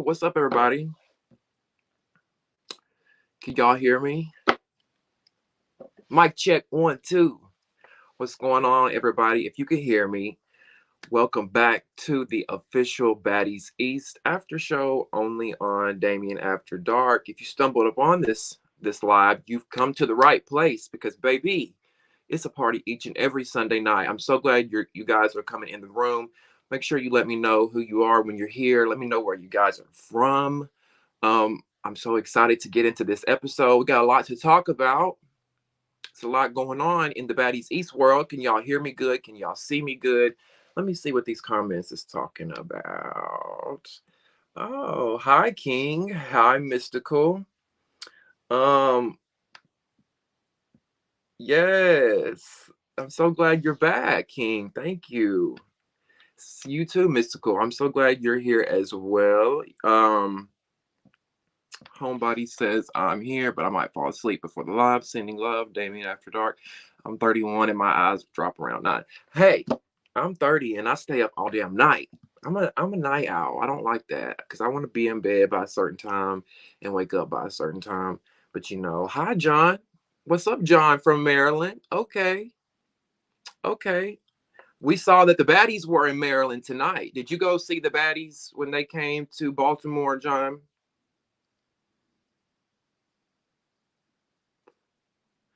What's up, everybody? Can y'all hear me? Mic check, 1, 2. What's going on, everybody? If you can hear me, welcome back to the official Baddies East after show only on Damien After Dark. If you stumbled upon this live, you've come to the right place because, baby, it's a party each and every Sunday night. I'm so glad you guys are coming in the room. Make sure you let me know who you are when you're here. Let me know where you guys are from. I'm so excited to get into this episode. We got a lot to talk about. It's a lot going on in the Baddies East world. Can y'all hear me good? Can y'all see me good? Let me see what these comments is talking about. Oh, hi, King. Hi, Mystical. Yes. I'm so glad you're back, King. Thank you. You too, Mystical. I'm so glad you're here as well. Homebody says I'm here, but I might fall asleep before the live. Sending love, Damien After Dark. I'm 31 and my eyes drop around 9. Hey, I'm 30 and I stay up all damn night. I'm a night owl. I don't like that because I want to be in bed by a certain time and wake up by a certain time. But hi John. What's up, John from Maryland? Okay. We saw that the Baddies were in Maryland tonight. Did you go see the Baddies when they came to Baltimore, John?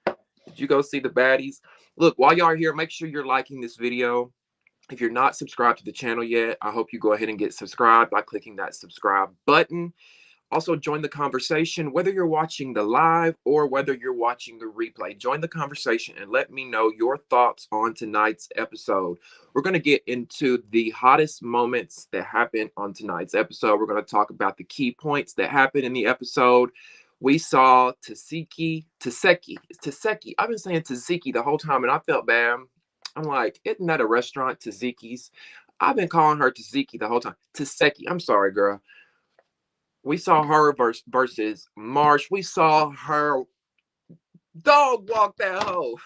Did you go see the Baddies? Look, while y'all are here, make sure you're liking this video. If you're not subscribed to the channel yet, I hope you go ahead and get subscribed by clicking that subscribe button. Also, join the conversation, whether you're watching the live or whether you're watching the replay. Join the conversation and let me know your thoughts on tonight's episode. We're going to get into the hottest moments that happened on tonight's episode. We're going to talk about the key points that happened in the episode. We saw Taseki. I've been saying Taseki the whole time, and I felt bad. I'm like, isn't that a restaurant, Tazeki's? I've been calling her Taseki the whole time. Taseki. I'm sorry, girl. We saw her versus Marsh. We saw her dog walk that hoe.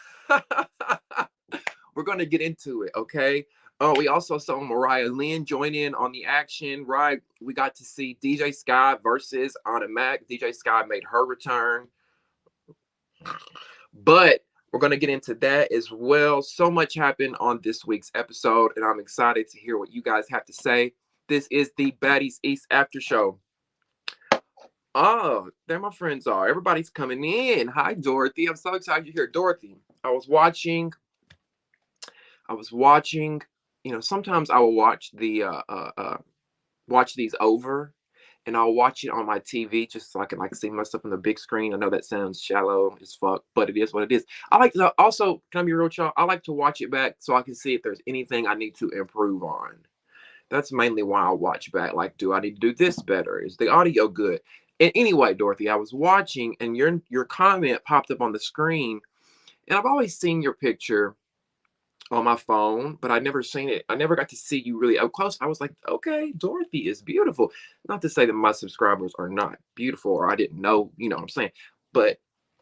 We're going to get into it, okay? We also saw Mariah Lynn join in on the action, right? We got to see DJ Sky versus Anna Mac. DJ Sky made her return. But we're going to get into that as well. So much happened on this week's episode, and I'm excited to hear what you guys have to say. This is the Baddies East After Show. Oh, there my friends are. Everybody's coming in. Hi, Dorothy. I'm so excited you're here. Dorothy, I was watching, sometimes I will watch watch these over and I'll watch it on my TV just so I can see myself on the big screen. I know that sounds shallow as fuck, but it is what it is. I like to also, can I be real with y'all? I like to watch it back so I can see if there's anything I need to improve on. That's mainly why I watch back. Like, do I need to do this better? Is the audio good? And anyway, Dorothy, I was watching and your comment popped up on the screen. And I've always seen your picture on my phone, but I'd never seen it. I never got to see you really up close. I was like, okay, Dorothy is beautiful. Not to say that my subscribers are not beautiful or I didn't know, you know what I'm saying. But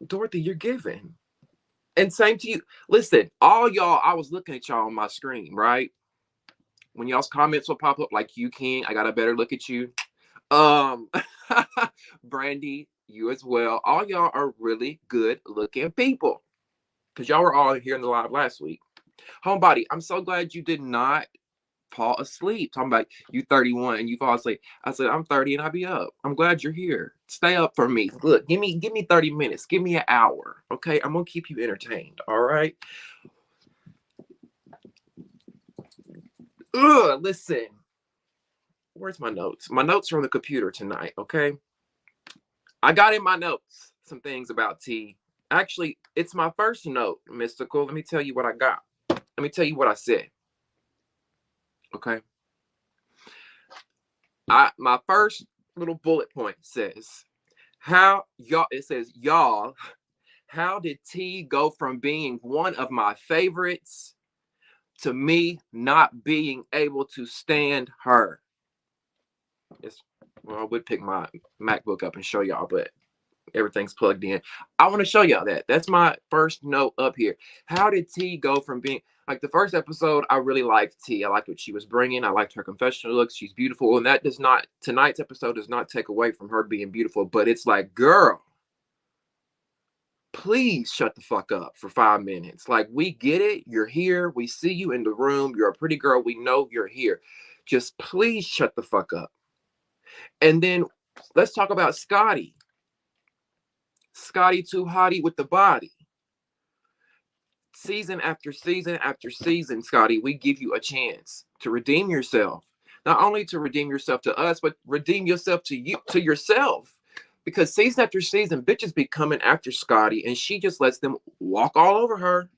Dorothy, you're giving. And same to you. Listen, all y'all, I was looking at y'all on my screen, right? When y'all's comments will pop up like you can, I got a better look at you. Brandy, you as well. All y'all are really good looking people because y'all were all here in the live last week. Homebody, I'm so glad you did not fall asleep. Talking about you 31 and you fall asleep. I said I'm 30 and I'll be up. I'm glad you're here. Stay up for me. Look, give me 30 minutes. Give me an hour. Okay, I'm gonna keep you entertained. All right. Listen. Where's my notes? My notes are on the computer tonight, okay? I got in my notes some things about tea. Actually, it's my first note, Mystical. Let me tell you what I got. Let me tell you what I said. Okay? My first little bullet point says, how did T go from being one of my favorites to me not being able to stand her? I would pick my MacBook up and show y'all, but Everything's plugged in. I want to show y'all that. That's my first note up here. How did T go from being like the first episode? I really liked T. I liked what she was bringing. I liked her confessional looks. She's beautiful. And that does not, tonight's episode does not take away from her being beautiful, but it's like, girl, please shut the fuck up for 5 minutes. Like, we get it. You're here. We see you in the room. You're a pretty girl. We know you're here. Just please shut the fuck up. And then let's talk about Scotty. Scotty too hottie with the body. Season after season after season, Scotty, we give you a chance to redeem yourself. Not only to redeem yourself to us, but redeem yourself to you, to yourself. Because season after season, bitches be coming after Scotty, and she just lets them walk all over her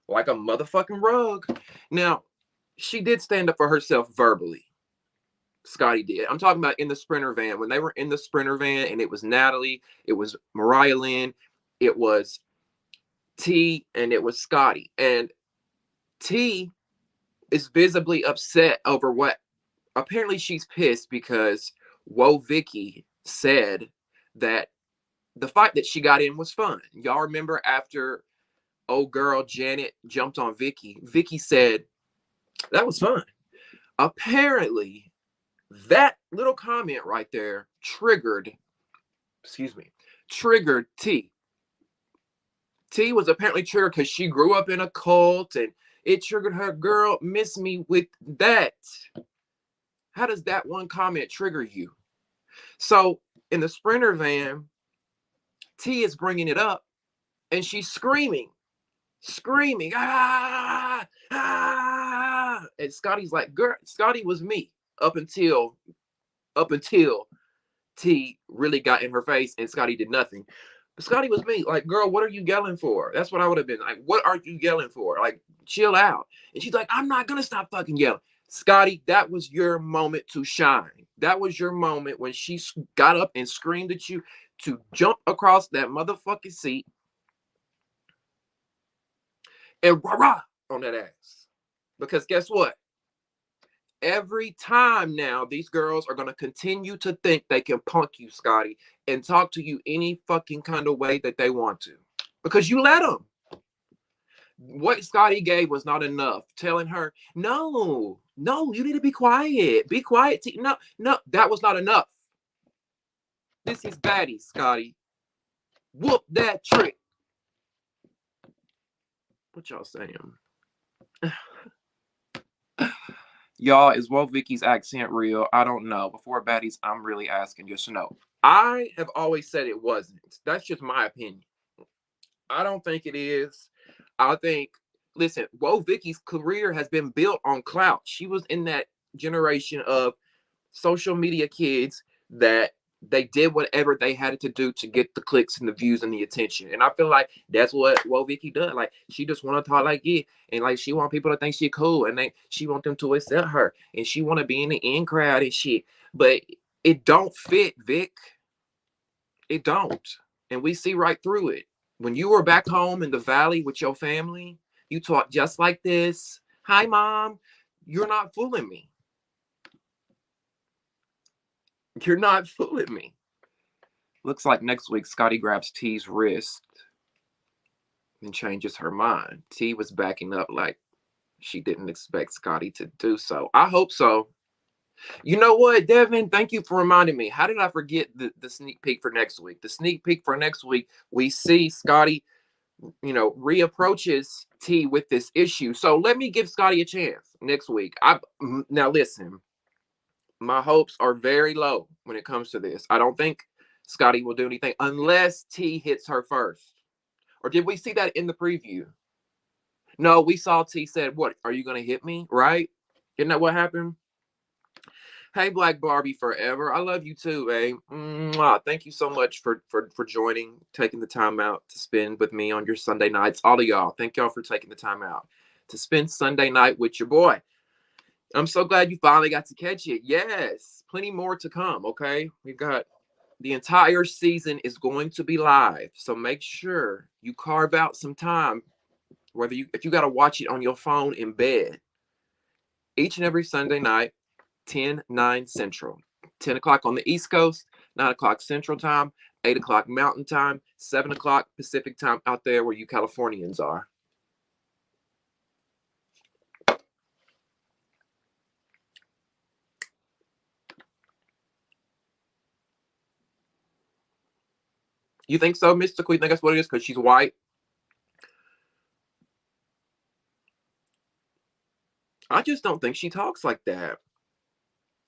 like a motherfucking rug. Now, she did stand up for herself verbally. Scotty did. I'm talking about in the Sprinter van. When they were in the Sprinter van, and it was Natalie, it was Mariah Lynn, it was T, and it was Scotty. And T is visibly upset over what, apparently she's pissed because Whoa Vicky said that the fight that she got in was fun. Y'all remember after old girl Janet jumped on Vicky, Vicky said that was fun. Apparently, that little comment right there triggered T. T was apparently triggered because she grew up in a cult and it triggered her. Girl, miss me with that. How does that one comment trigger you? So in the Sprinter van, T is bringing it up and she's screaming, ah, ah. And Scotty's like, girl, Scotty was me up until T really got in her face and Scotty did nothing. But Scotty was me. Like, girl, what are you yelling for? That's what I would have been like. What are you yelling for? Like, chill out. And she's like, I'm not gonna stop fucking yelling. Scotty, that was your moment to shine. That was your moment when she got up and screamed at you to jump across that motherfucking seat and rah-rah on that ass. Because guess what? Every time now, these girls are going to continue to think they can punk you, Scotty, and talk to you any fucking kind of way that they want to. Because you let them. What Scotty gave was not enough. Telling her, no, you need to be quiet. Be quiet. No, that was not enough. This is Baddies, Scotty. Whoop that trick. What y'all saying? Y'all, is Woe Vicky's accent real? I don't know. Before Baddies, I'm really asking just to know. I have always said it wasn't. That's just my opinion. I don't think it is. I think, listen, Woe Vicky's career has been built on clout. She was in that generation of social media kids that they did whatever they had to do to get the clicks and the views and the attention. And I feel like that's what Woe Vicky does. Like, she just want to talk like it. And like, she want people to think she cool. And she want them to accept her. And she want to be in the in crowd and shit. But it don't fit, Vic. It don't. And we see right through it. When you were back home in the valley with your family, you talk just like this. Hi, Mom. You're not fooling me. You're not fooling me. Looks like next week Scotty grabs T's wrist and changes her mind. T was backing up like she didn't expect Scotty to do so. I hope so. You know what, Devin? Thank you for reminding me. How did I forget the sneak peek for next week? The sneak peek for next week, we see Scotty, reapproaches T with this issue. So let me give Scotty a chance next week. Now listen, my hopes are very low when it comes to this. I don't think Scotty will do anything unless T hits her first. Or did we see that in the preview? No, we saw T said, what, are you going to hit me? Right? Isn't that what happened? Hey, Black Barbie forever. I love you too, babe. Mwah. Thank you so much for joining, taking the time out to spend with me on your Sunday nights. All of y'all, thank y'all for taking the time out to spend Sunday night with your boy. I'm so glad you finally got to catch it. Yes, plenty more to come, okay? We've got the entire season is going to be live, so make sure you carve out some time, if you got to watch it on your phone in bed, each and every Sunday night, 10, 9 Central. 10 o'clock on the East Coast, 9 o'clock Central Time, 8 o'clock Mountain Time, 7 o'clock Pacific Time out there where you Californians are. You think so, Mystical? You think that's what it is because she's white? I just don't think she talks like that.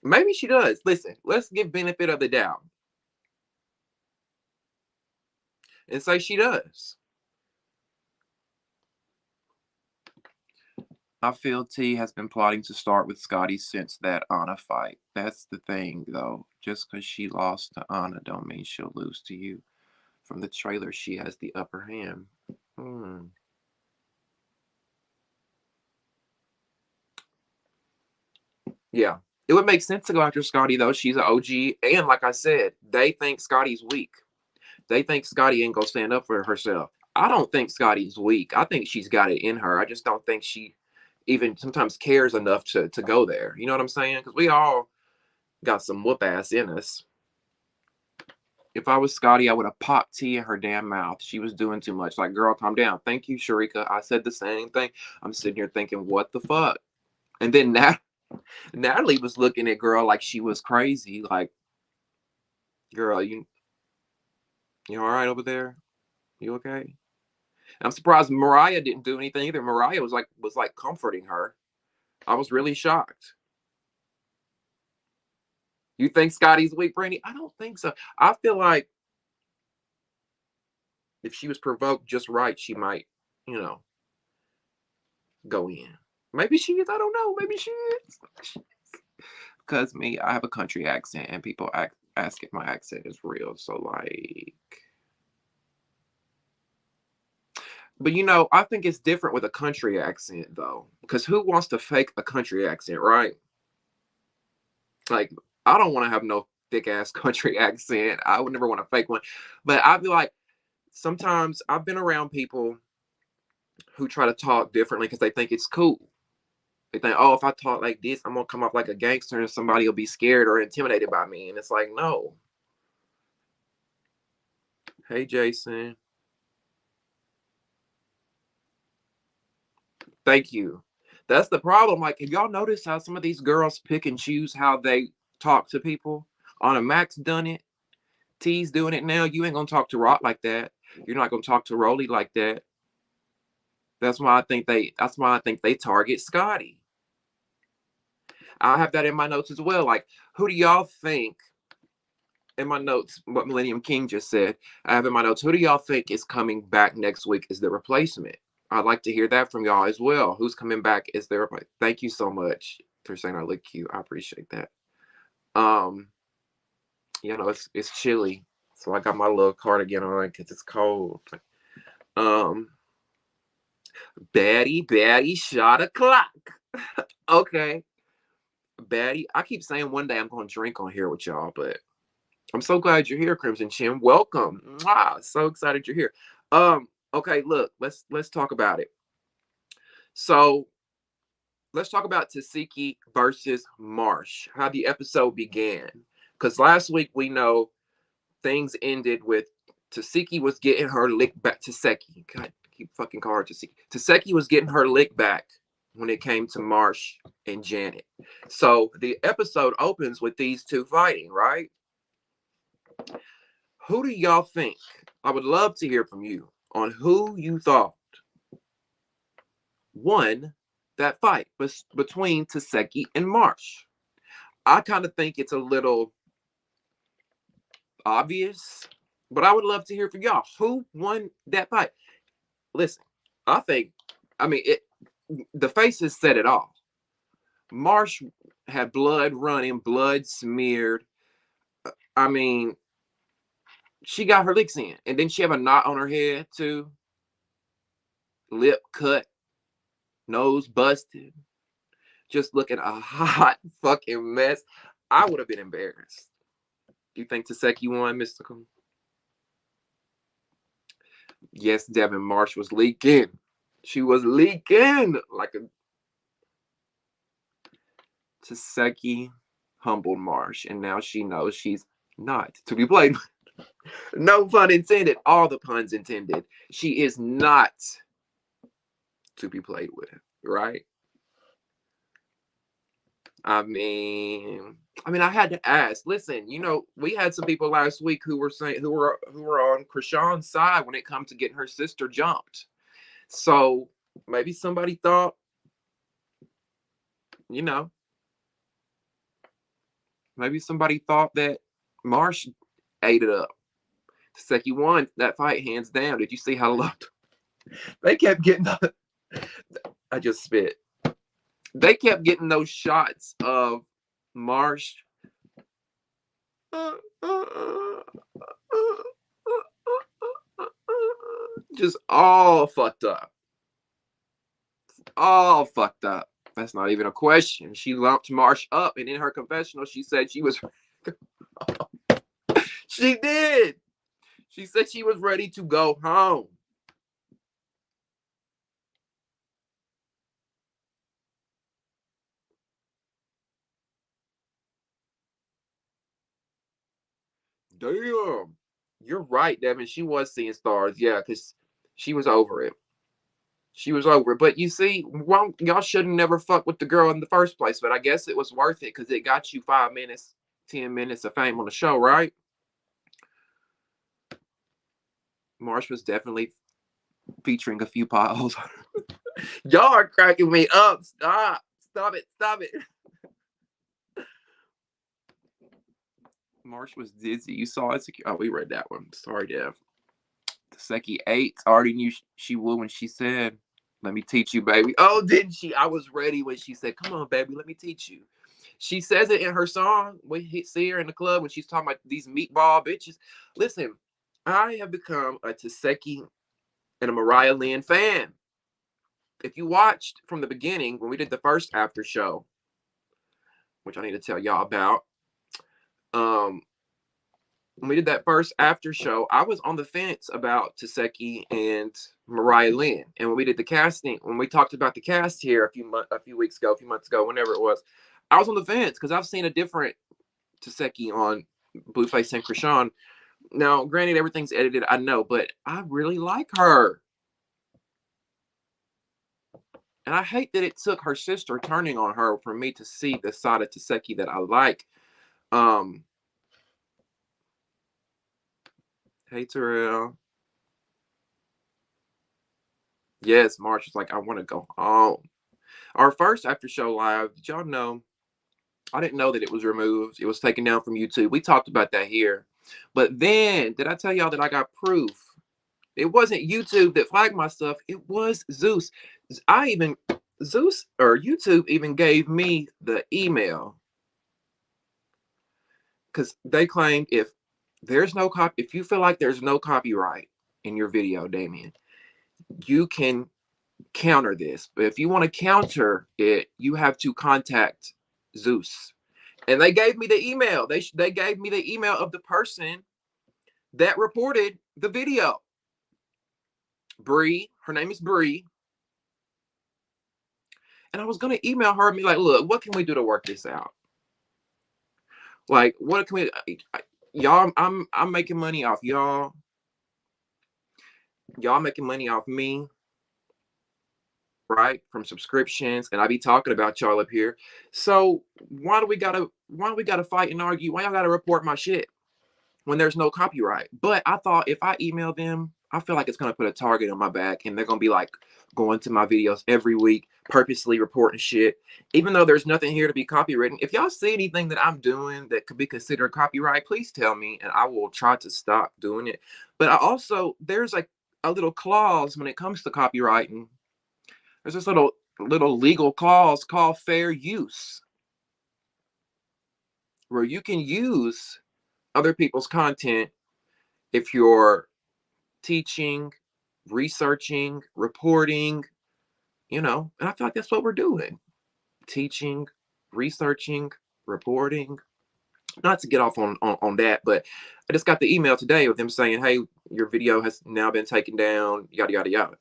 Maybe she does. Listen, let's give benefit of the doubt and say she does. I feel T has been plotting to start with Scotty since that Anna fight. That's the thing, though. Just because she lost to Anna don't mean she'll lose to you. From the trailer, she has the upper hand. Yeah. It would make sense to go after Scotty, though. She's an OG. And like I said, they think Scotty's weak. They think Scotty ain't gonna stand up for herself. I don't think Scotty's weak. I think she's got it in her. I just don't think she even sometimes cares enough to go there. You know what I'm saying? Because we all got some whoop ass in us. If I was Scotty, I would have popped T in her damn mouth. She was doing too much. Like, girl, calm down. Thank you, Sharika. I said the same thing. I'm sitting here thinking, what the fuck? And then Natalie was looking at girl like she was crazy. Like, girl, you all right over there? You okay? I'm surprised Mariah didn't do anything either. Mariah was like comforting her. I was really shocked. You think Scotty's weak, Brandy? I don't think so. I feel like if she was provoked just right, she might, go in. Maybe she is. I don't know. Maybe she is. Because me, I have a country accent, and people ask if my accent is real. So like, but I think it's different with a country accent though, because who wants to fake a country accent, right? Like, I don't want to have no thick ass country accent. I would never want to fake one. But I feel like sometimes I've been around people who try to talk differently because they think it's cool. They think, oh, if I talk like this, I'm gonna come off like a gangster and somebody will be scared or intimidated by me. And it's like, no. Hey, Jason. Thank you. That's the problem. Like, have y'all noticed how some of these girls pick and choose how they talk to people? Anna Max done it. T's doing it now. You ain't gonna talk to Rock like that. You're not gonna talk to Rolly like that. That's why I think they target Scotty. I have that in my notes as well. Like, who do y'all think? In my notes, what Millennium King just said, I have in my notes, who do y'all think is coming back next week as the replacement? I'd like to hear that from y'all as well. Who's coming back as their replacement? Thank you so much for saying I look cute. I appreciate that. It's chilly, so I got my little cardigan on because it's cold. Baddie shot a clock. Okay. Baddie, I keep saying one day I'm going to drink on here with y'all, but I'm so glad you're here, Crimson Chin. Welcome. Mwah. So excited you're here. Okay, look, let's talk about it. So let's talk about Tasiki versus Marsh, how the episode began. Because last week we know things ended with Tasiki was getting her lick back. Taseki. God, I keep fucking calling her Taseki. Taseki was getting her lick back when it came to Marsh and Janet. So the episode opens with these two fighting, right? Who do y'all think? I would love to hear from you on who you thought won that fight between Taseki and Marsh. I kind of think it's a little obvious, but I would love to hear from y'all. Who won that fight? Listen, the faces said it all. Marsh had blood running, blood smeared. I mean, she got her licks in. And then she have a knot on her head, too. Lip cut. Nose busted. Just looking a hot fucking mess. I would have been embarrassed. You think Taseki won, Mystical? Yes, Devin Marsh was leaking. She was leaking like a Taseki humbled Marsh, and now she knows she's not to be played with. No pun intended. All the puns intended. She is not to be played with, right? I mean, I had to ask. Listen, we had some people last week who were saying who were on Krishan's side when it comes to getting her sister jumped. So maybe somebody thought, you know, maybe somebody thought that Marsh ate it up. Seki won that fight hands down. Did you see how low they kept getting? I just spit. They kept getting those shots of Marsh. Just all fucked up. All fucked up. That's not even a question. She lumped Marsh up, and in her confessional, she said she was. She did. She said she was ready to go home. Damn. You're right, Devin. She was seeing stars. Yeah, because she was over it. She was over it. But you see, y'all shouldn't never fuck with the girl in the first place. But I guess it was worth it because it got you 5 minutes, 10 minutes of fame on the show, right? Marsh was definitely featuring a few piles. Y'all are cracking me up. Stop. Stop it. Stop it. Marsh was dizzy. You saw it. Oh, we read that one. Sorry, Dev. Seki 8 already knew she would when she said, "Let me teach you, baby." Oh, didn't she? I was ready when she said, "Come on, baby, let me teach you." She says it in her song. We see her in the club when she's talking about these meatball bitches. Listen, I have become a Taseki and a Mariah Lynn fan. If you watched from the beginning when we did the first after show, which I need to tell y'all about, um, when we did that first after show, I was on the fence about Taseki and Mariah Lynn. And when we did the casting, when we talked about the cast here a few weeks ago, a few months ago, whenever it was, I was on the fence because I've seen a different Taseki on Blueface and Krishan. Now, granted, everything's edited, I know, but I really like her. And I hate that it took her sister turning on her for me to see the side of Taseki that I like. Hey, Terrell. Yes, March is like, I want to go home. Our first after show live, did y'all know? I didn't know that it was removed. It was taken down from YouTube. We talked about that here. But then, did I tell y'all that I got proof? It wasn't YouTube that flagged my stuff. It was Zeus. Zeus or YouTube even gave me the email. Because they claimed if you feel like there's no copyright in your video, Damien, you can counter this. But if you want to counter it, you have to contact Zeus. And they gave me the email. They gave me the email of the person that reported the video. Bree, her name is Bree. And I was gonna email her and be like, look, what can we do to work this out? Like, what can we y'all, I'm making money off y'all. Y'all making money off me, right? From subscriptions, and I be talking about y'all up here. So why do we gotta fight and argue? Why y'all gotta report my shit when there's no copyright? But I thought if I email them, I feel like it's gonna put a target on my back, and they're gonna be like going to my videos every week, purposely reporting shit, even though there's nothing here to be copywritten. If y'all see anything that I'm doing that could be considered copyright, please tell me, and I will try to stop doing it. But there's like a little clause when it comes to copywriting. There's this little legal clause called fair use, where you can use other people's content if you're teaching, researching, reporting, and I feel like that's what we're doing. Teaching, researching, reporting. Not to get off on that, but I just got the email today with them saying, hey, your video has now been taken down, yada yada yada.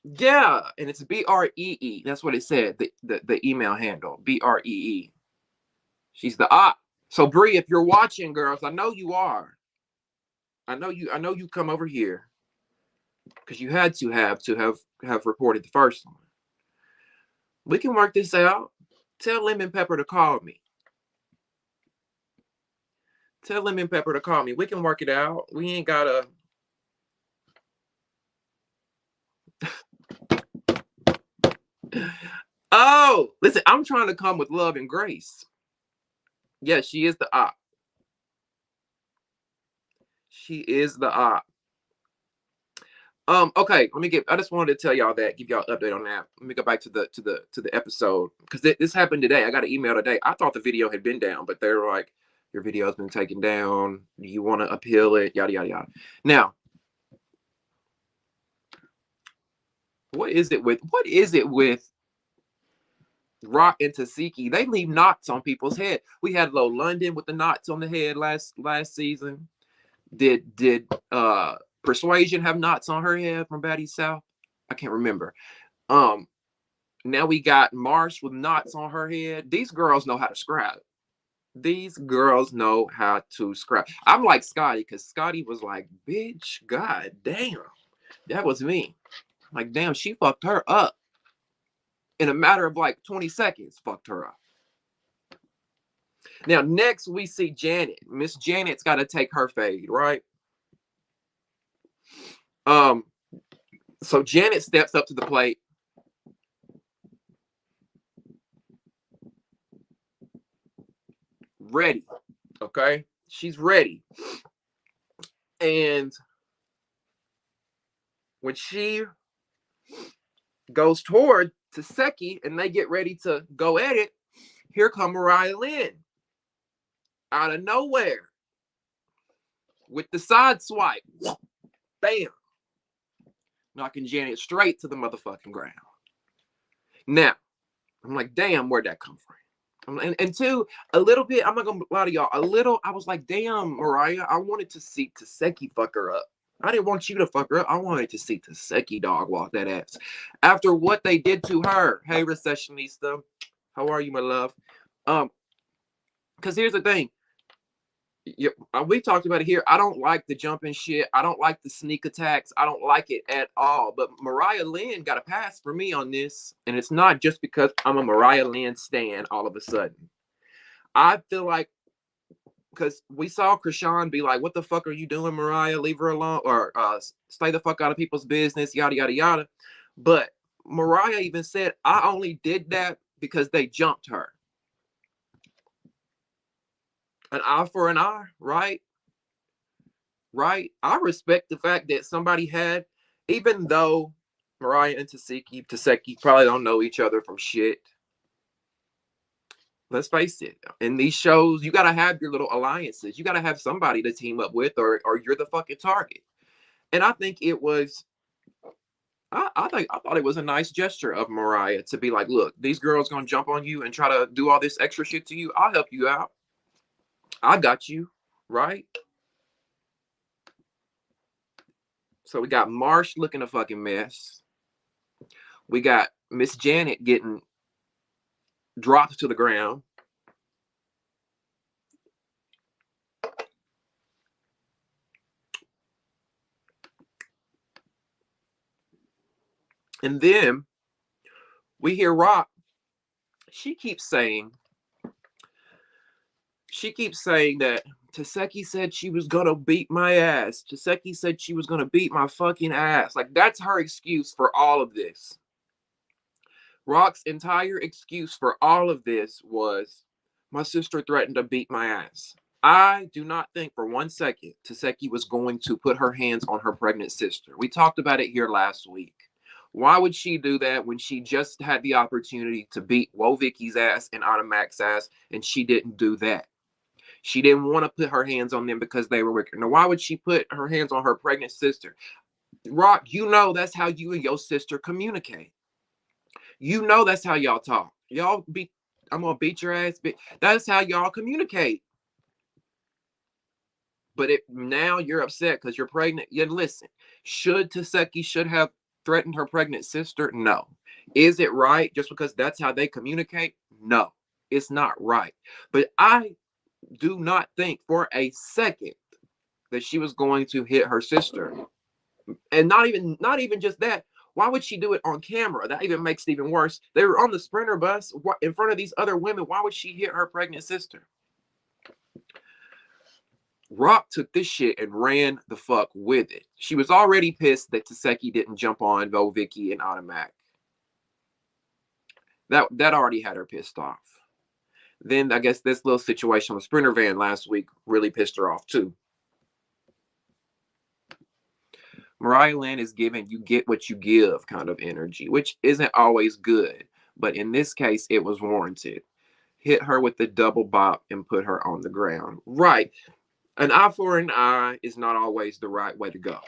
Yeah, and it's BREE. That's what it said. The email handle, BREE. She's the op. So Bree, if you're watching, girls, I know you are. I know you come over here because you had to have reported the first one. We can work this out. Tell Lemon Pepper to call me. Tell Lemon Pepper to call me. We can work it out. We ain't gotta. Oh, listen, I'm trying to come with love and grace. Yes, she is the op. She is the op. Okay, I just wanted to tell y'all that, give y'all an update on that. Let me go back to the episode. Because this happened today. I got an email today. I thought the video had been down, but they were like, your video's been taken down. Do you want to appeal it? Yada yada yada. Now, what is it with Rock and Tasiki? They leave knots on people's head. We had Low London with the knots on the head last season. Did Persuasion have knots on her head from Baddies South? I can't remember. Now we got Marsh with knots on her head. These girls know how to scrap. These girls know how to scrap. I'm like Scotty, because Scotty was like, bitch, god damn. That was me. Like, damn, she fucked her up. In a matter of like 20 seconds, fucked her up. Now, next we see Janet. Miss Janet's got to take her fade, right? So Janet steps up to the plate. Ready. Okay? She's ready. And when she goes toward Taseki and they get ready to go at it, here come Mariah Lynn. Out of nowhere. With the side swipe. Bam. Knocking Janet straight to the motherfucking ground. Now, I'm like, damn, where'd that come from? And two, a little bit, I'm not gonna lie to y'all, a little, I was like, damn, Mariah, I wanted to see Taseki fuck her up. I didn't want you to fuck her up. I wanted to see Taseki dog walk that ass. After what they did to her. Hey, Recessionista. How are you, my love? Because here's the thing. We talked about it here. I don't like the jumping shit. I don't like the sneak attacks. I don't like it at all. But Mariah Lynn got a pass for me on this. And it's not just because I'm a Mariah Lynn stan all of a sudden. I feel like, because we saw Krishan be like, what the fuck are you doing, Mariah? Leave her alone. Or stay the fuck out of people's business, yada, yada, yada. But Mariah even said, I only did that because they jumped her. An eye for an eye, right? Right? I respect the fact that somebody had, even though Mariah and Taseki probably don't know each other from shit. Let's face it. In these shows, you gotta have your little alliances. You gotta have somebody to team up with, or you're the fucking target. And I think it was, I thought it was a nice gesture of Mariah to be like, look, these girls gonna jump on you and try to do all this extra shit to you. I'll help you out. I got you, right? So we got Marsh looking a fucking mess. We got Miss Janet getting dropped to the ground. And then we hear Rock. She keeps saying that Taseki said she was gonna beat my ass. Taseki said she was gonna beat my fucking ass. Like, that's her excuse for all of this. Rock's entire excuse for all of this was, my sister threatened to beat my ass. I do not think for 1 second Taseki was going to put her hands on her pregnant sister. We talked about it here last week. Why would she do that when she just had the opportunity to beat Wovicki's ass and Automax's ass, and she didn't do that? She didn't want to put her hands on them because they were wicked. Now, why would she put her hands on her pregnant sister? Rock, you know that's how you and your sister communicate. You know that's how y'all talk. Y'all be, I'm gonna beat your ass. That's how y'all communicate. But now you're upset because you're pregnant. Yeah, listen, Taseki should have threatened her pregnant sister? No. Is it right just because that's how they communicate? No, it's not right. But do not think for a second that she was going to hit her sister. And not even just that. Why would she do it on camera? That even makes it even worse. They were on the Sprinter bus in front of these other women. Why would she hit her pregnant sister? Rock took this shit and ran the fuck with it. She was already pissed that Taseki didn't jump on Vo, Vicky, and Automac. That already had her pissed off. Then I guess this little situation with Sprinter Van last week really pissed her off too. Mariah Lynn is giving you get what you give kind of energy, which isn't always good. But in this case, it was warranted. Hit her with the double bop and put her on the ground. Right. An eye for an eye is not always the right way to go.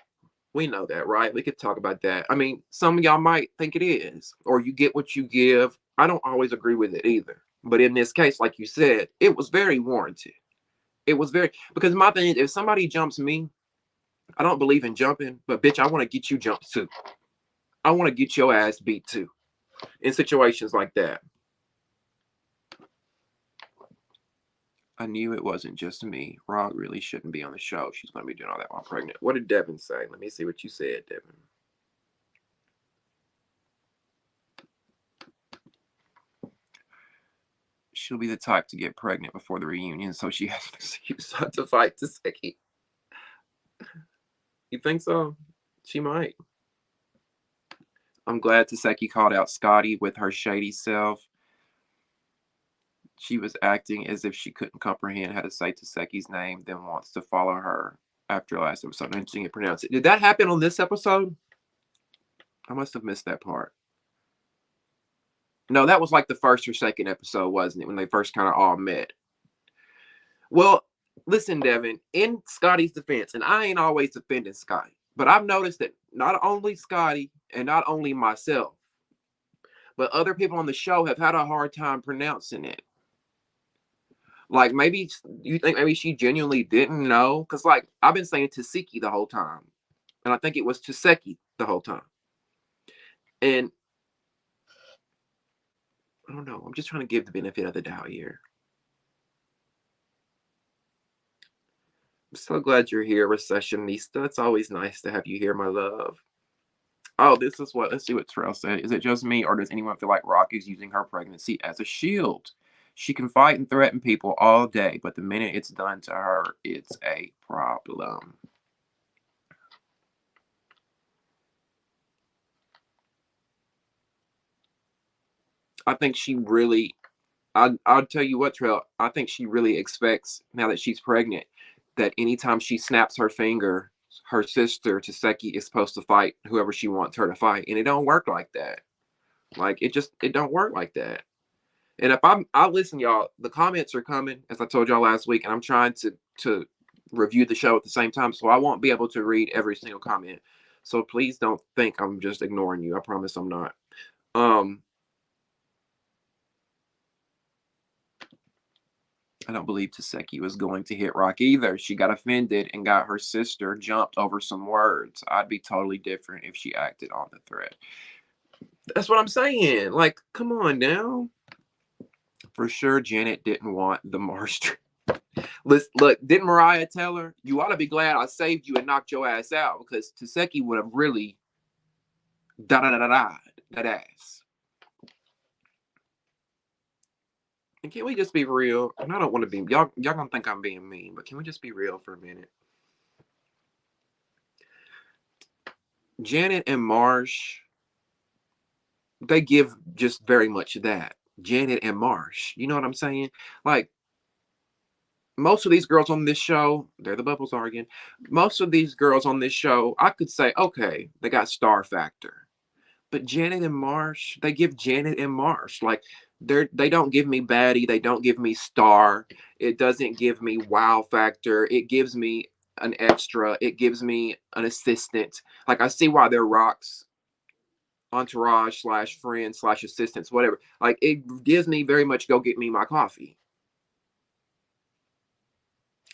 We know that, right? We could talk about that. I mean, some of y'all might think it is, or you get what you give. I don't always agree with it either. But in this case, like you said, it was very warranted. It was very, because my thing is, if somebody jumps me, I don't believe in jumping, but bitch, I want to get you jumped too. I want to get your ass beat too in situations like that. I knew it wasn't just me. Rog really shouldn't be on the show. She's going to be doing all that while pregnant. What did Devin say? Let me see what you said, Devin. She'll be the type to get pregnant before the reunion, so she has an excuse not to fight Taseki. You think so? She might. I'm glad Taseki called out Scotty with her shady self. She was acting as if she couldn't comprehend how to say Taseki's name, then wants to follow her after last episode. And she can pronounce it. Did that happen on this episode? I must have missed that part. No, that was like the first or second episode, wasn't it? When they first kind of all met. Well, listen, Devin, in Scotty's defense, and I ain't always defending Scotty, but I've noticed that not only Scotty and not only myself, but other people on the show have had a hard time pronouncing it. Like, maybe you think maybe she genuinely didn't know? Because, like, I've been saying Taseki the whole time. And I think it was Taseki the whole time. And I don't know. I'm just trying to give the benefit of the doubt here. I'm so glad you're here, Recessionista. It's always nice to have you here, my love. Oh, this is what, let's see what Terrell said. Is it just me, or does anyone feel like Rock is using her pregnancy as a shield? She can fight and threaten people all day, but the minute it's done to her, it's a problem. I think she really, I'll tell you what, Terrell, I think she really expects, now that she's pregnant, that anytime she snaps her finger, her sister, Taseki, is supposed to fight whoever she wants her to fight. And it don't work like that. Like, it don't work like that. And if I listen, y'all, the comments are coming, as I told y'all last week, and I'm trying to review the show at the same time, so I won't be able to read every single comment. So please don't think I'm just ignoring you. I promise I'm not. I don't believe Taseki was going to hit Rock either. She got offended and got her sister jumped over some words. I'd be totally different if she acted on the thread. That's what I'm saying. Like, come on now. For sure, Janet didn't want the Marsh. Look, didn't Mariah tell her, you ought to be glad I saved you and knocked your ass out, because Taseki would have really da-da-da-da that ass. And can we just be real? And I don't want to be, y'all gonna think I'm being mean, but can we just be real for a minute? Janet and Marsh, they give just very much that. Janet and Marsh, you know what I'm saying? Like, most of these girls on this show, they're the bubbles are again. Most of these girls on this show, I could say, okay, they got star factor. But Janet and Marsh, they give Janet and Marsh. Like, they don't give me baddie, they don't give me star. It doesn't give me wow factor. It gives me an extra. It gives me an assistant. Like, I see why they're Rock's entourage / friends / assistants, whatever. Like, it gives me very much go get me my coffee.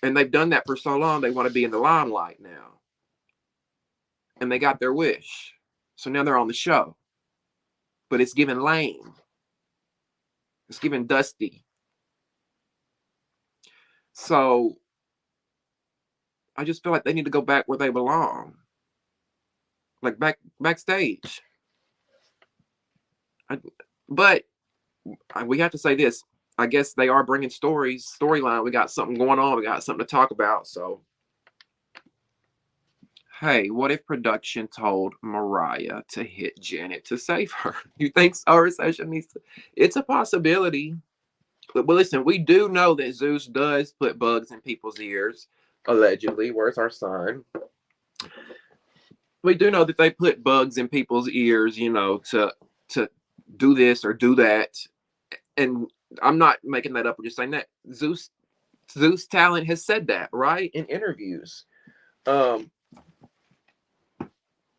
And they've done that for so long, they want to be in the limelight now. And they got their wish. So now they're on the show. But it's given lame. It's given dusty. So I just feel like they need to go back where they belong, like backstage. I, but we have to say this. I guess they are bringing storyline. We got something going on. We got something to talk about. So, hey, what if production told Mariah to hit Janet to save her? You think Star Session needs to? It's a possibility. But listen, we do know that Zeus does put bugs in people's ears, allegedly. Where's our sign? We do know that they put bugs in people's ears, to do this or do that. And I'm not making that up. I'm just saying that Zeus Talent has said that, right, in interviews. Um,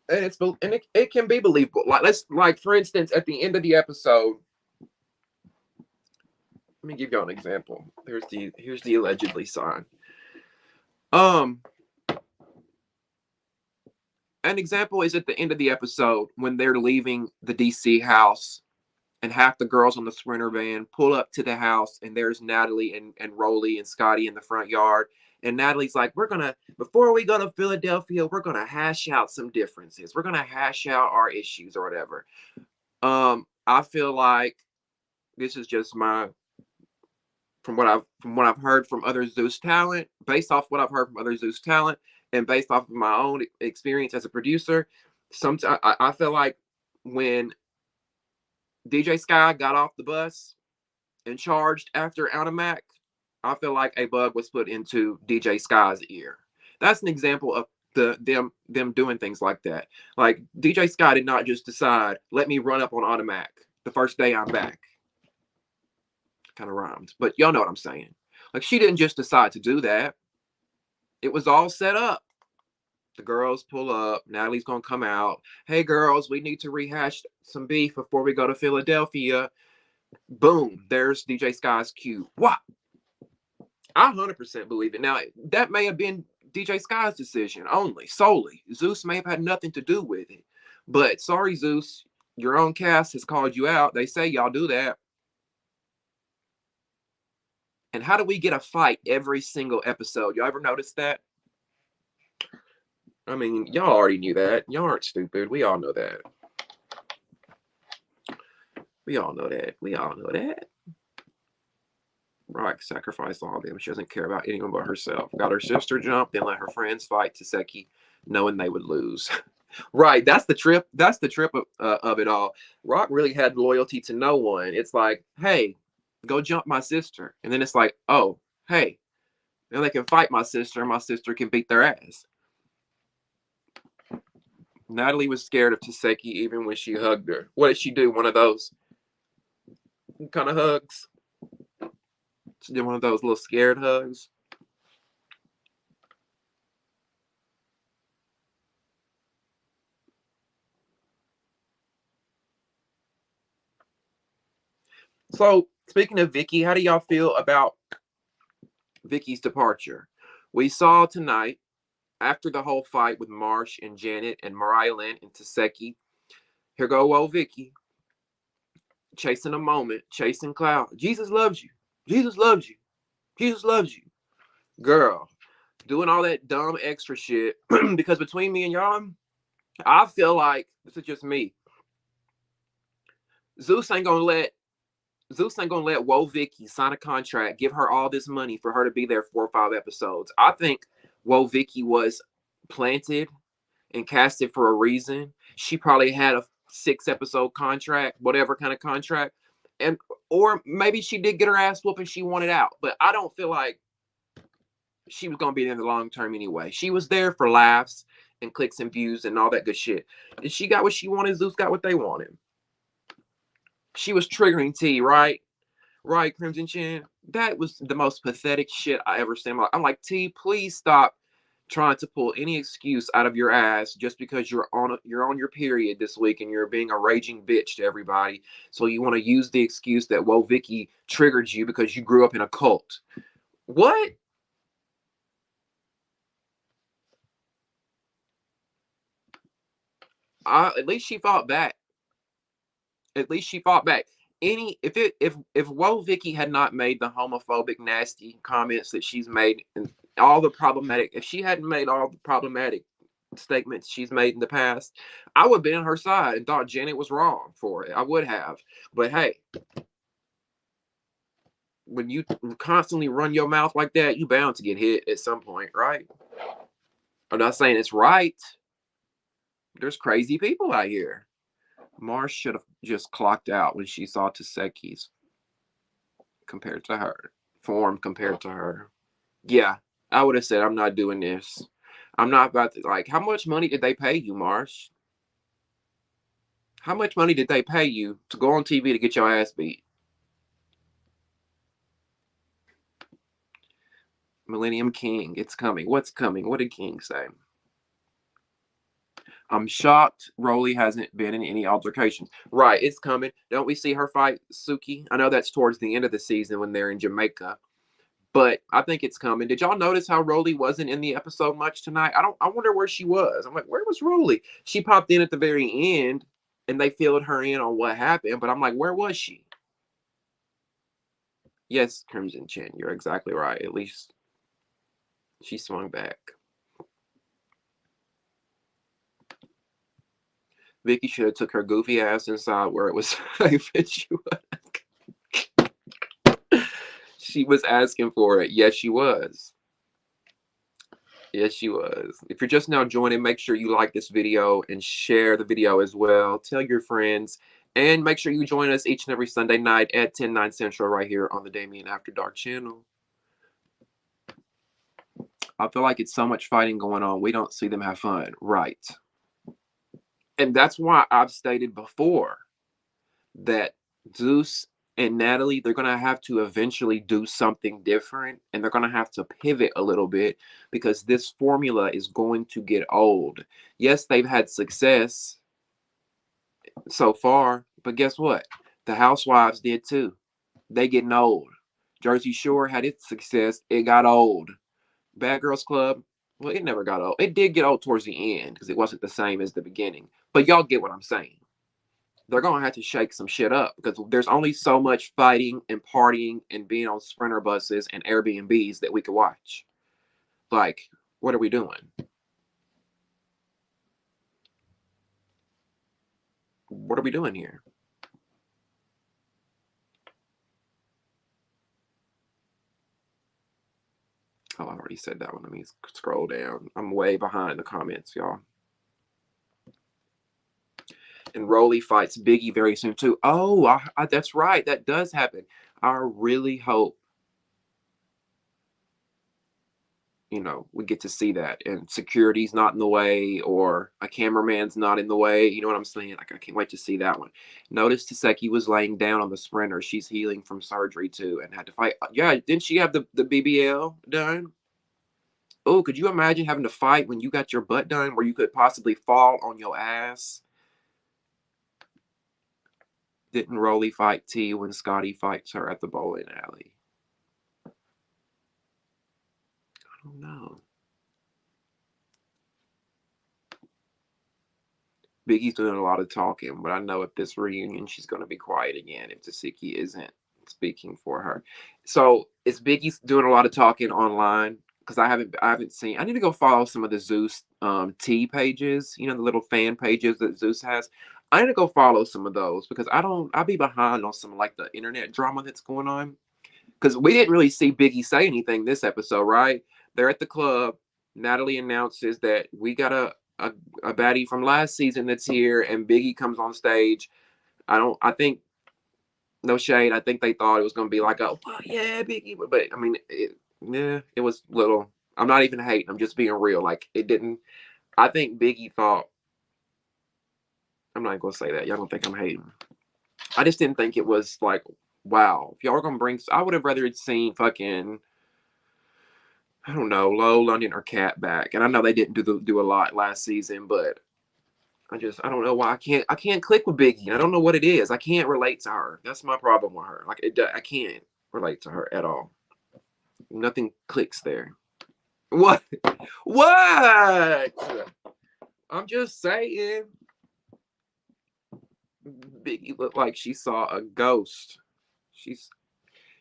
and it can be believable. Like for instance, at the end of the episode, let me give you an example. Here's the allegedly sign. Um, an example is at the end of the episode when they're leaving the DC house and half the girls on the Sprinter van pull up to the house, and there's Natalie and Rolly and Scotty in the front yard. And Natalie's like, before we go to Philadelphia, we're gonna hash out some differences. We're gonna hash out our issues or whatever. I feel like this is just from what I've heard from other Zeus talent, based off what I've heard from other Zeus talent, and based off of my own experience as a producer. Sometimes I feel like when DJ Sky got off the bus and charged after Animac, I feel like a bug was put into DJ Sky's ear. That's an example of them doing things like that. Like DJ Sky did not just decide, let me run up on Automac the first day I'm back. Kind of rhymed, but y'all know what I'm saying. Like she didn't just decide to do that. It was all set up. The girls pull up. Natalie's gonna come out. Hey girls, we need to rehash some beef before we go to Philadelphia. Boom, there's DJ Sky's cue. What? I 100% believe it. Now, that may have been DJ Sky's decision solely. Zeus may have had nothing to do with it. But sorry, Zeus, your own cast has called you out. They say y'all do that. And how do we get a fight every single episode? Y'all ever notice that? I mean, y'all already knew that. Y'all aren't stupid. We all know that. We all know that. We all know that. Rock sacrificed all of them. She doesn't care about anyone but herself. Got her sister jump, then let her friends fight Taseki, knowing they would lose. Right. That's the trip. That's the trip of it all. Rock really had loyalty to no one. It's like, hey, go jump my sister. And then it's like, oh, hey, now they can fight my sister, and my sister can beat their ass. Natalie was scared of Taseki even when she hugged her. What did she do? One of those kind of hugs? She did one of those little scared hugs. So, speaking of Vicky, how do y'all feel about Vicky's departure? We saw tonight, after the whole fight with Marsh and Janet and Mariah Lynn and Taseki, here go old Vicky, chasing a moment, chasing cloud. Jesus loves you. Jesus loves you. Jesus loves you. Girl, doing all that dumb extra shit. Because between me and y'all, I feel like, this is just me, Zeus ain't gonna let Woe Vicky sign a contract, give her all this money for her to be there 4 or 5 episodes. I think Woe Vicky was planted and casted for a reason. She probably had a 6-episode contract, whatever kind of contract, and or maybe she did get her ass whooped and she wanted out. But I don't feel like she was gonna be there in the long term anyway. She was there for laughs and clicks and views and all that good shit. And she got what she wanted. Zeus got what they wanted. She was triggering T, right? Right, Crimson Chin. That was the most pathetic shit I ever seen. I'm like, T, please stop trying to pull any excuse out of your ass just because you're on your period this week and you're being a raging bitch to everybody. So you want to use the excuse that Woe Vicky triggered you because you grew up in a cult. What? At least she fought back. At least she fought back. if Woe Vicky had not made the homophobic, nasty comments that she's made and all the problematic, if she hadn't made all the problematic statements she's made in the past, I would have been on her side and thought Janet was wrong for it. I would have. But hey, when you constantly run your mouth like that, you bound to get hit at some point, right? I'm not saying it's right. There's crazy people out here. Mars should have just clocked out when she saw Taseki's compared to her form compared to her. Yeah, I would have said, I'm not doing this. I'm not about to, like, how much money did they pay you, Marsh? How much money did they pay you to go on TV to get your ass beat? Millennium King, it's coming. What's coming? What did King say? I'm shocked Rolly hasn't been in any altercations. Right, it's coming. Don't we see her fight Suki? I know that's towards the end of the season when they're in Jamaica, but I think it's coming. Did y'all notice how Rolly wasn't in the episode much tonight? I wonder where she was. I'm like, where was Rolly? She popped in at the very end and they filled her in on what happened, but I'm like, where was she? Yes, Crimson Chin, you're exactly right. At least she swung back. Vicky should have took her goofy ass inside where it was safe and she was asking for it. Yes, she was. Yes, she was. If you're just now joining, make sure you like this video and share the video as well. Tell your friends. And make sure you join us each and every Sunday night at 10, 9 Central right here on the Damien After Dark channel. I feel like it's so much fighting going on. We don't see them have fun. Right. And that's why I've stated before that Zeus and Natalie, they're going to have to eventually do something different. And they're going to have to pivot a little bit because this formula is going to get old. Yes, they've had success so far, but guess what? The Housewives did too. They getting old. Jersey Shore had its success. It got old. Bad Girls Club, well, it never got old. It did get old towards the end because it wasn't the same as the beginning. But y'all get what I'm saying. They're going to have to shake some shit up because there's only so much fighting and partying and being on Sprinter buses and Airbnbs that we could watch. Like, what are we doing? What are we doing here? Oh, I already said that one. Let me scroll down. I'm way behind the comments, y'all. And Rolly fights Biggie very soon too. Oh, that's right. That does happen. I really hope, you know, we get to see that and security's not in the way or a cameraman's not in the way. You know what I'm saying? Like, I can't wait to see that one. Notice Taseki was laying down on the Sprinter. She's healing from surgery too and had to fight. Yeah, didn't she have the BBL done? Oh, could you imagine having to fight when you got your butt done where you could possibly fall on your ass? Didn't Rolly fight T when Scotty fights her at the bowling alley? I don't know. Biggie's doing a lot of talking, but I know at this reunion she's going to be quiet again if Tasiki isn't speaking for her. So is Biggie's doing a lot of talking online? Because I haven't seen. I need to go follow some of the Zeus T pages. You know, the little fan pages that Zeus has. I need to go follow some of those because I'll be behind on some like the internet drama that's going on. Because we didn't really see Biggie say anything this episode, right? They're at the club. Natalie announces that we got a baddie from last season that's here, and Biggie comes on stage. I think, no shade, I think they thought it was going to be like, oh, yeah, Biggie. But I mean, it was little. I'm not even hating. I'm just being real. Like, it didn't, I think Biggie thought, I'm not going to say that. Y'all don't think I'm hating. I just didn't think it was like, wow. If y'all were going to bring, I would have rather seen fucking, I don't know, Low, London, or Cat back. And I know they didn't do a lot last season, but I don't know why I can't click with Biggie. I don't know what it is. I can't relate to her. That's my problem with her. Like, I can't relate to her at all. Nothing clicks there. What? What? I'm just saying. Biggie looked like she saw a ghost. She's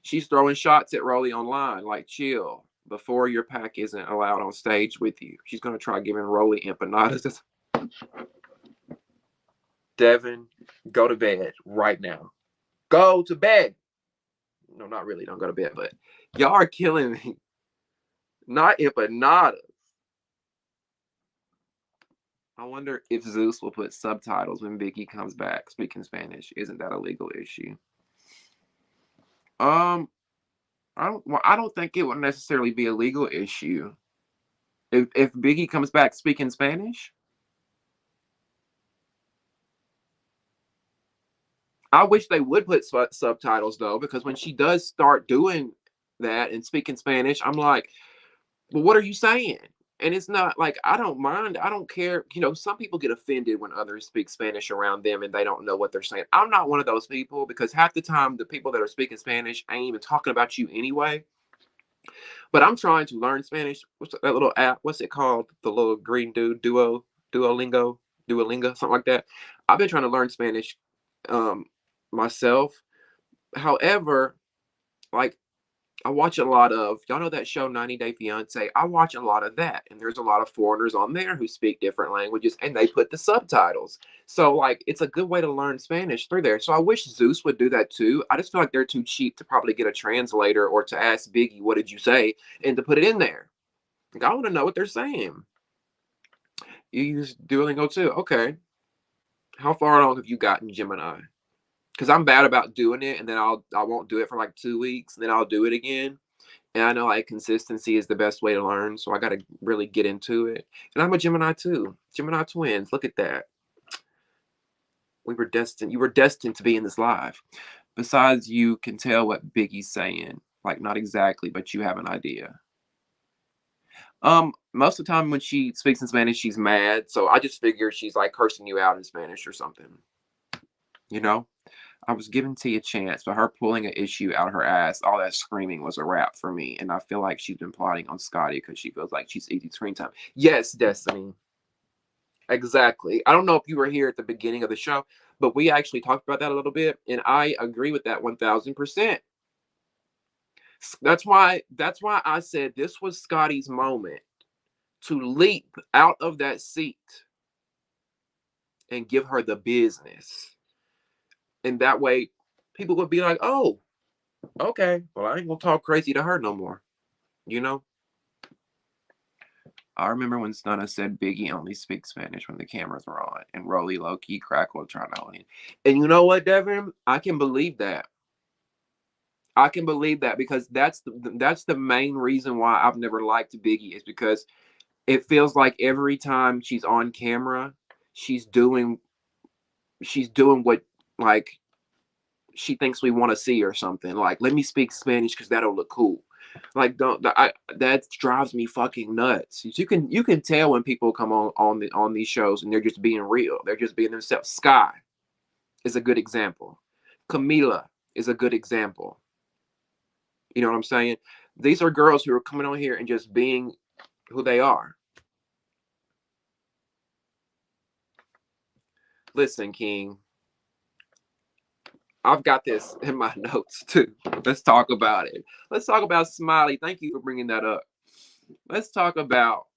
she's throwing shots at Rolly online. Like, chill. Before your pack isn't allowed on stage with you. She's gonna try giving Rolly empanadas. Devin, go to bed right now. Go to bed. No, not really. Don't go to bed, but y'all are killing me. Not empanadas. I wonder if Zeus will put subtitles when Biggie comes back speaking Spanish. Isn't that a legal issue? Um, I don't think it would necessarily be a legal issue if Biggie comes back speaking Spanish. I wish they would put subtitles though, because when she does start doing that and speaking Spanish, I'm like, well, what are you saying? And it's not like I don't mind. I don't care. You know, some people get offended when others speak Spanish around them and they don't know what they're saying. I'm not one of those people because half the time the people that are speaking Spanish ain't even talking about you anyway. But I'm trying to learn Spanish. What's that little app? What's it called? The little green dude, Duolingo, something like that. I've been trying to learn Spanish um, myself. However, like I watch a lot of y'all know that show 90 Day Fiance. I watch a lot of that, and there's a lot of foreigners on there who speak different languages, and they put the subtitles. So like, it's a good way to learn Spanish through there. So I wish Zeus would do that too. I just feel like they're too cheap to probably get a translator or to ask Biggie, "What did you say?" and to put it in there. Like, I want to know what they're saying. You use Duolingo too, okay? How far along have you gotten Gemini? Because I'm bad about doing it, and then I won't do it for like 2 weeks, and then I'll do it again. And I know like consistency is the best way to learn, so I got to really get into it. And I'm a Gemini too. Gemini twins. Look at that. We were destined. You were destined to be in this live. Besides, you can tell what Biggie's saying. Like not exactly, but you have an idea. Most of the time when she speaks in Spanish, she's mad. So I just figure she's like cursing you out in Spanish or something. You know? I was giving T a chance, but her pulling an issue out of her ass, all that screaming was a wrap for me. And I feel like she's been plotting on Scotty because she feels like she's easy screen time. Yes, Destiny. Exactly. I don't know if you were here at the beginning of the show, but we actually talked about that a little bit, and I agree with that 1000%. That's why I said this was Scotty's moment to leap out of that seat and give her the business. And that way people would be like, oh, okay, well, I ain't gonna talk crazy to her no more. You know? I remember when Stunna said Biggie only speaks Spanish when the cameras were on, and Rolly low-key crackled trying to hold in. And you know what, Devin? I can believe that. I can believe that because that's the main reason why I've never liked Biggie is because it feels like every time she's on camera, she's doing she's doing what like she thinks we want to see or something. Like, let me speak Spanish because that'll look cool. Like, don't that drives me fucking nuts. You can tell when people come on these shows and they're just being real. They're just being themselves. Sky is a good example. Camila is a good example. You know what I'm saying? These are girls who are coming on here and just being who they are. Listen, King, I've got this in my notes too. Let's talk about it. Let's talk about Smiley. Thank you for bringing that up. Let's talk about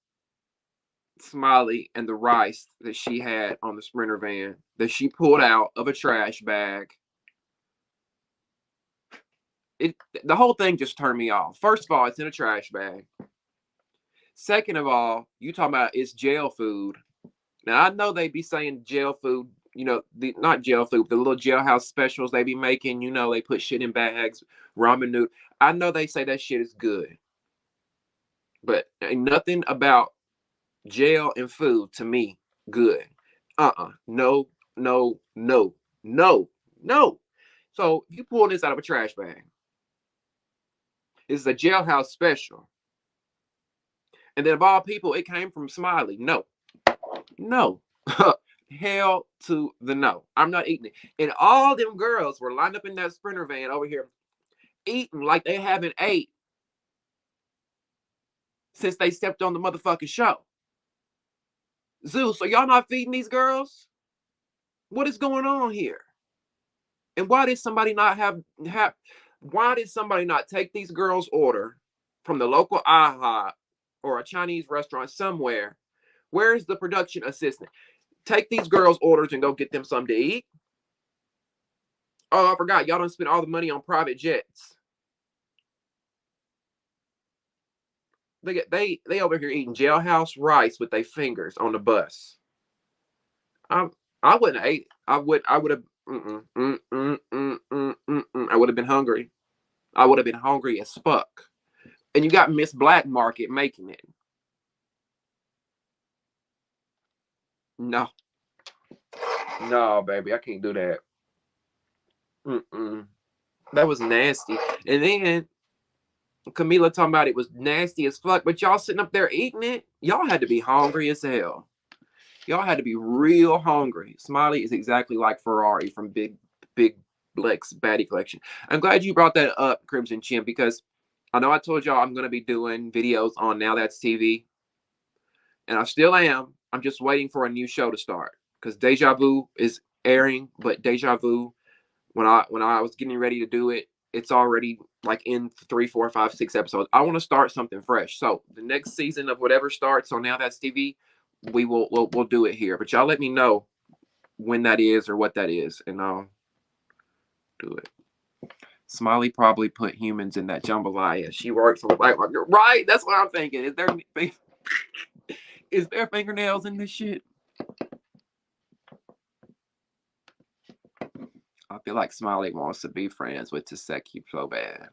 Smiley and the rice that she had on the Sprinter van that she pulled out of a trash bag. The whole thing just turned me off. First of all, it's in a trash bag. Second of all, you talking about it's jail food. Now I know they be saying jail food, not jail food, the little jailhouse specials they be making, they put shit in bags, ramen noodle. I know they say that shit is good. But ain't nothing about jail and food to me good. No, no, no, no, no. So you pull this out of a trash bag. This is a jailhouse special. And then of all people, it came from Smiley. No. No. Hell to the no. I'm not eating it. And all them girls were lined up in that Sprinter van over here eating like they haven't ate since they stepped on the motherfucking show. Zeus, are y'all not feeding these girls? What is going on here? And why did somebody not why did somebody not take these girls' order from the local IHOP or a Chinese restaurant somewhere? Where is the production assistant? Take these girls' orders and go get them something to eat. Oh, I forgot. Y'all don't spend all the money on private jets. They over here eating jailhouse rice with their fingers on the bus. I wouldn't have ate. I would have. I would have been hungry. I would have been hungry as fuck. And you got Miss Black Market making it. No, no, baby, I can't do that. That was nasty. And then Camila talking about it was nasty as fuck, but y'all sitting up there eating it. Y'all had to be hungry as hell. Y'all had to be real hungry. Smiley is exactly like Ferrari from Big Black's Baddie Collection. I'm glad you brought that up, Crimson Chin, because I know I told y'all I'm going to be doing videos on Now That's TV. And I still am. I'm just waiting for a new show to start. Because Deja Vu is airing, but Deja Vu, when I was getting ready to do it, it's already like in 3, 4, 5, 6 episodes. I want to start something fresh. So the next season of whatever starts on Now That's TV, we'll do it here. But y'all let me know when that is or what that is, and I'll do it. Smiley probably put humans in that jambalaya. She works on the black market. Right? That's what I'm thinking. Is there fingernails in this shit? I feel like Smiley wants to be friends with Taseki so bad.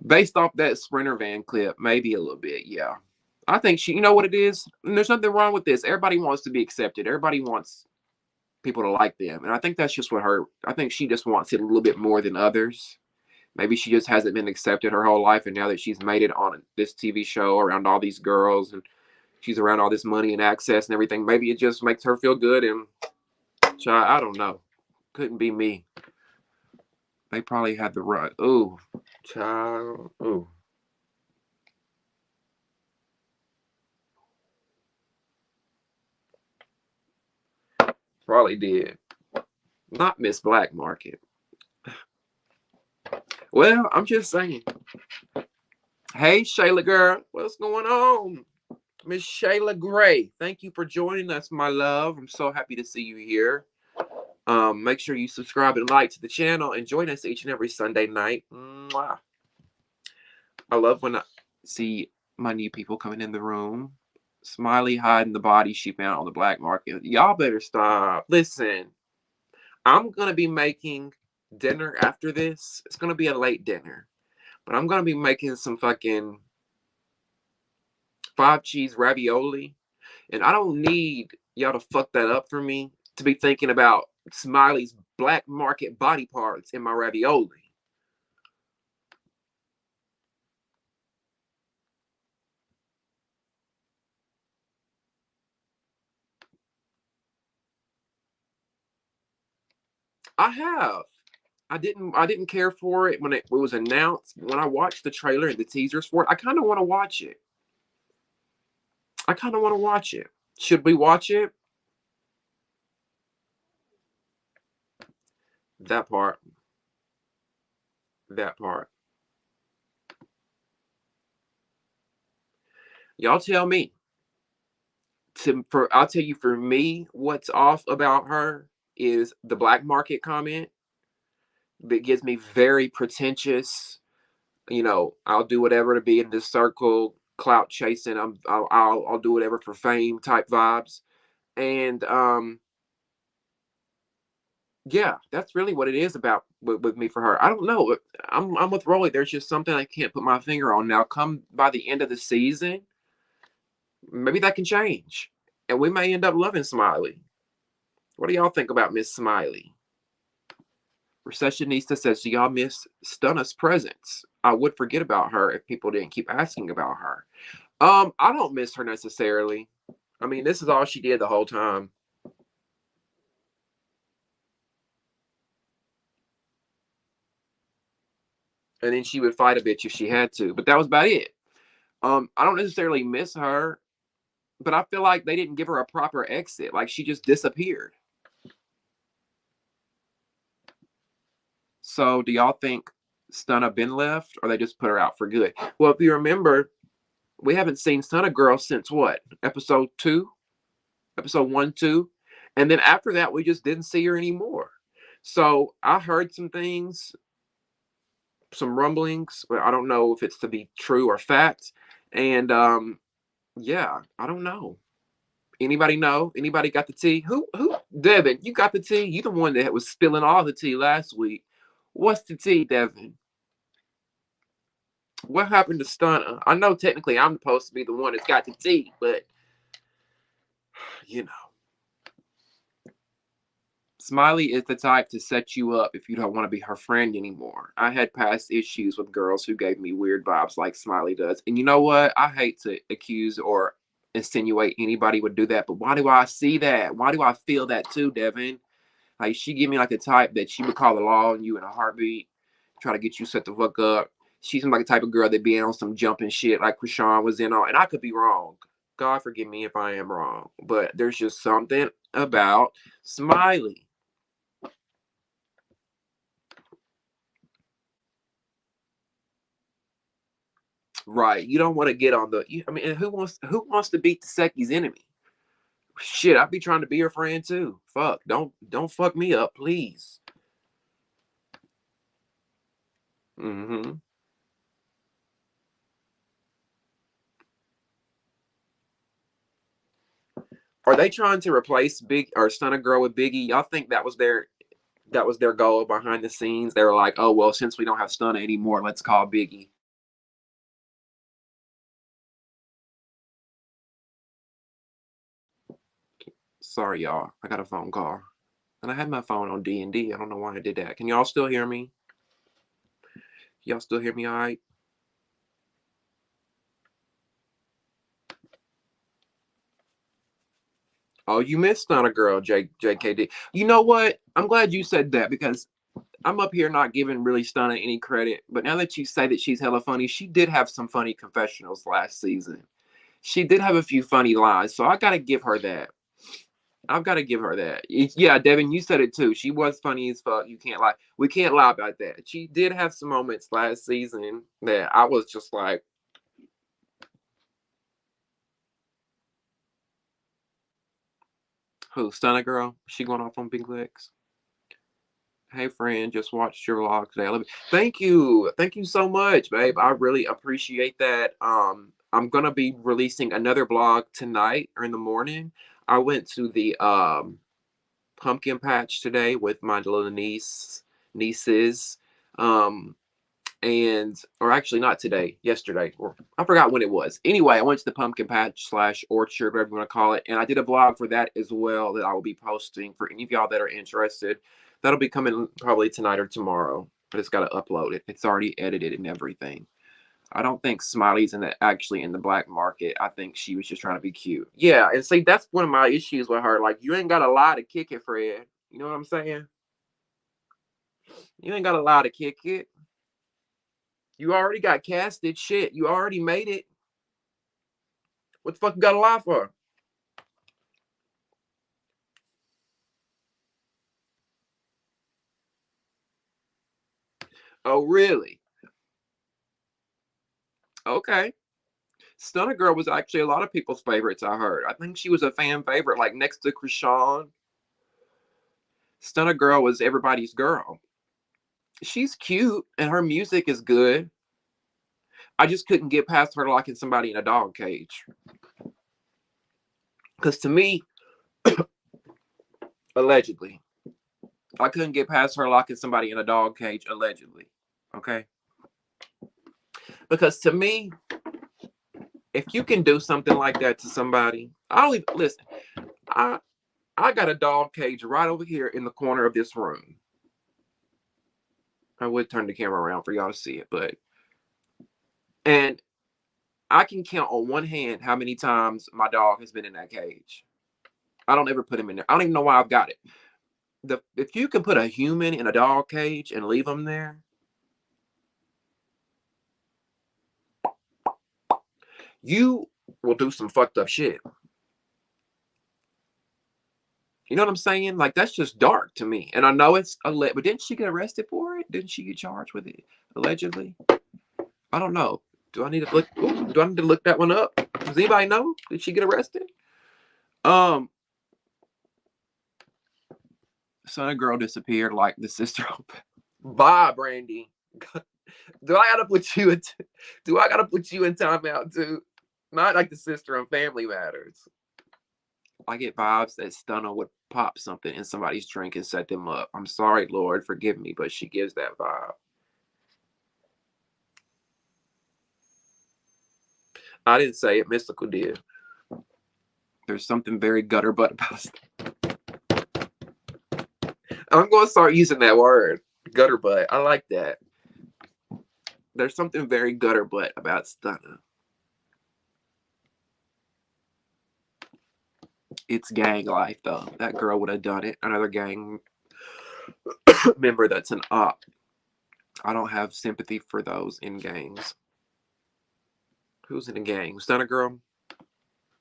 Based off that Sprinter van clip, maybe a little bit, yeah. I think you know what it is? And there's nothing wrong with this. Everybody wants to be accepted. Everybody wants people to like them. And I think that's just what I think she just wants it a little bit more than others. Maybe she just hasn't been accepted her whole life. And now that she's made it on this TV show around all these girls and she's around all this money and access and everything, maybe it just makes her feel good. And I don't know. Couldn't be me. They probably had the right. Ooh, child. Ooh. Probably did. Not Miss Black Market. Well, I'm just saying. Hey, Shayla girl. What's going on? Miss Shayla Gray. Thank you for joining us, my love. I'm so happy to see you here. Make sure you subscribe and like to the channel and join us each and every Sunday night. Mwah. I love when I see my new people coming in the room. Smiley hiding the body she found on the black market. Y'all better stop. Listen, I'm going to be making dinner after this. It's going to be a late dinner. But I'm going to be making some fucking 5-cheese ravioli. And I don't need y'all to fuck that up for me to be thinking about Smiley's black market body parts in my ravioli. I have. I didn't care for it when it was announced. When I watched the trailer and the teasers for it, I kind of want to watch it. Should we watch it? That part. That part. Y'all tell me. I'll tell you for me, what's off about her is the black market comment that gives me very pretentious. You know, I'll do whatever to be in this circle, clout chasing. I'll do whatever for fame type vibes, and yeah, that's really what it is about with me for her. I don't know. I'm with Rolly. There's just something I can't put my finger on. Now, come by the end of the season, maybe that can change, and we may end up loving Smiley. What do y'all think about Miss Smiley? Recessionista says, do y'all miss Stunna's presence? I would forget about her if people didn't keep asking about her. I don't miss her necessarily. I mean, this is all she did the whole time. And then she would fight a bitch if she had to, but that was about it. I don't necessarily miss her, but I feel like they didn't give her a proper exit. Like she just disappeared. So do y'all think Stunna been left, or they just put her out for good? Well, if you remember, we haven't seen Stunna Girl since what? Episode 2? Episode 1, 2? And then after that, we just didn't see her anymore. So I heard some things, some rumblings, but I don't know if it's to be true or fact. And yeah, I don't know. Anybody know? Anybody got the tea? Who Devin, you got the tea? You the one that was spilling all the tea last week. What's the tea, Devin? What happened to Stunna? I know technically I'm supposed to be the one that's got the tea, but you know. Smiley is the type to set you up if you don't want to be her friend anymore. I had past issues with girls who gave me weird vibes like Smiley does. And you know what? I hate to accuse or insinuate anybody would do that, but why do I see that? Why do I feel that too, Devin? Like, she give me like the type that she would call the law on you in a heartbeat, try to get you set the fuck up. She's like the type of girl that be on some jumping shit like Krishan was in on, and I could be wrong. God forgive me if I am wrong, but there's just something about Smiley. Right. You don't want to get on the. I mean, who wants to beat the Seki's enemy? Shit, I'd be trying to be your friend too. Fuck, don't fuck me up, please. Mm-hmm. Are they trying to replace Big or Stunna Girl with Biggie? Y'all think that was their goal behind the scenes? They were like, oh well, since we don't have Stunna anymore, let's call Biggie. Sorry, y'all. I got a phone call, and I had my phone on D&D. I don't know why I did that. Can y'all still hear me? Y'all still hear me? All right. Oh, you missed on a girl, JKD. You know what? I'm glad you said that because I'm up here not giving really Stunna any credit. But now that you say that she's hella funny, she did have some funny confessionals last season. She did have a few funny lines, so I gotta give her that. I've got to give her that. Yeah, Devin, you said it too. She was funny as fuck. You can't lie. We can't lie about that. She did have some moments last season that I was just like, who, Stunna Girl? She going off on big legs? Hey, friend, just watched your vlog today. I love it. Thank you. Thank you so much, babe. I really appreciate that. I'm going to be releasing another vlog tonight or in the morning. I went to the pumpkin patch today with my little nieces. Um, and or actually not today, yesterday, or I forgot when it was. Anyway, I went to the pumpkin patch slash orchard, whatever you want to call it, and I did a vlog for that as well that I will be posting for any of y'all that are interested. That'll be coming probably tonight or tomorrow. I just got to upload it. It's already edited and everything. I don't think Smiley's actually in the black market. I think she was just trying to be cute. Yeah, and see, that's one of my issues with her. Like, you ain't got a lie to kick it, Fred. You know what I'm saying? You ain't got a lie to kick it. You already got casted. Shit, you already made it. What the fuck you got to lie for? Oh, really? Okay. Stunner Girl was actually a lot of people's favorites, I heard. I think she was a fan favorite, like next to Krishan. Stunner Girl was everybody's girl. She's cute and her music is good. I just couldn't get past her locking somebody in a dog cage. Because to me, allegedly, I couldn't get past her locking somebody in a dog cage, allegedly. Okay? Because to me, if you can do something like that to somebody, I don't even listen. I I got a dog cage right over here in the corner of this room. I would turn the camera around for y'all to see it, but and I can count on one hand how many times my dog has been in that cage. I don't ever put him in there. I don't even know why I've got it. If you can put a human in a dog cage and leave them there, you will do some fucked up shit. You know what I'm saying? Like, that's just dark to me. And I know it's but didn't she get arrested for it? Didn't she get charged with it allegedly? I don't know. Do I need to look? Ooh, do I need to look that one up? Does anybody know? Did she get arrested? Son of girl disappeared like the sister. Bye, Brandy. Do I gotta put you in? Do I gotta put you in timeout too? Not like the sister on Family Matters. I get vibes that Stunner would pop something in somebody's drink and set them up. I'm sorry, Lord, forgive me, but she gives that vibe. I didn't say it. Mystical did. There's something very gutter butt about it. I'm going to start using that word. Gutter butt. I like that. There's something very gutter butt about Stunner. It's gang life, though. That girl would have done it. Another gang member that's an op. I don't have sympathy for those in gangs. Who's in a gang? Stunner girl?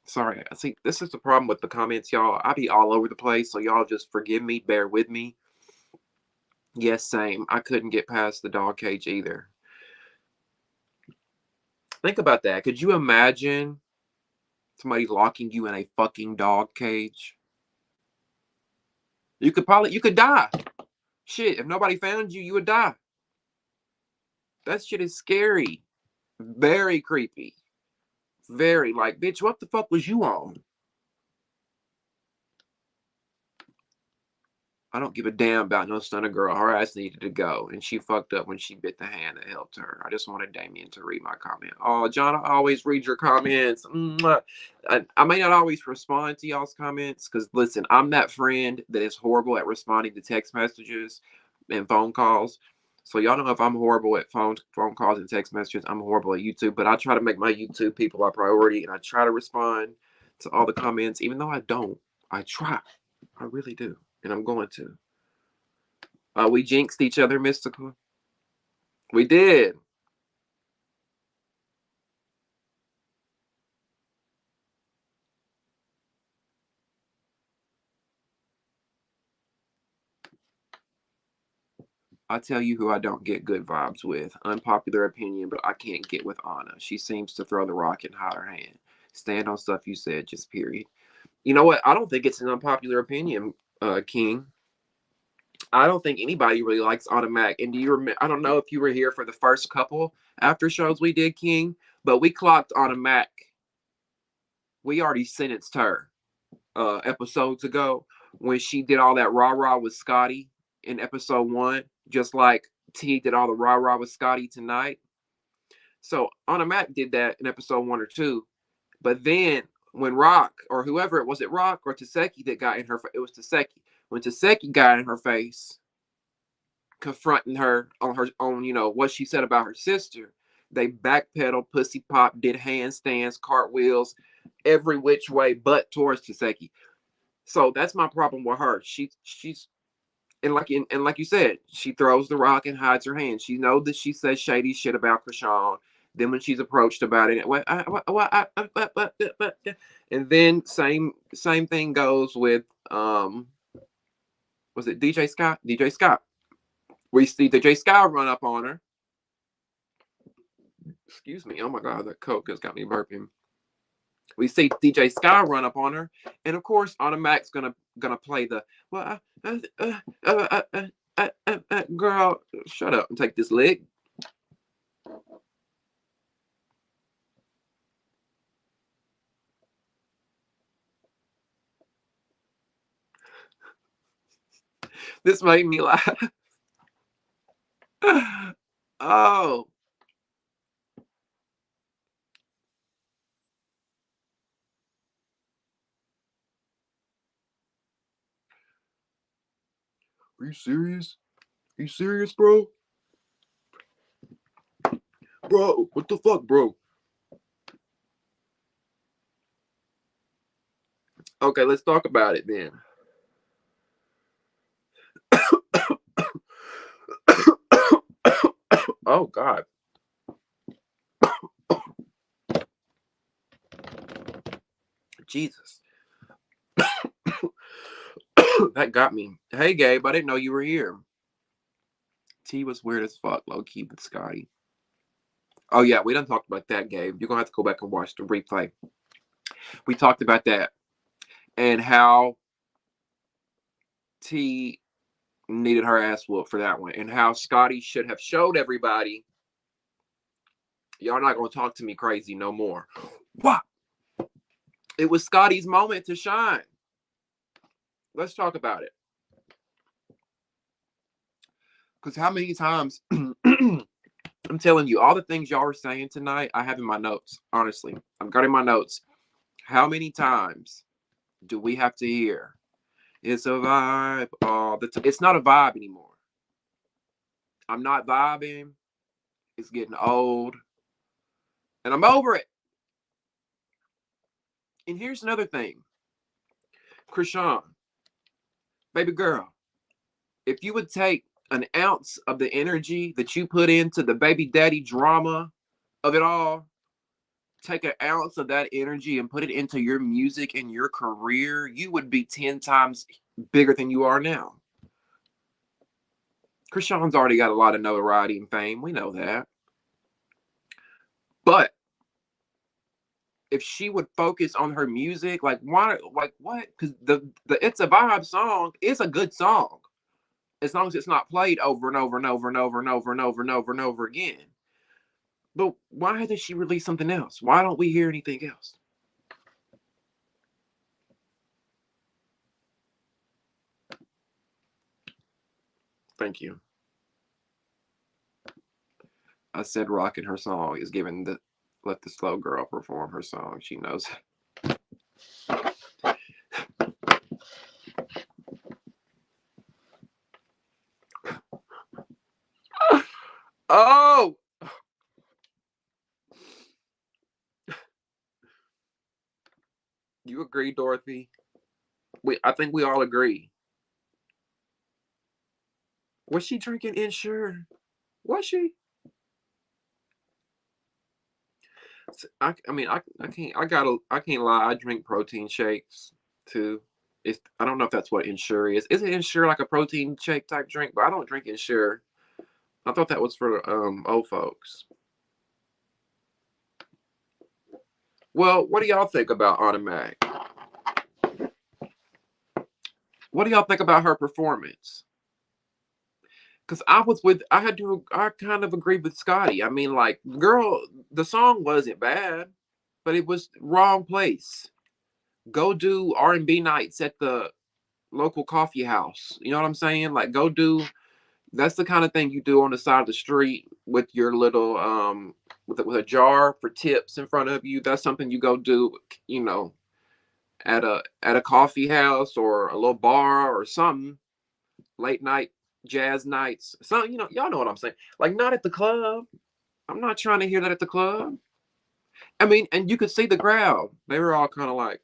Sorry. See, this is the problem with the comments, y'all. I be all over the place, so y'all just forgive me. Bear with me. Yes, same. I couldn't get past the dog cage either. Think about that. Could you imagine somebody locking you in a fucking dog cage? You could die. Shit, if nobody found you, you would die. That shit is scary. Very creepy. Very, like, bitch, what the fuck was you on? I don't give a damn about no Stunner girl. Her ass needed to go, and she fucked up when she bit the hand that helped her. I just wanted Damien to read my comment. Oh, John, I always read your comments. I may not always respond to y'all's comments because, listen, I'm that friend that is horrible at responding to text messages and phone calls. So y'all know if I'm horrible at phone calls and text messages, I'm horrible at YouTube. But I try to make my YouTube people my priority, and I try to respond to all the comments, even though I don't. I try. I really do. And I'm going to. We jinxed each other, Mystical. We did. I tell you who I don't get good vibes with. Unpopular opinion, but I can't get with Anna. She seems to throw the rock and hide her hand. Stand on stuff you said, just period. You know what? I don't think it's an unpopular opinion, King. I don't think anybody really likes Anna Mac. And do you remember? I don't know if you were here for the first couple after shows we did, King, but we clocked Anna Mac. We already sentenced her episodes ago when she did all that rah rah with Scotty in episode 1, just like T did all the rah rah with Scotty tonight. So Anna Mac did that in episode 1 or 2, but then when Rock or whoever it Rock or Taseki that got in her, it was Taseki. When Taseki got in her face, confronting her on what she said about her sister, they backpedaled, pussy pop, did handstands, cartwheels, every which way but towards Taseki. So that's my problem with her. She's and like you said, she throws the rock and hides her hand. She knows that she says shady shit about Krishan. Then when she's approached about it, and then same thing goes with was it DJ Scott? DJ Scott. We see DJ Scott run up on her. Excuse me. Oh my god, that coke has got me burping. We see DJ Sky run up on her, and of course, Automac's gonna play the girl. Shut up and take this leg. This made me laugh. Oh. Are you serious? Are you serious, bro? Bro, what the fuck, bro? Okay, let's talk about it then. Oh God. Jesus. That got me. Hey, Gabe, I didn't know you were here. T was weird as fuck, low key with Scotty. Oh yeah, we done talked about that, Gabe. You're gonna have to go back and watch the replay. We talked about that and how T needed her ass whooped for that one, and how Scotty should have showed everybody, y'all not gonna talk to me crazy no more. What? It was Scotty's moment to shine. Let's talk about it. Because how many times I'm telling you, all the things y'all are saying tonight, I have in my notes. Honestly, I've got in my notes. How many times do we have to hear? It's a vibe all the time. It's not a vibe anymore. I'm not vibing. It's getting old. And I'm over it. And here's another thing. Krishan, baby girl, if you would take an ounce of the energy that you put into the baby daddy drama of it all, take an ounce of that energy and put it into your music and your career, you would be 10 times bigger than you are now. Krishan's already got a lot of notoriety and fame. We know that. But if she would focus on her music, like why, like what? Because the It's a Vibe song is a good song, as long as it's not played over and over and over and over and over and over and over and over again. But why did she release something else? Why don't we hear anything else? Thank you. I said rocking her song is giving the let the slow girl perform her song. She knows. Oh, you agree, Dorothy? I think we all agree. Was she drinking Ensure? Was she? I mean, I can't lie. I drink protein shakes too. I don't know if that's what Ensure is. Isn't Ensure like a protein shake type drink? But I don't drink Ensure. I thought that was for old folks. Well, what do y'all think about Automatic? What do y'all think about her performance? Because I kind of agree with Scotty. I mean, like, girl, the song wasn't bad, but it was wrong place. Go do R&B nights at the local coffee house. You know what I'm saying? Like, go do. That's the kind of thing you do on the side of the street with your little with a jar for tips in front of you. That's something you go do. You know, at a coffee house or a little bar or something. Late night jazz nights. So, y'all know what I'm saying. Like, not at the club. I'm not trying to hear that at the club. I mean, and you could see the crowd. They were all kind of like,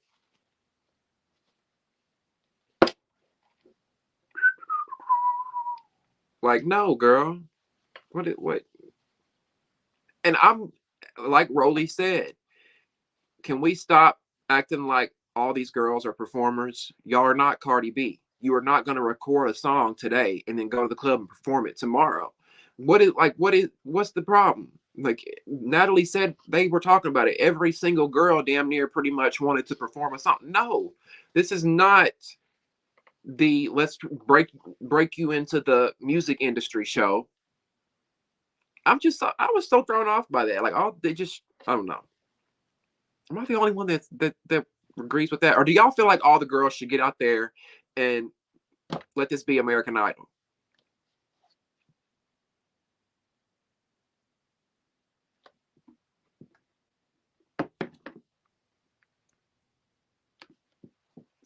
no, girl. What? And I'm like Rolly said, can we stop acting like all these girls are performers? Y'all are not Cardi B. You are not going to record a song today and then go to the club and perform it tomorrow. What's the problem? Like Natalie said, they were talking about it. Every single girl damn near pretty much wanted to perform a song. No, this is not the let's break you into the music industry show. I was so thrown off by that. Like, all they just, I don't know. Am I the only one that agrees with that, or do y'all feel like all the girls should get out there and let this be American Idol?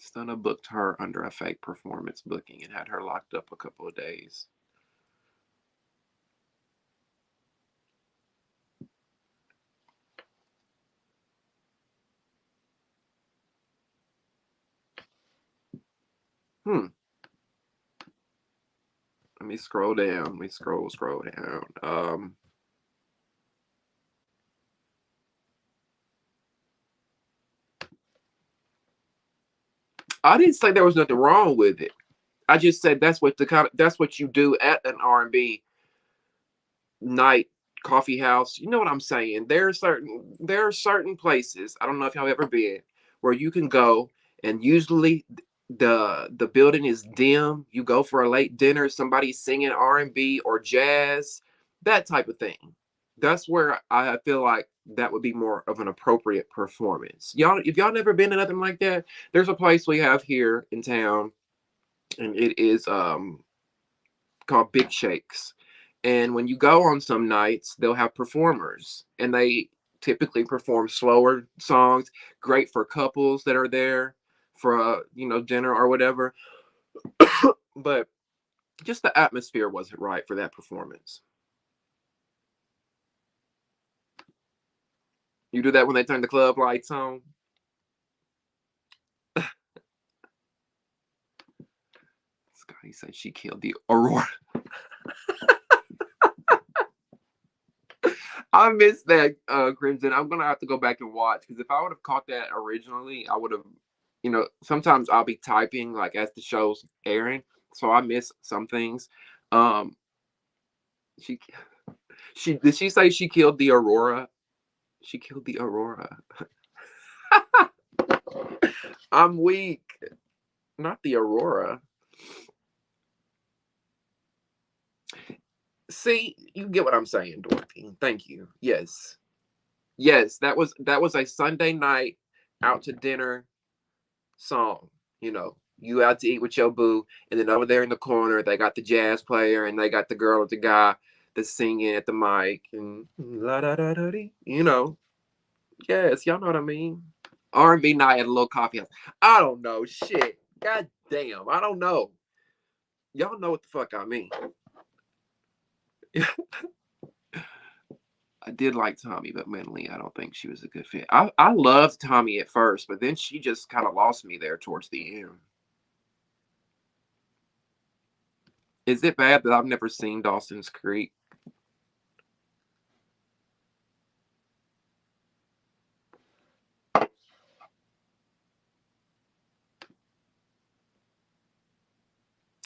Stunna booked her under a fake performance booking and had her locked up a couple of days. Hmm. Let me scroll down. Let me scroll down. I didn't say there was nothing wrong with it. I just said that's what you do at an R&B night, coffee house. You know what I'm saying? There are certain places. I don't know if y'all ever been where you can go, and usually the building is dim. You go for a late dinner, somebody's singing R&B or jazz, that type of thing. That's where I feel like that would be more of an appropriate performance. Y'all, if y'all never been to nothing like that, there's a place we have here in town, and it is called Big Shakes. And when you go on some nights, they'll have performers, and they typically perform slower songs, great for couples that are there for dinner or whatever. But just the atmosphere wasn't right for that performance. You do that when they turn the club lights on. Scotty said she killed the Aurora. I missed that, Crimson. I'm gonna have to go back and watch, because if I would have caught that originally, I would have. Sometimes I'll be typing like as the show's airing, so I miss some things. Um, she she did she say she killed the Aurora? She killed the Aurora. I'm weak. Not the Aurora. See, you get what I'm saying, Dorothy. Thank you. Yes. Yes, that was a Sunday night out to dinner song. You out to eat with your boo, and then over there in the corner, they got the jazz player, and they got the girl with the guy that's singing at the mic, and la da da da dee. Yes, y'all know what I mean. R&B night at a little coffee house. I don't know shit. God damn, I don't know. Y'all know what the fuck I mean. I did like Tommy, but mentally, I don't think she was a good fit. I loved Tommy at first, but then she just kind of lost me there towards the end. Is it bad that I've never seen Dawson's Creek?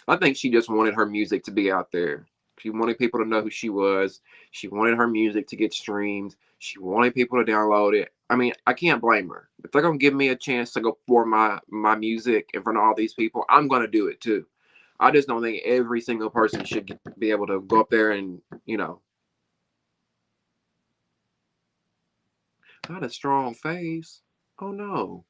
I think she just wanted her music to be out there. She wanted people to know who she was. She wanted her music to get streamed. She wanted people to download it. I mean, I can't blame her. If they're gonna give me a chance to go for my music in front of all these people, I'm gonna do it too. I just don't think every single person should be able to go up there and not a strong face. Oh no.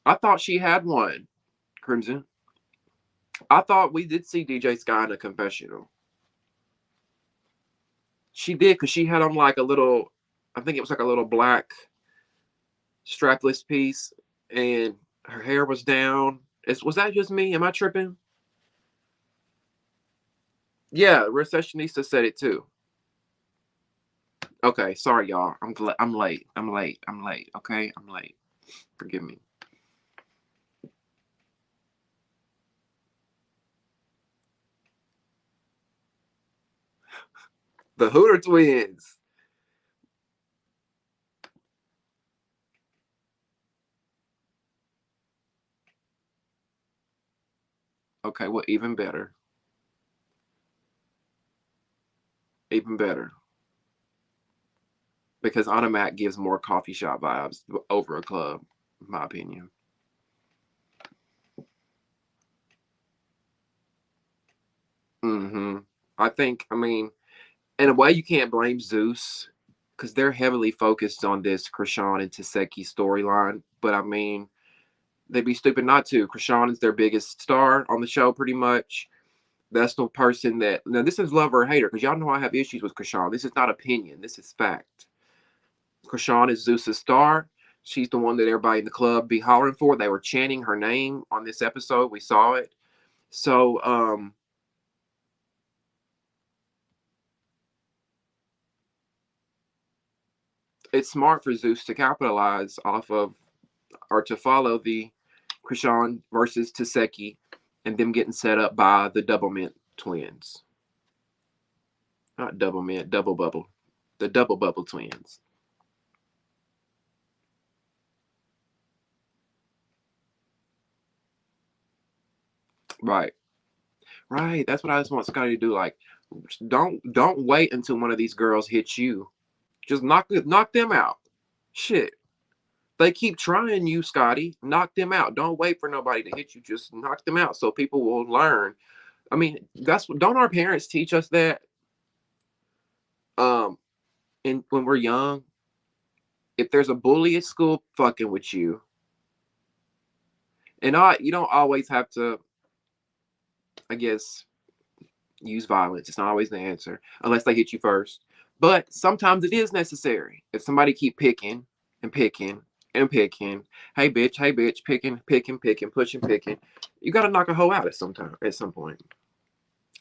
I thought she had one, Crimson. I thought we did see DJ Sky in a confessional. She did, because she had on like a little, I think it was like a little black strapless piece, and her hair was down. Was that just me? Am I tripping? Yeah, receptionista said it too. Okay, sorry y'all. I'm late. I'm late. I'm late. Okay, I'm late. Forgive me. The Hooter twins. Okay, well, even better. Even better. Because Automat gives more coffee shop vibes over a club, in my opinion. Mm-hmm. I mean, in a way, you can't blame Zeus, because they're heavily focused on this Krishan and Taseki storyline. But I mean, they'd be stupid not to. Krishan is their biggest star on the show, pretty much. That's the person that. Now, this is love or hater, because y'all know I have issues with Krishan. This is not opinion, this is fact. Krishan is Zeus's star. She's the one that everybody in the club be hollering for. They were chanting her name on this episode. We saw it. So, it's smart for Zeus to capitalize off of or to follow the Krishan versus Taseki and them getting set up by the Double Mint twins. Not Double Mint, Double Bubble. The Double Bubble twins. Right. Right. That's what I just want Scotty to do. Like, don't wait until one of these girls hits you. Just knock them out. Shit. They keep trying you, Scotty. Knock them out. Don't wait for nobody to hit you. Just knock them out so people will learn. I mean, that's what, don't our parents teach us that? And when we're young, if there's a bully at school fucking with you, and you don't always have to, I guess, use violence. It's not always the answer unless they hit you first. But sometimes it is necessary. If somebody keep picking and picking and picking, hey bitch, picking, pushing, picking, you gotta knock a hoe out at some point.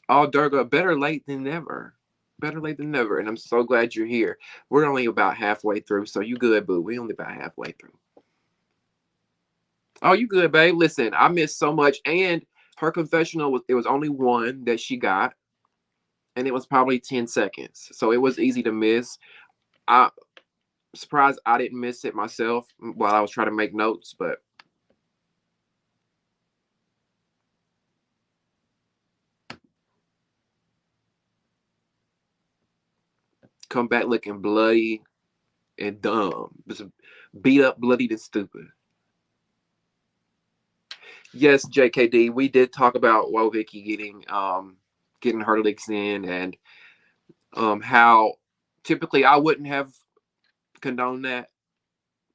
Oh, Durga, better late than never. Better late than never. And I'm so glad you're here. We're only about halfway through, so you good, boo. We only about halfway through. Oh, you good, babe. Listen, I missed so much. And her confessional, it was only one that she got. And it was probably 10 seconds. So it was easy to miss. I'm surprised I didn't miss it myself while I was trying to make notes, but come back looking bloody and dumb. Just beat up, bloodied, and stupid. Yes, JKD, we did talk about Vicky getting her licks in, and how typically I wouldn't have condoned that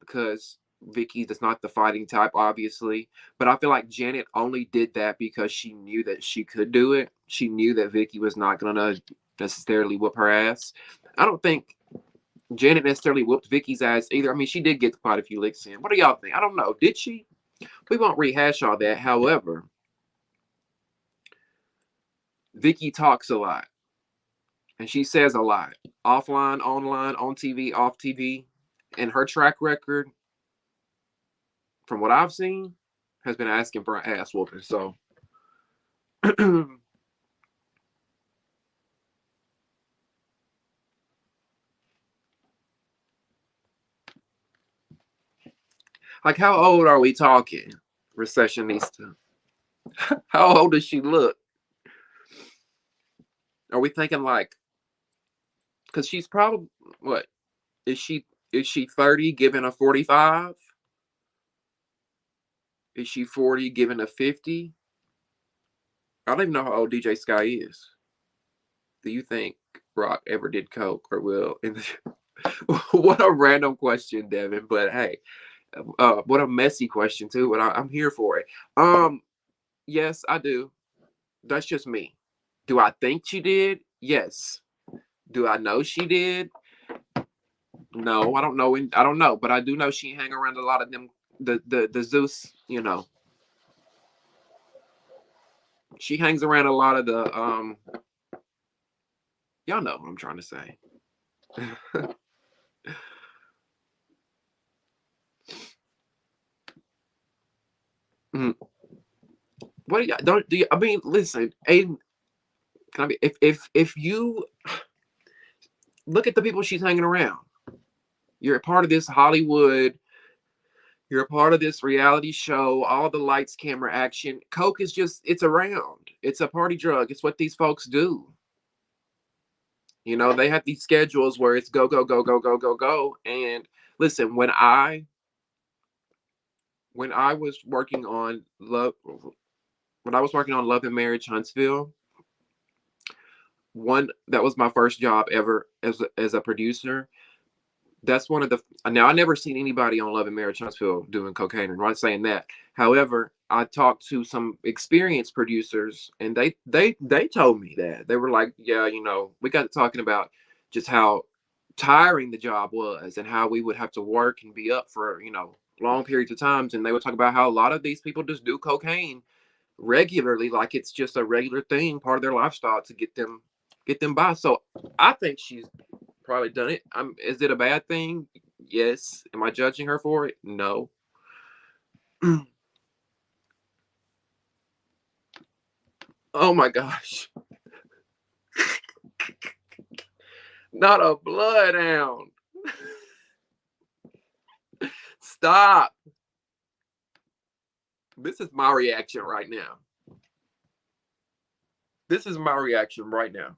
because Vicky is not the fighting type, obviously. But I feel like Janet only did that because she knew that she could do it. She knew that Vicky was not gonna necessarily whoop her ass. I don't think Janet necessarily whooped Vicky's ass either. I mean, she did get quite a few licks in. What do y'all think? I don't know. Did she? We won't rehash all that. However, Vicky talks a lot. And she says a lot. Offline, online, on TV, off TV. And her track record, from what I've seen, has been asking for an ass whooping. So like, how old are we talking? Recessionista. How old does she look? Are we thinking like, because she's probably, what, is she 30 giving a 45? Is she 40 giving a 50? I don't even know how old DJ Sky is. Do you think Brock ever did coke or will? What a random question, Devin. But hey, what a messy question too. But I'm here for it. Yes, I do. That's just me. Do I think she did? Yes. Do I know she did? No, I don't know. I don't know, but I do know she hang around a lot of them. The Zeus, she hangs around a lot of the Y'all know what I'm trying to say. Mm. What do you don't do? I mean, listen, Aiden. Can I be, if you look at the people she's hanging around, you're a part of this Hollywood. You're a part of this reality show. All the lights, camera, action. Coke is it's around. It's a party drug. It's what these folks do. They have these schedules where it's go, go, go, go, go, go, go. And listen, when I was working on Love and Marriage Huntsville, that was my first job ever as a producer. That's one of the, now I never seen anybody on Love and Marriage Huntsville doing cocaine. I'm not saying that. However, I talked to some experienced producers, and they told me that they were like, yeah, we got talking about just how tiring the job was and how we would have to work and be up for long periods of times, and they would talk about how a lot of these people just do cocaine regularly, like it's just a regular thing, part of their lifestyle to get them by. So I think she's probably done it. Is it a bad thing? Yes. Am I judging her for it? No. Oh my gosh. Not a bloodhound. Stop. This is my reaction right now. This is my reaction right now.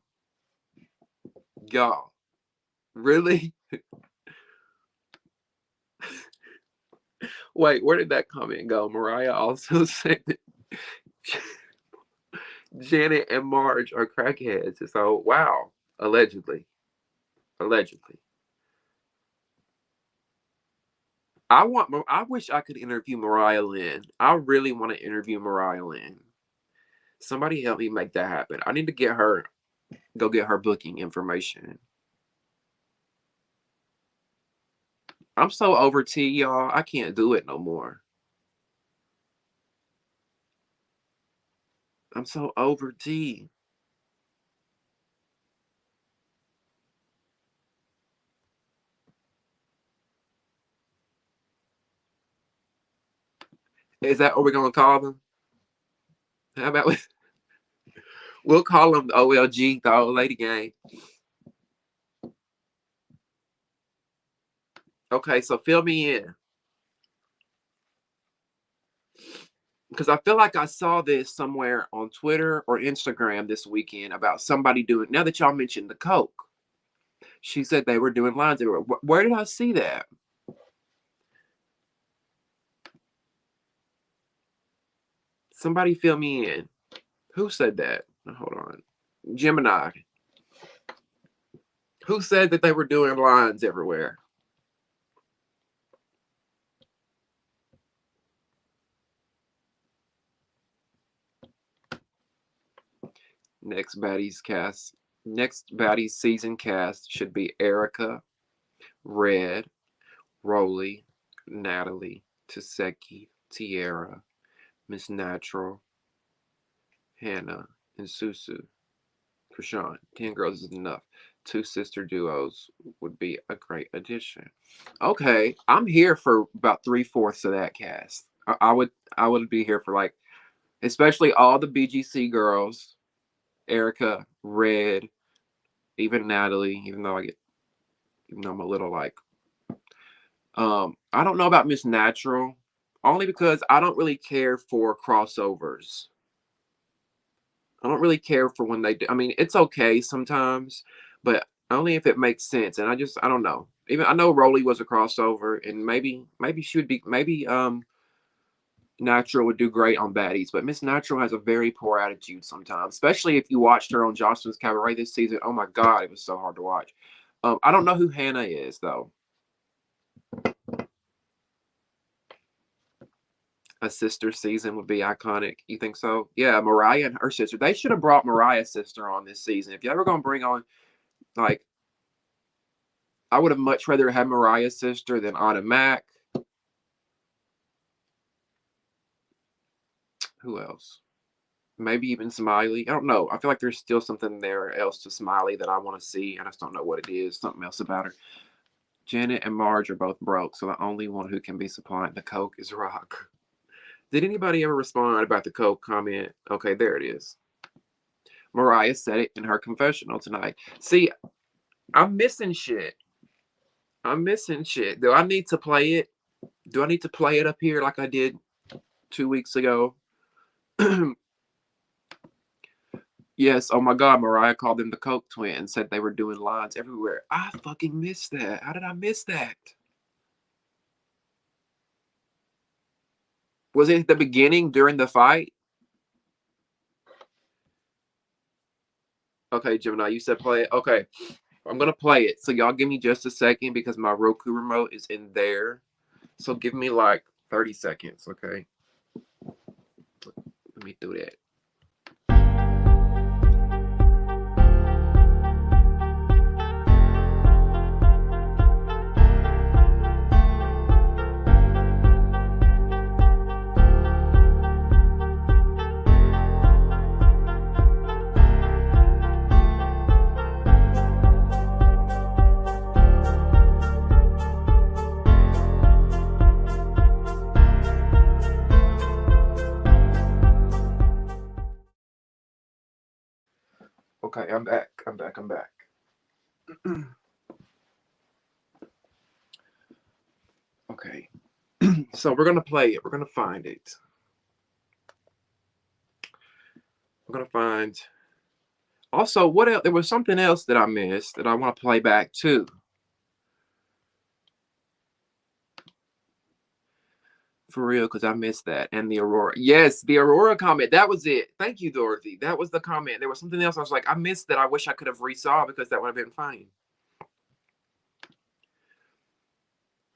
Y'all. Really? Wait, where did that comment go? Mariah also said that Janet and Marge are crackheads. So, wow. Allegedly. Allegedly. I wish I could interview Mariah Lynn. I really want to interview Mariah Lynn. Somebody help me make that happen. I need to go get her booking information. I'm so over T, y'all. I can't do it no more. I'm so over T. Is that what we're gonna call them? How about we'll call them the OLG, the old lady gang. Okay, so fill me in. Because I feel like I saw this somewhere on Twitter or Instagram this weekend about somebody doing, now that y'all mentioned the Coke. She said they were doing lines everywhere. Where did I see that? Somebody fill me in. Who said that? Hold on. Gemini. Who said that they were doing lines everywhere? Next Baddies season cast should be Erica, Red, Rolly, Natalie, Taseki, Tiara, Miss Natural, Hannah, and Susu. Krishan. 10 girls is enough. 2 sister duos would be a great addition. Okay, I'm here for about 3/4 of that cast. I would be here for like, especially all the BGC girls. Erica, Red, even Natalie, even though I'm a little like, I don't know about Miss Natural, only because I don't really care for crossovers. I don't really care for when they do. I mean, it's okay sometimes, but only if it makes sense. And I don't know. Even I know Rolly was a crossover, and maybe she would be, Natural would do great on Baddies, but Miss Natural has a very poor attitude sometimes, especially if you watched her on Jocelyn's Cabaret this season. Oh my God, it was so hard to watch. I don't know who Hannah is, though. A sister season would be iconic. You think so? Yeah, Mariah and her sister. They should have brought Mariah's sister on this season. If you're ever going to bring on, like, I would have much rather had Mariah's sister than Anna Mac. Who else? Maybe even Smiley. I don't know. I feel like there's still something there else to Smiley that I want to see. I just don't know what it is. Something else about her. Janet and Marge are both broke, so the only one who can be supplying the Coke is Rock. Did anybody ever respond about the Coke comment? Okay, there it is. Mariah said it in her confessional tonight. See, I'm missing shit. Do I need to play it? Do I need to play it up here like I did 2 weeks ago? Yes, oh my God, Mariah called them the Coke twins, said they were doing lines everywhere. I fucking missed that. How did I miss that? Was it at the beginning during the fight? Okay, Gemini, you said play it. Okay, I'm going to play it. So y'all give me just a second because my Roku remote is in there. So give me like 30 seconds, okay? Let me do that. Okay, I'm back. I'm back. Okay. So we're gonna play it. We're gonna find it. We're gonna find. Also, what else? There was something else that I missed that I want to play back too. For real, because I missed that. And the Aurora. Yes, the Aurora comment. That was it. Thank you, Dorothy. That was the comment. There was something else. I was like, I missed that. I wish I could have resaw because that would have been funny.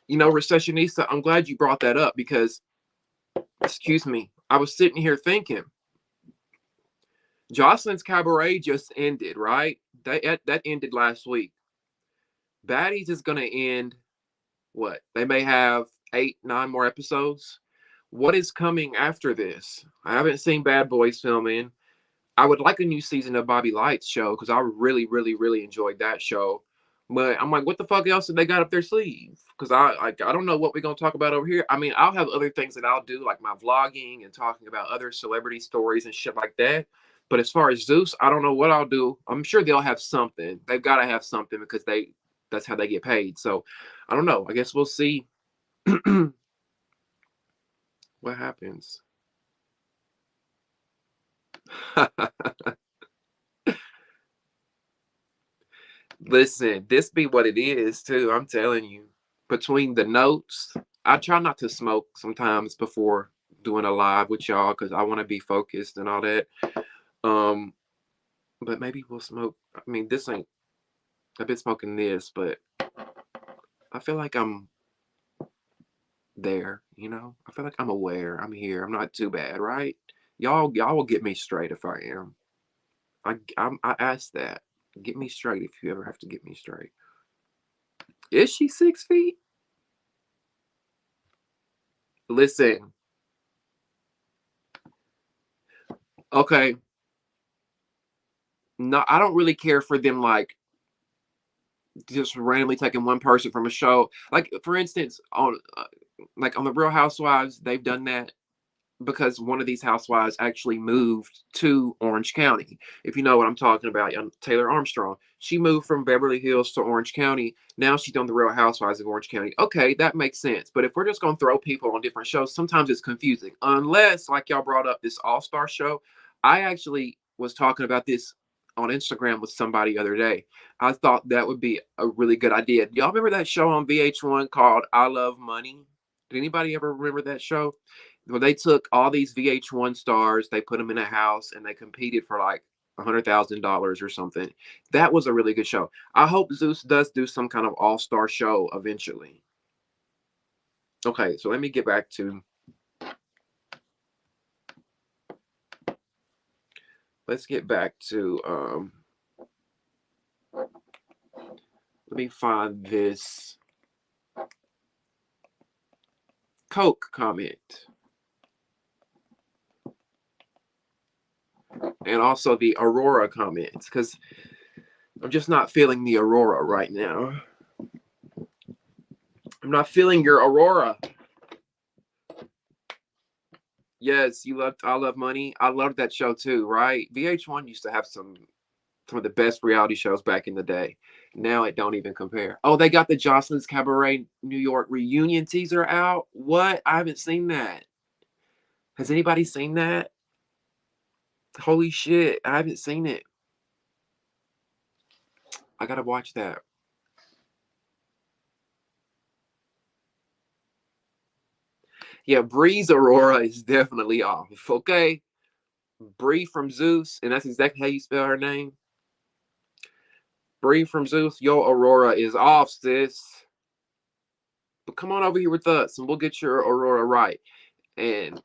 You know, Recessionista, I'm glad you brought that up because, excuse me, I was sitting here thinking, Jocelyn's Cabaret just ended, right? That ended last week. Baddies is going to end, what? They may have 8, 9 more episodes. What is coming after this? I haven't seen Bad Boys filming. I would like a new season of Bobby Light's show because I really, really, really enjoyed that show. But I'm like, what the fuck else did they got up their sleeve? Because I don't know what we're gonna talk about over here. I mean, I'll have other things that I'll do, like my vlogging and talking about other celebrity stories and shit like that. But as far as Zeus, I don't know what I'll do. I'm sure they'll have something. They've got to have something because that's how they get paid. So I don't know. I guess we'll see what happens. Listen, this be what it is too. I'm telling you. Between the notes, I try not to smoke sometimes before doing a live with y'all because I want to be focused and all that. Um, but maybe we'll smoke. I mean, this ain't. I've been smoking this, but I feel like I'm there. You know, I feel like I'm aware. I'm here. I'm not too bad, right? Y'all will get me straight if I am. I ask that. Get me straight if you ever have to get me straight. Is she 6 feet? Listen. Okay. No, I don't really care for them like just randomly taking one person from a show. Like for instance, on like on the Real Housewives, they've done that because one of these housewives actually moved to Orange County. If you know what I'm talking about, Taylor Armstrong. She moved from Beverly Hills to Orange County. Now she's on the Real Housewives of Orange County. Okay, that makes sense. But if we're just gonna throw people on different shows, sometimes it's confusing. Unless, like y'all brought up this All Star show, I actually was talking about this on Instagram with somebody the other day. I thought that would be a really good idea. Y'all remember that show on VH1 called I Love Money? Did anybody ever remember that show? Well, they took all these VH1 stars, they put them in a house, and they competed for like $100,000 or something. That was a really good show. I hope Zeus does do some kind of all-star show eventually. Okay, so let me get back to. Let's get back to. Let me find this Coke comment. And also the Aurora comments, because I'm just not feeling the Aurora right now. I'm not feeling your Aurora. Yes, you loved I Love Money. I loved that show too, right? VH1 used to have some of the best reality shows back in the day. Now it don't even compare. Oh, they got the Jocelyn's Cabaret New York reunion teaser out. What? I haven't seen that. Has anybody seen that? Holy shit, I haven't seen it. I gotta watch that. Yeah, Bree's Aurora is definitely off. Okay, Bree from Zeus, and that's exactly how you spell her name. Bree from Zeus, your Aurora is off, sis. But come on over here with us, and we'll get your Aurora right, and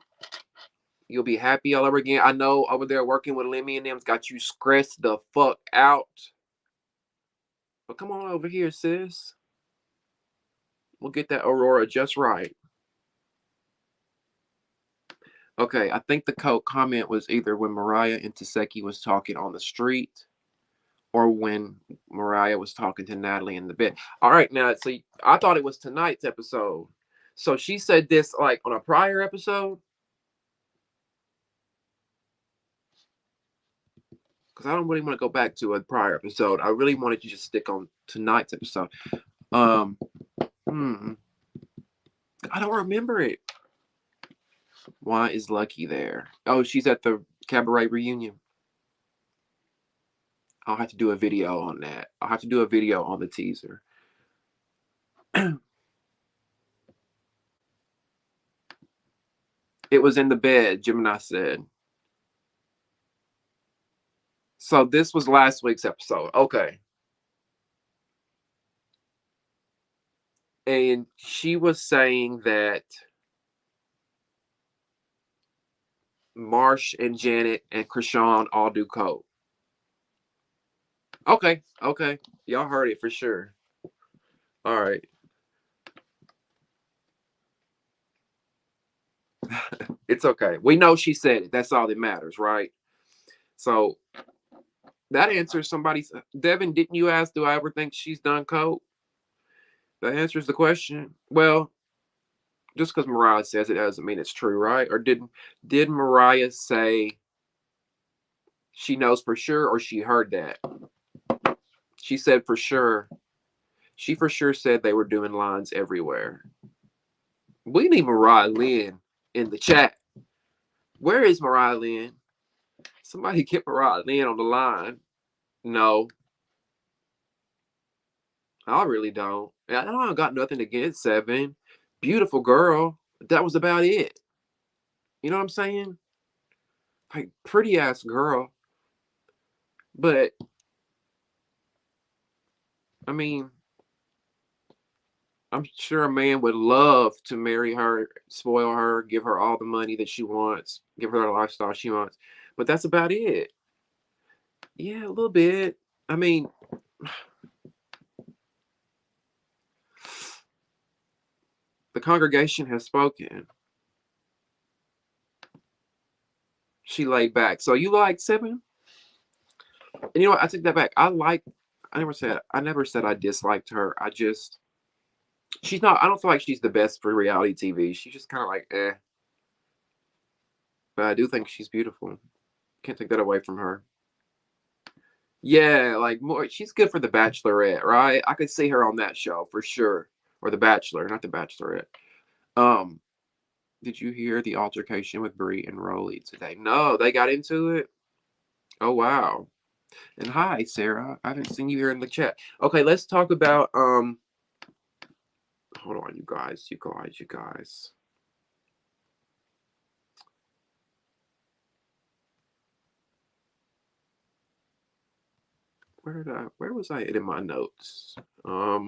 you'll be happy all over again. I know over there working with Lemmy and them's got you stressed the fuck out. But come on over here, sis. We'll get that Aurora just right. Okay, I think the comment was either when Mariah and Taseki was talking on the street or when Mariah was talking to Natalie in the bed. All right, now, so I thought it was tonight's episode. So she said this like on a prior episode? because I don't really want to go back to a prior episode. I really wanted you to stick on tonight's episode. Um, hmm, I don't remember it. Why is Lucky there? Oh, she's at the cabaret reunion. I'll have to do a video on that. I'll have to do a video on the teaser. It was in the bed, Gemini said. So this was last week's episode. Okay. And she was saying that Marsh and Janet and Krishan all do coke. Okay, okay. Y'all heard it for sure. All right. It's okay. We know she said it. That's all that matters, right? So that answers somebody's. Devin, didn't you ask, do I ever think she's done coke? That answers the question. Well, just because Mariah says it doesn't mean it's true, right? Or did Mariah say she knows for sure, or she heard that? She said for sure. She for sure said they were doing lines everywhere. We need Mariah Lynn in the chat. Where is Mariah Lynn? Somebody get Mariah Lynn on the line. No, I really don't. I don't got nothing against Seven. Beautiful girl. That was about it. You know what I'm saying? Like, pretty ass girl. But I mean, I'm sure a man would love to marry her, spoil her, give her all the money that she wants, give her the lifestyle she wants. But that's about it. Yeah, a little bit. I mean, the congregation has spoken. She laid back. So you like Seven? And you know what? I take that back. I never said I disliked her. She's not, I don't feel like she's the best for reality TV. She's just kind of like, eh. But I do think she's beautiful. Can't take that away from her. Yeah, like more, she's good for The Bachelorette, right? I could see her on that show for sure. Or The Bachelor, not The Bachelorette. Um, did you hear the altercation with Brie and Rolly today? No, they got into it. Oh wow. And hi, Sarah. I haven't seen you here in the chat. Okay, let's talk about hold on, you guys. Where was I in my notes? I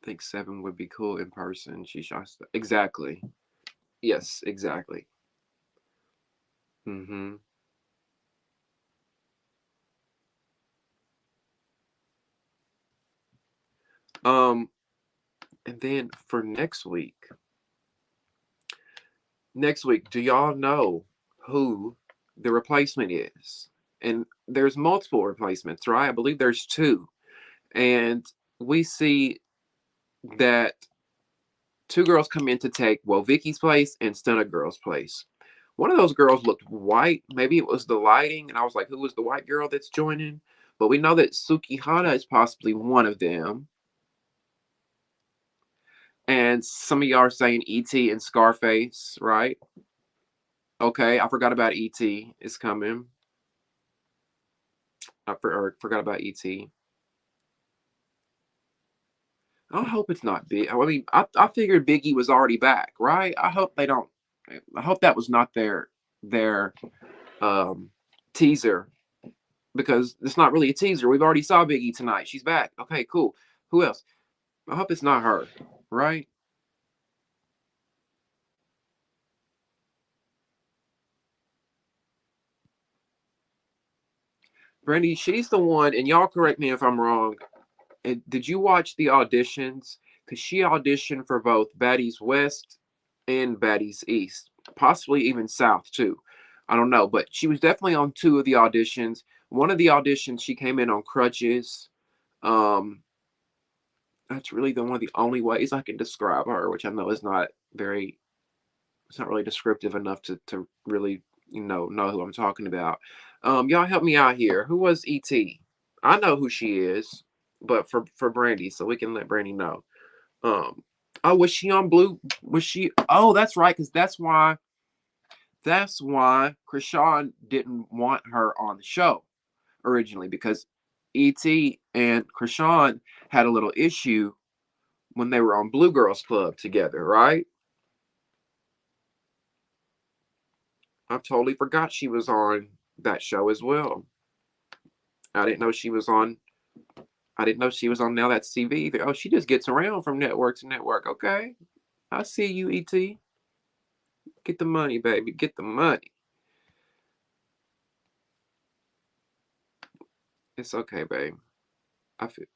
think Seven would be cool in person. She shot exactly. Yes, exactly. Mm-hmm. Um, and then for next week, do y'all know who the replacement is? And there's multiple replacements, right? I believe there's two. And we see that two girls come in to take, well, Vicky's place and Stunna Girl's place. One of those girls looked white. Maybe it was the lighting. And I was like, who was the white girl that's joining? But we know that Sukihana is possibly one of them. And some of y'all are saying E.T. and Scarface, right? Okay, I forgot about E.T. is coming. Forgot about E.T. I hope it's not big. I mean, I figured Biggie was already back, right? I hope they don't. I hope that was not their teaser, because it's not really a teaser. We've already saw Biggie tonight. She's back. Okay, cool. Who else? I hope it's not her, right? Brandy, she's the one, and y'all correct me if I'm wrong. Did you watch the auditions? Because she auditioned for both Baddies West and Baddies East, possibly even South too. I don't know, but she was definitely on two of the auditions. One of the auditions, she came in on crutches. Um, that's really the one of the only ways I can describe her, which I know is not very, it's not really descriptive enough to really, know who I'm talking about. Y'all help me out here. Who was ET? I know who she is, but for Brandy, so we can let Brandy know. Um, oh, was she on Blue? Was she? Oh, that's right, because that's why Krishan didn't want her on the show originally, because ET and Krishan had a little issue when they were on Blue Girls Club together, right? I totally forgot she was on that show as well. I didn't know she was on. I didn't know she was on Now That's TV either. Oh, she just gets around from network to network. Okay, I see you, ET. Get the money, baby. Get the money. It's okay, babe.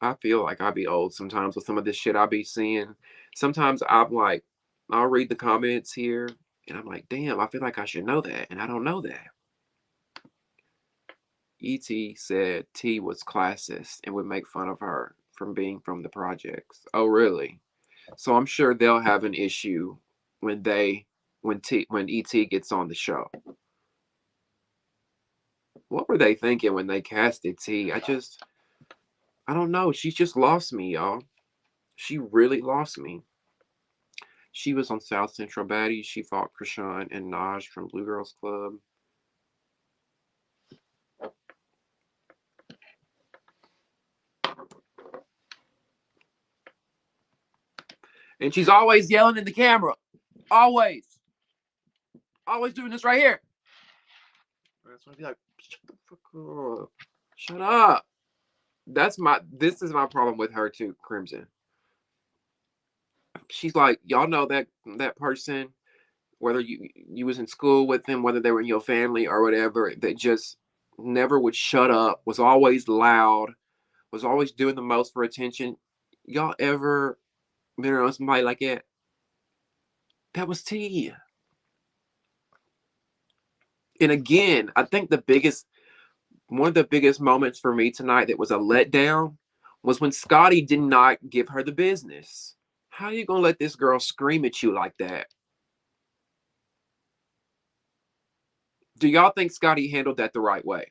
I feel like I be old sometimes with some of this shit I be seeing. Sometimes I'm like, I'll read the comments here, and I'm like, damn, I feel like I should know that, and I don't know that. ET said T was classist and would make fun of her from being from the projects. Oh, really? So I'm sure they'll have an issue when when ET gets on the show. What were they thinking when they casted T? I don't know. She's just lost me, y'all. She really lost me. She was on South Central Baddies. She fought Krishan and Naj from Blue Girls Club. And she's always yelling in the camera. Always. Always doing this right here. That's why I be like, shut the fuck up. Shut up. This is my problem with her too, Crimson. She's like, y'all know that person, whether you was in school with them, whether they were in your family or whatever, that just never would shut up, was always loud, was always doing the most for attention. Y'all ever been around somebody like that? That was T. And again, I think one of the biggest moments for me tonight that was a letdown was when Scotty did not give her the business. How are you gonna let this girl scream at you like that? Do y'all think Scotty handled that the right way?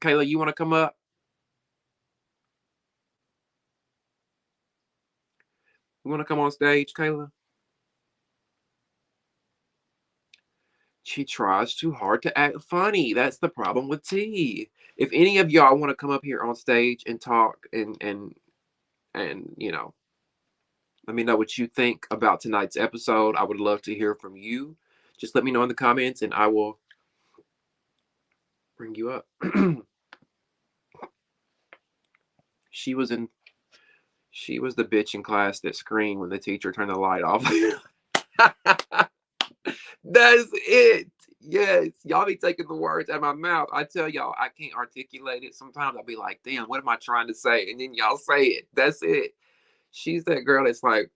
Kayla, you want to come up? You want to come on stage, Kayla? She tries too hard to act funny. That's the problem with T. If any of y'all want to come up here on stage and talk and let me know what you think about tonight's episode. I would love to hear from you. Just let me know in the comments and I will bring you up. she was in she was the bitch in class that screamed when the teacher turned the light off. That's it. Yes. Y'all be taking the words out of my mouth. I tell y'all, I can't articulate it. Sometimes I'll be like, damn, what am I trying to say? And then y'all say it. That's it. She's that girl that's like,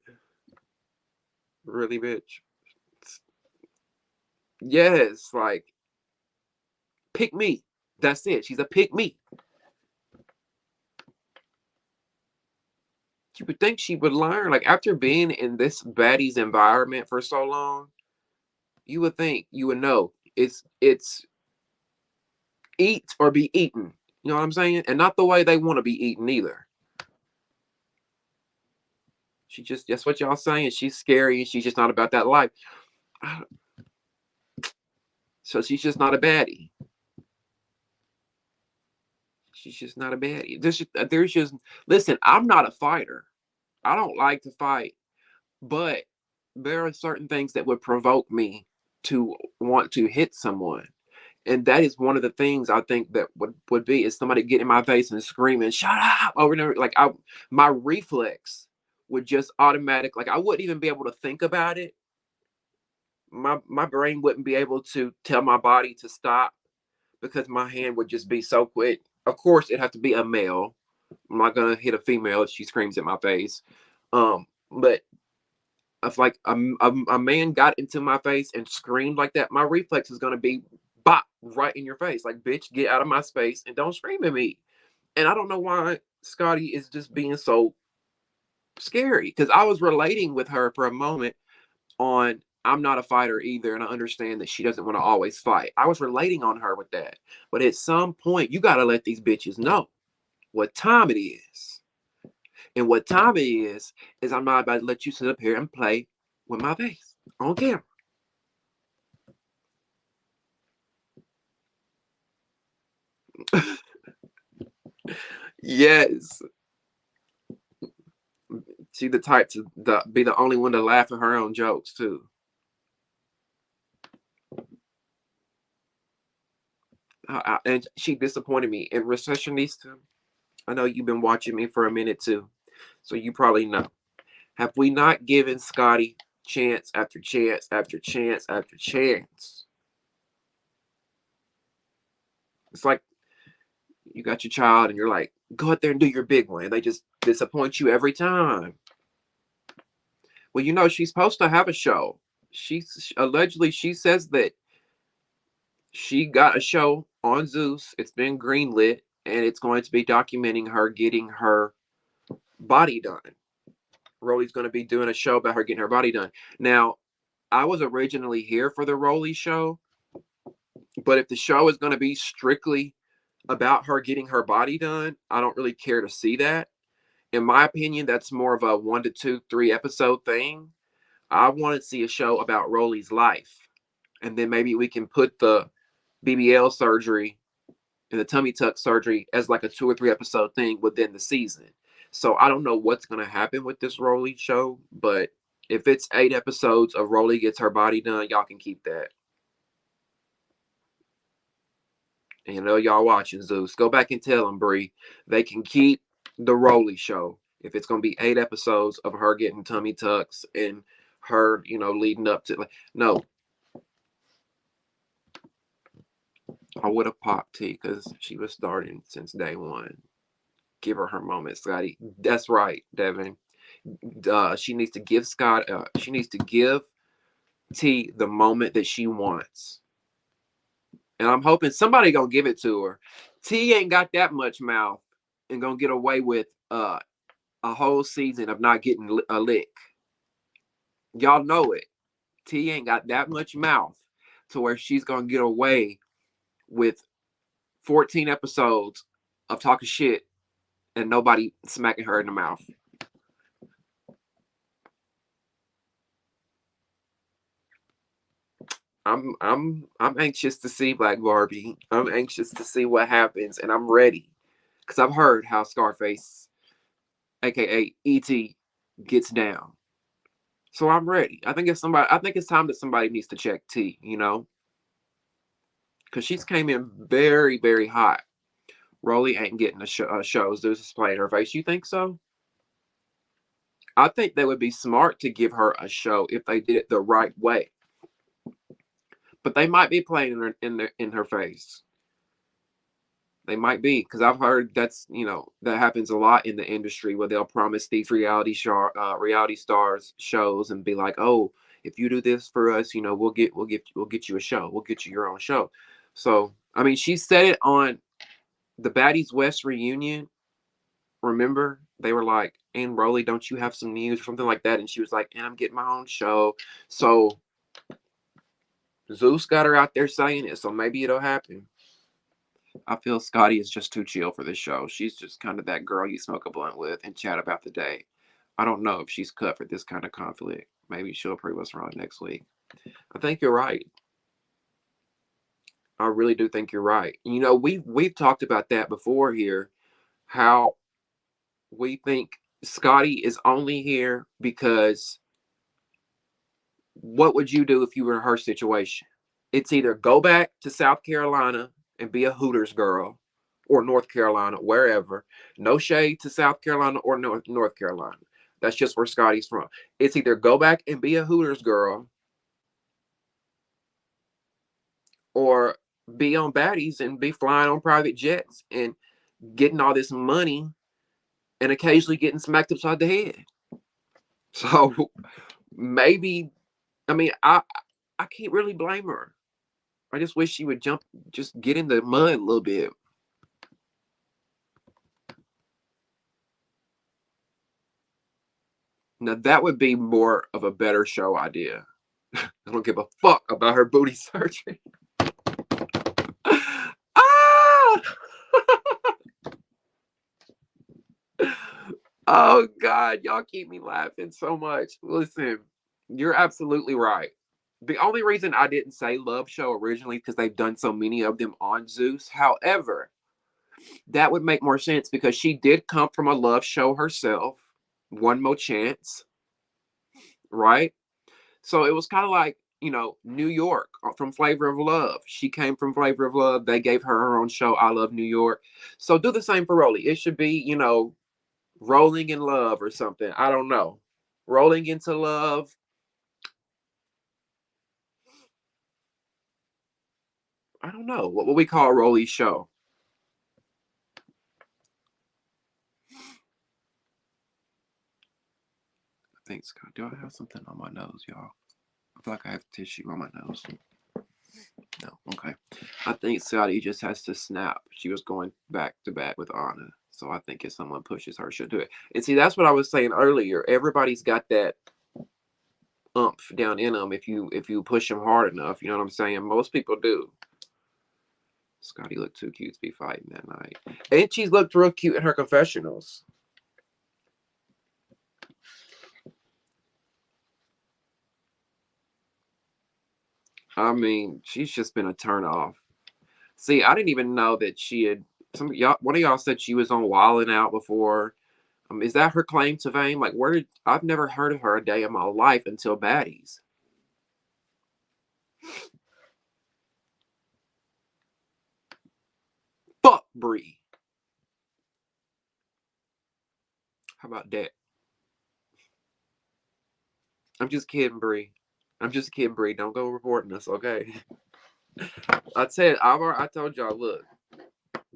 really, bitch? Yes. Like, pick me. That's it. She's a pick me. You would think she would learn. Like, after being in this baddies environment for so long, you would think you would know. It's eat or be eaten. You know what I'm saying? And not the way they want to be eaten either. That's what y'all saying. She's scary and she's just not about that life. So she's just not a baddie. She's just not a baddie. There's just, listen, I'm not a fighter. I don't like to fight, but there are certain things that would provoke me to want to hit someone. And that is one of the things I think that would be is somebody get in my face and screaming, shut up over and over. Like my reflex would just automatic, like I wouldn't even be able to think about it. My brain wouldn't be able to tell my body to stop because my hand would just be so quick. Of course, it'd have to be a male. I'm not gonna hit a female if she screams at my face. But if like a man got into my face and screamed like that, my reflex is gonna be bop right in your face. Like, bitch, get out of my space and don't scream at me. And I don't know why Scotty is just being so scary, because I was relating with her for a moment on I'm not a fighter either, and I understand that she doesn't want to always fight. I was relating on her with that. But at some point, you got to let these bitches know what time it is. And what time it is I'm not about to let you sit up here and play with my face on camera. Yes. She the type to be the only one to laugh at her own jokes, too. And she disappointed me. And Recessionista, I know you've been watching me for a minute, too. So you probably know. Have we not given Scotty chance after chance after chance after chance? It's like you got your child and you're like, go out there and do your big one. And they just disappoint you every time. Well, she's supposed to have a show. She's allegedly, she says that she got a show on Zeus. It's been greenlit and it's going to be documenting her getting her body done. Rolly's going to be doing a show about her getting her body done. Now, I was originally here for the Rolly show, but if the show is going to be strictly about her getting her body done, I don't really care to see that. In my opinion, that's more of a 1 to 2, 3 episode thing. I want to see a show about Rolly's life. And then maybe we can put the BBL surgery and the tummy tuck surgery as like a 2 or 3 episode thing within the season. So I don't know what's going to happen with this Rolly show, but if it's 8 episodes of Rolly gets her body done, y'all can keep that. And y'all watching Zeus. Go back and tell them, Bree, they can keep the Rolly show if it's going to be 8 episodes of her getting tummy tucks and her, leading up to. No, I would have popped T because she was starting since day one. Give her moment, Scotty. That's right, Devin. She needs to give Scott. She needs to give T the moment that she wants. And I'm hoping somebody gonna give it to her. T ain't got that much mouth and gonna get away with a whole season of not getting a lick. Y'all know it. T ain't got that much mouth to where she's gonna get away with 14 episodes of talking shit and nobody smacking her in the mouth. I'm anxious to see Black Barbie. I'm anxious to see what happens, and I'm ready because I've heard how Scarface, aka E.T., gets down. So I'm ready. I think it's time that somebody needs to check T. Because she's came in very, very hot. Rolly ain't getting a show. Zeus is playing her face. You think so? I think they would be smart to give her a show if they did it the right way. But they might be playing in her face. They might be, because I've heard that happens a lot in the industry where they'll promise these reality stars shows and be like, oh, if you do this for us, we'll get you a show. We'll get you your own show. So I mean, she said it on the Baddies West reunion. Remember, they were like, and Rolly, don't you have some news or something like that? And she was like, and I'm getting my own show. So Zeus got her out there saying it, so maybe it'll happen. I feel Scotty is just too chill for this show. She's just kind of that girl you smoke a blunt with and chat about the day. I don't know if she's cut for this kind of conflict. Maybe she'll prove us wrong next week. I think you're right. I really do think you're right. We've talked about that before here, how we think Scotty is only here because what would you do if you were in her situation? It's either go back to South Carolina and be a Hooters girl, or North Carolina, wherever. No shade to South Carolina or North Carolina. That's just where Scotty's from. It's either go back and be a Hooters girl or be on Baddies and be flying on private jets and getting all this money and occasionally getting smacked upside the head. So maybe, I mean, I can't really blame her. I just wish she would just get in the mud a little bit. Now that would be more of a better show idea. I don't give a fuck about her booty surgery. Ah! Oh God, y'all keep me laughing so much. Listen, you're absolutely right. The only reason I didn't say Love Show originally because they've done so many of them on Zeus. However, that would make more sense because she did come from a love show herself. One More Chance, right? So it was kind of like, New York from Flavor of Love. She came from Flavor of Love. They gave her her own show, I Love New York. So do the same for Rolly. It should be, Rolling in Love or something. I don't know. Rolling into Love. I don't know. What would we call Rolly's show? I think, Scott, do I have something on my nose, y'all? I feel like I have tissue on my nose. No, okay. I think Saudi just has to snap. She was going back to back with Anna. So I think if someone pushes her, she'll do it. And see, that's what I was saying earlier. Everybody's got that umph down in them if you push them hard enough. You know what I'm saying? Most people do. Scotty looked too cute to be fighting that night. And she's looked real cute in her confessionals. I mean, she's just been a turn off. See, I didn't even know that she had one of y'all said she was on Wildin' Out before. Is that her claim to fame? Like, I've never heard of her a day in my life until Baddies. Fuck Bree. How about that? I'm just kidding, Bree. I'm just kidding, Bree. Don't go reporting us, okay? I told y'all, look,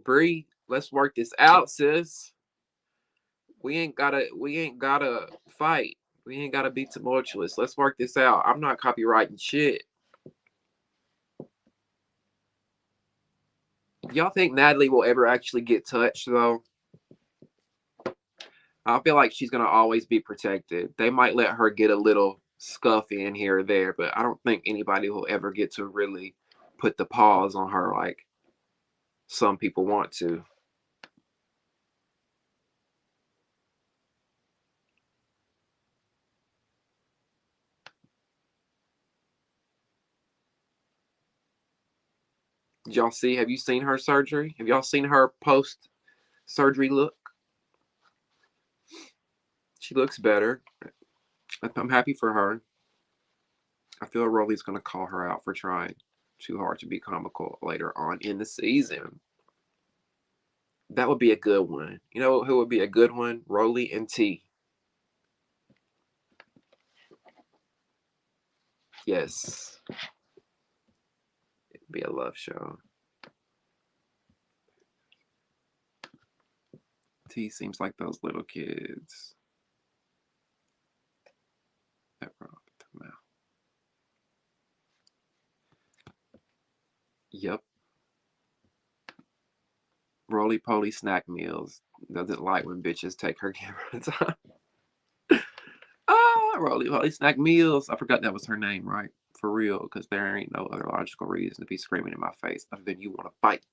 Bree, let's work this out, sis. We ain't gotta fight. We ain't gotta be tumultuous. Let's work this out. I'm not copywriting shit. Y'all think Natalie will ever actually get touched though? I feel like she's gonna always be protected. They might let her get a little scuff in here or there, but I don't think anybody will ever get to really put the paws on her like some people want to. Did y'all see? Have you seen her surgery? Have y'all seen her post surgery look? She looks better. I'm happy for her. I feel Rolly's gonna call her out for trying too hard to be comical later on in the season. That would be a good one. You know who would be a good one? Rolly and T. Yes. It'd be a love show. T seems like those little kids. That brought them out. Yep. Roly Poly Snack Meals doesn't like when bitches take her camera time. Roly Poly Snack Meals. I forgot that was her name, right? For real, because there ain't no other logical reason to be screaming in my face other than you want to fight.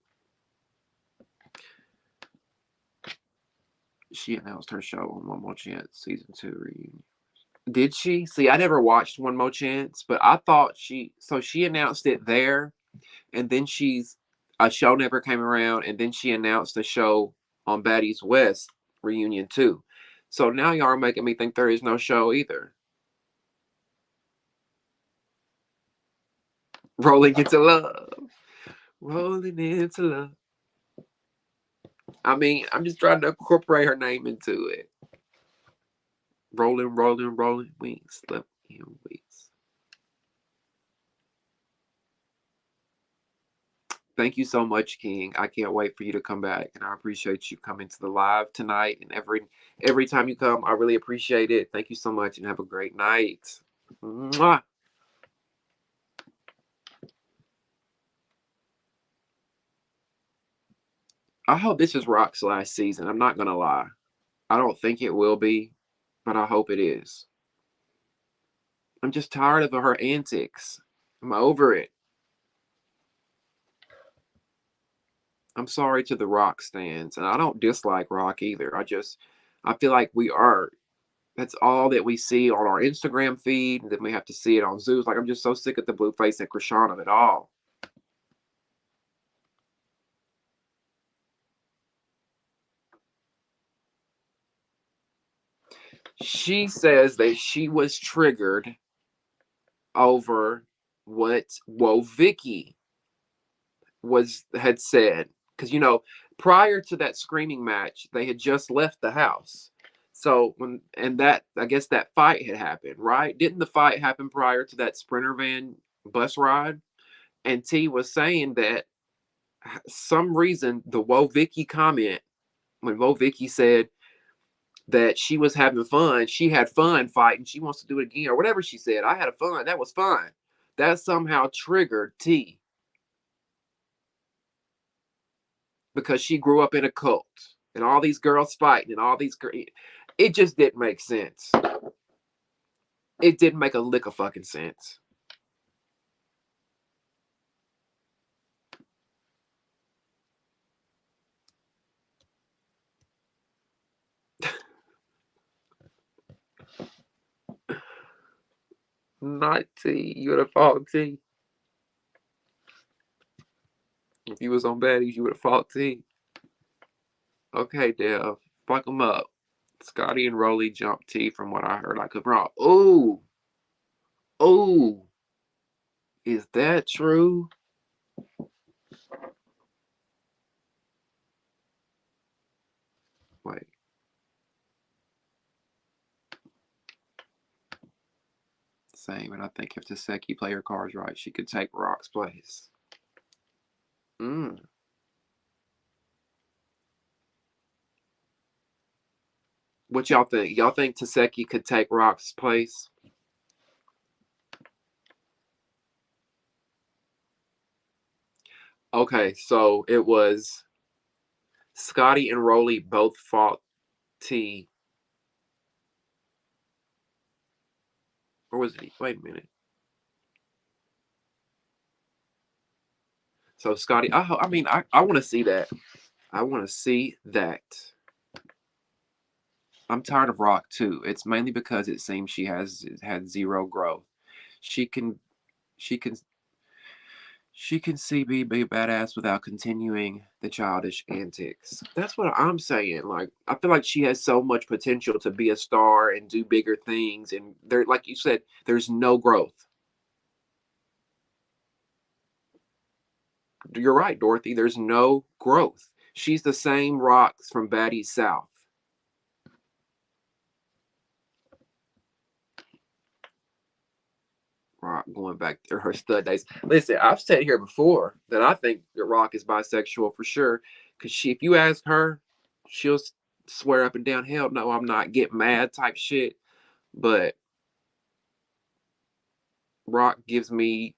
She announced her show on One More Chance season 2 reunion. Did she? See, I never watched One More Chance, but I thought she announced it there, and then a show never came around, and then she announced a show on Baddies West reunion too. So now y'all are making me think there is no show either. Rolling into love. Rolling into love. I mean, I'm just trying to incorporate her name into it. Rolling, rolling, rolling. Wings, left wings. Thank you so much, King. I can't wait for you to come back, and I appreciate you coming to the live tonight. And every time you come, I really appreciate it. Thank you so much, and have a great night. Mwah. I hope this is Rock's last season. I'm not gonna lie. I don't think it will be, but I hope it is. I'm just tired of her antics. I'm over it. I'm sorry to the Rock stands, and I don't dislike Rock either. I feel like that's all that we see on our Instagram feed, and then we have to see it on Zeus. Like, I'm just so sick of the Blueface and Krishan of it all. She says that she was triggered over what Vicky had said, because prior to that screaming match they had just left the house. So that, I guess, that fight had happened, right? Didn't the fight happen prior to that Sprinter van bus ride? And T was saying that some reason the Woe Vicky comment, when Woe Vicky said that she was having fun, she had fun fighting, she wants to do it again, or whatever she said, I had a fun, that was fun, that somehow triggered T, because she grew up in a cult and all these girls fighting and all these it just didn't make sense. It didn't make a lick of fucking sense. Not T. You would have fought T. If you was on Baddies, you would have fought T. Okay, Dev. Fuck them up. Scotty and Rolly jumped T from what I heard. I could be wrong. Ooh. Ooh. Is that true? Wait. Same, and I think if Taseki play her cards right, she could take Rock's place. Mm. What y'all think? Y'all think Taseki could take Rock's place? Okay, so it was Scotty and Rolly both fought T. Or was it? Wait a minute. So Scotty, I want to see that. I want to see that. I'm tired of Rock too. It's mainly because it seems she has had zero growth. She can, she can, she can see me be badass without continuing the childish antics. That's what I'm saying. Like, I feel like she has so much potential to be a star and do bigger things. And there, like you said, there's no growth. You're right, Dorothy. There's no growth. She's the same Rocks from Baddies South. Rock going back to her stud days. Listen, I've said here before that I think that Rock is bisexual for sure. Because if you ask her, she'll swear up and down, hell no, I'm not, get mad type shit. But Rock gives me,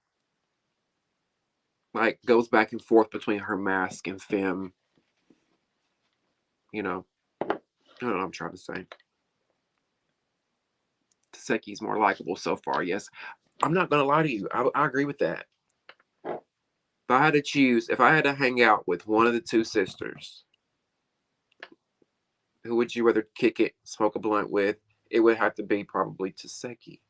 like, goes back and forth between her mask and femme. You know, I don't know what I'm trying to say. Taseki's more likable so far, yes. I'm not going to lie to you. I agree with that. If I had to choose, if I had to hang out with one of the two sisters, who would you rather kick it, smoke a blunt with? It would have to be probably Taseki.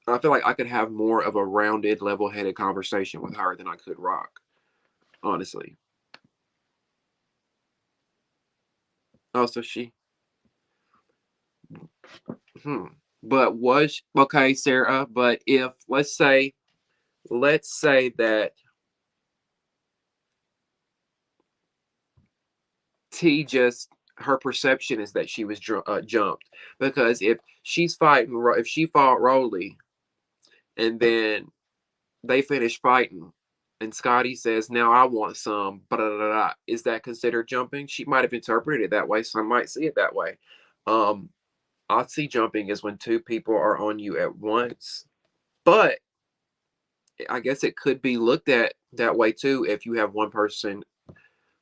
I feel like I could have more of a rounded, level-headed conversation with her than I could Rock, honestly. Oh, so she, hmm. But was okay, Sarah. But if let's say that T just, her perception is that she was jumped, because if she fought Rolly, And then they finish fighting. And Scotty says, now I want some. Blah. Is that considered jumping? She might have interpreted it that way. Some might see it that way. I see jumping as when two people are on you at once. But I guess it could be looked at that way too if you have one person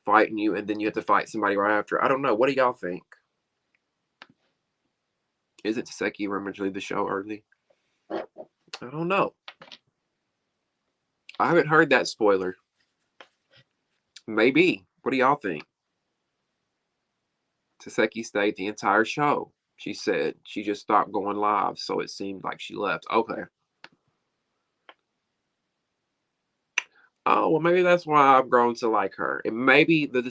fighting you and then you have to fight somebody right after. I don't know. What do y'all think? Isn't Taseki remember to leave the show early? I don't know. I haven't heard that spoiler. Maybe. What do y'all think? Taseki stayed the entire show. She said she just stopped going live, so it seemed like she left. Okay. Oh, well, maybe that's why I've grown to like her. And maybe the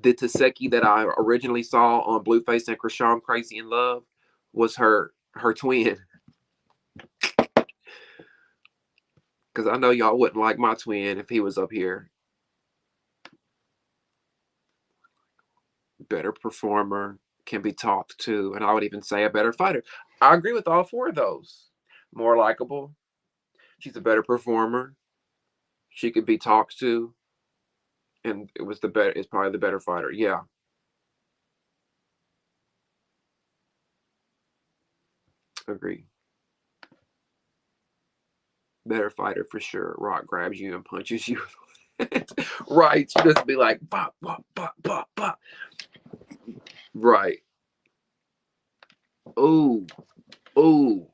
Taseki that I originally saw on Blueface and Krishan Crazy in Love was her twin. Because I know y'all wouldn't like my twin if he was up here. Better performer, can be talked to, and I would even say a better fighter. I agree with all four of those. More likable. She's a better performer. She could be talked to, and it was the better. It's probably the better fighter. Yeah, agree. Better fighter for sure. Rock grabs you and punches you. Right. She just be like, bop, bop, bop, bop, bop. Right. Ooh, ooh.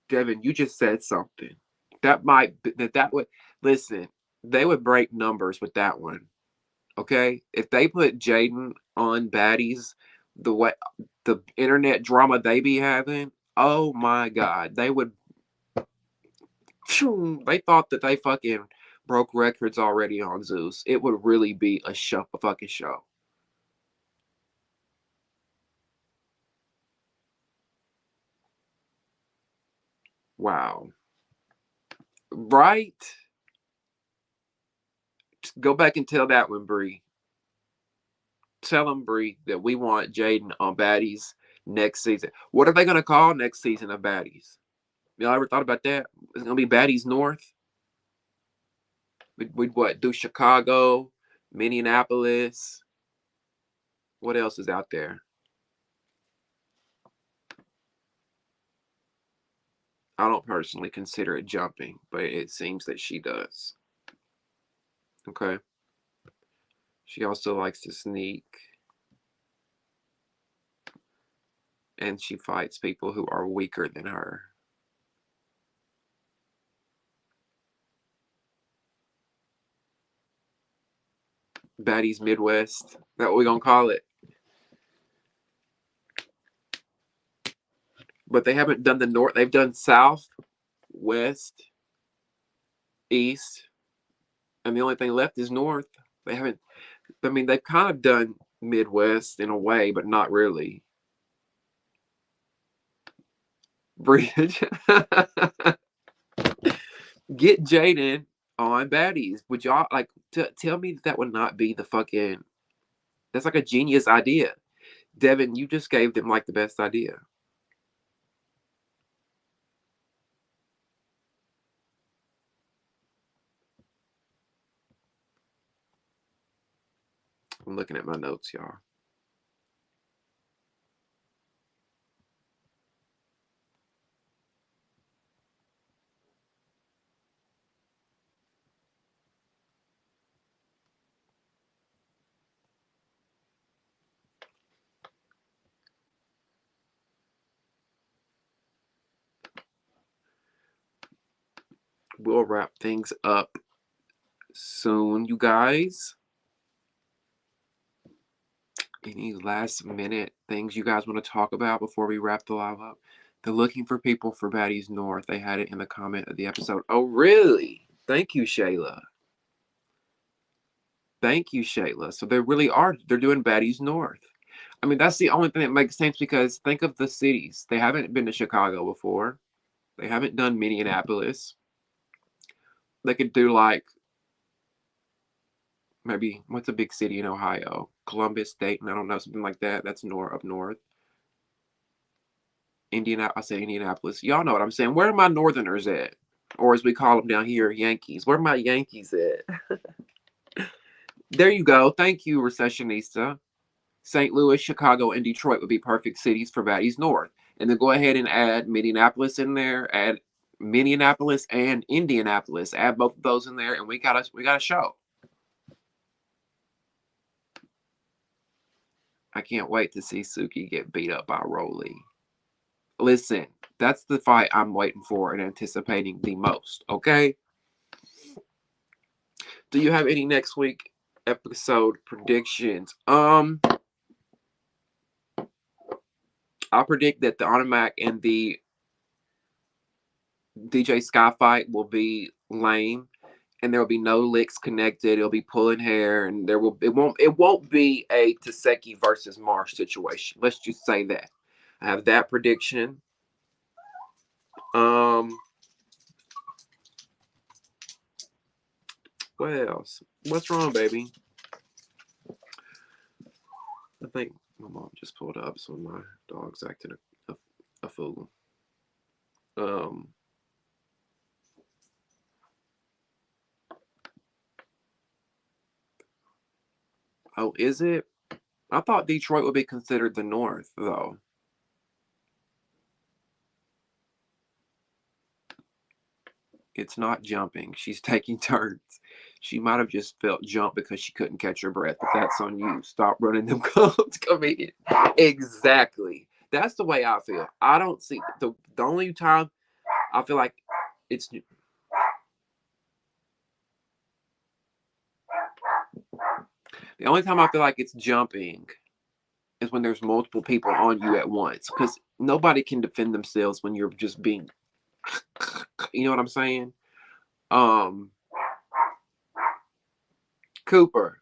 Devin, you just said something. That might be, that would listen, they would break numbers with that one. Okay? If they put Jaden on Baddies, the way the internet drama they be having, oh my god. They would they thought that they fucking broke records already on Zeus. It would really be a fucking show. Wow. Right? Go back and tell that one, Bree. Tell them, Bree, that we want Jaden on Baddies next season. What are they going to call next season of Baddies? Y'all ever thought about that? It's going to be Baddies North. We'd what? Do Chicago, Minneapolis. What else is out there? I don't personally consider it jumping, but it seems that she does. Okay. She also likes to sneak. And she fights people who are weaker than her. Baddies Midwest. Is that what we're going to call it? But they haven't done the North. They've done South, West, East, and the only thing left is North. They haven't. I mean, they've kind of done Midwest in a way, but not really. Bridge, get Jaden on Baddies. Would y'all like tell me that would not be the fucking? That's like a genius idea, Devin. You just gave them like the best idea. I'm looking at my notes, y'all. We'll wrap things up soon, you guys. Any last minute things you guys want to talk about before we wrap the live up? They're looking for people for Baddies North. They had it in the comment of the episode. Oh, really? Thank you, Shayla. Thank you, Shayla. So they really are. They're doing Baddies North. I mean, that's the only thing that makes sense because think of the cities. They haven't been to Chicago before. They haven't done Minneapolis. They could do like maybe what's a big city in Ohio? Columbus, Dayton. I don't know, something like that. That's up north. I say Indianapolis. Y'all know what I'm saying. Where are my northerners at? or as we call them down here, Yankees. Where my Yankees at? There you go. Thank you, Recessionista. St. Louis, Chicago, and Detroit would be perfect cities for Baddies North. And then go ahead and add Minneapolis in there. Add Minneapolis and Indianapolis. Add both of those in there, and we got a show. I can't wait to see Suki get beat up by Rolly. Listen, that's the fight I'm waiting for and anticipating the most. Okay. Do you have any next week episode predictions? I'll predict that the Automac and the DJ Sky fight will be lame, and there will be no licks connected. It'll be pulling hair, and it won't be a Taseki versus Marsh situation. Let's just say that. I have that prediction. What else? What's wrong, baby? I think my mom just pulled up, so my dog's acting a fool. Oh, is it? I thought Detroit would be considered the North, though. It's not jumping. She's taking turns. She might have just felt jump because she couldn't catch her breath, but that's on you. Stop running them cones, comedian. Exactly. That's the way I feel. I don't see the only time I feel like it's the only time I feel like it's jumping is when there's multiple people on you at once, because nobody can defend themselves when you're just being, you know what I'm saying? Cooper,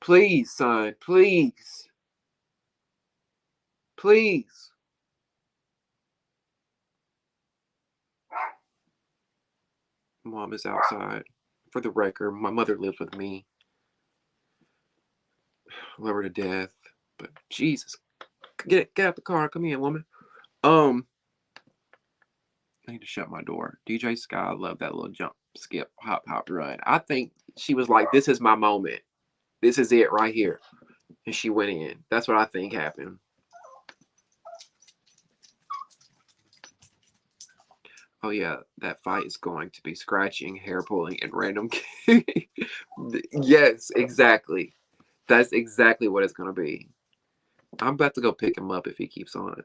please, son, please, please. Mom is outside. For the record, my mother lives with me. Love her to death, but Jesus, get out the car. Come here, woman. I need to shut my door. DJ Sky, I love that little jump, skip, hop, run. I think she was like, "This is my moment. This is it right here," and she went in. That's what I think happened. Oh yeah, that fight is going to be scratching, hair pulling, and random. Yes, exactly. That's exactly what it's gonna be. I'm about to go pick him up if he keeps on.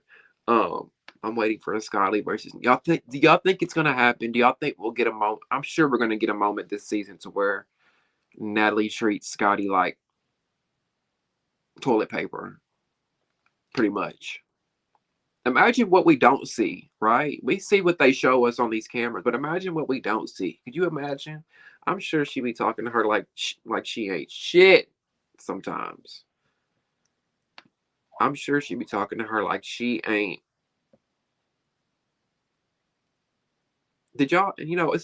I'm waiting for a Scotty versus. Y'all think? Do y'all think it's gonna happen? Do y'all think we'll get a moment? I'm sure we're gonna get a moment this season to where Natalie treats Scotty like toilet paper, pretty much. Imagine what we don't see, right? We see what they show us on these cameras, but imagine what we don't see. Could you imagine? I'm sure she be talking to her like she ain't shit sometimes. I'm sure she be talking to her like she ain't. Did y'all?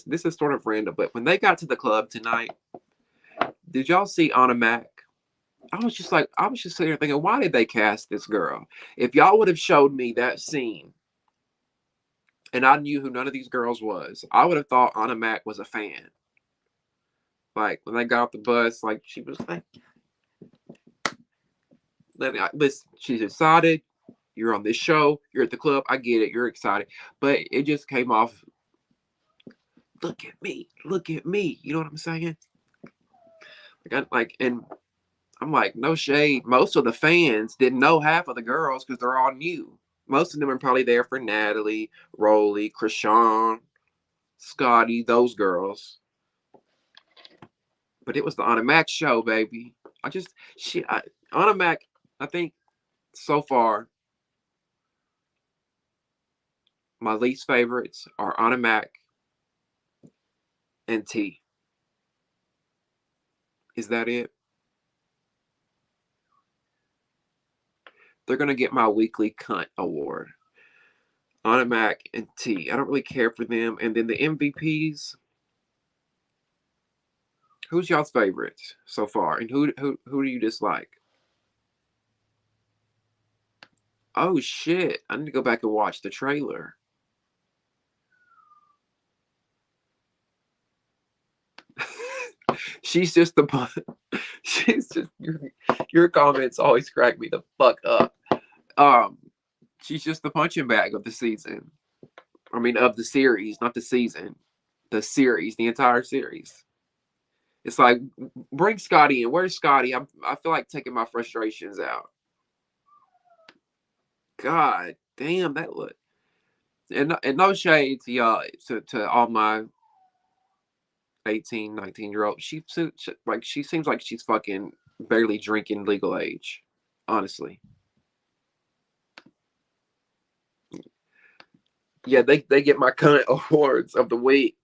This is sort of random, but when they got to the club tonight, did y'all see Anna Mac? I was just sitting there thinking, why did they cast this girl? If y'all would have showed me that scene and I knew who none of these girls was, I would have thought Anna Mac was a fan. Like when they got off the bus, like she was like, listen, she's excited. You're on this show. You're at the club. I get it. You're excited, but it just came off. Look at me. Look at me. You know what I'm saying? And I'm like, no shade. Most of the fans didn't know half of the girls because they're all new. Most of them are probably there for Natalie, Rolly, Krishan, Scotty, those girls. But it was the Anna Mac show, baby. Anna Mac, I think so far, my least favorites are Anna Mac and T. Is that it? They're going to get my weekly cunt award. Anna Mac and T. I don't really care for them. And then the MVPs. Who's y'all's favorites so far? And who do you dislike? Oh shit. I need to go back and watch the trailer. She's just the she's just your comments always crack me the fuck up. Um, she's just the punching bag of the season. I mean, of the series, not the season. The series, the entire series. It's like, bring Scotty in. Where's Scotty? I feel like taking my frustrations out. God damn, that look. And no shade to y'all, to all my 18, 19-year old. She seems like she's fucking barely drinking legal age. Honestly. Yeah, they get my cunt awards of the week.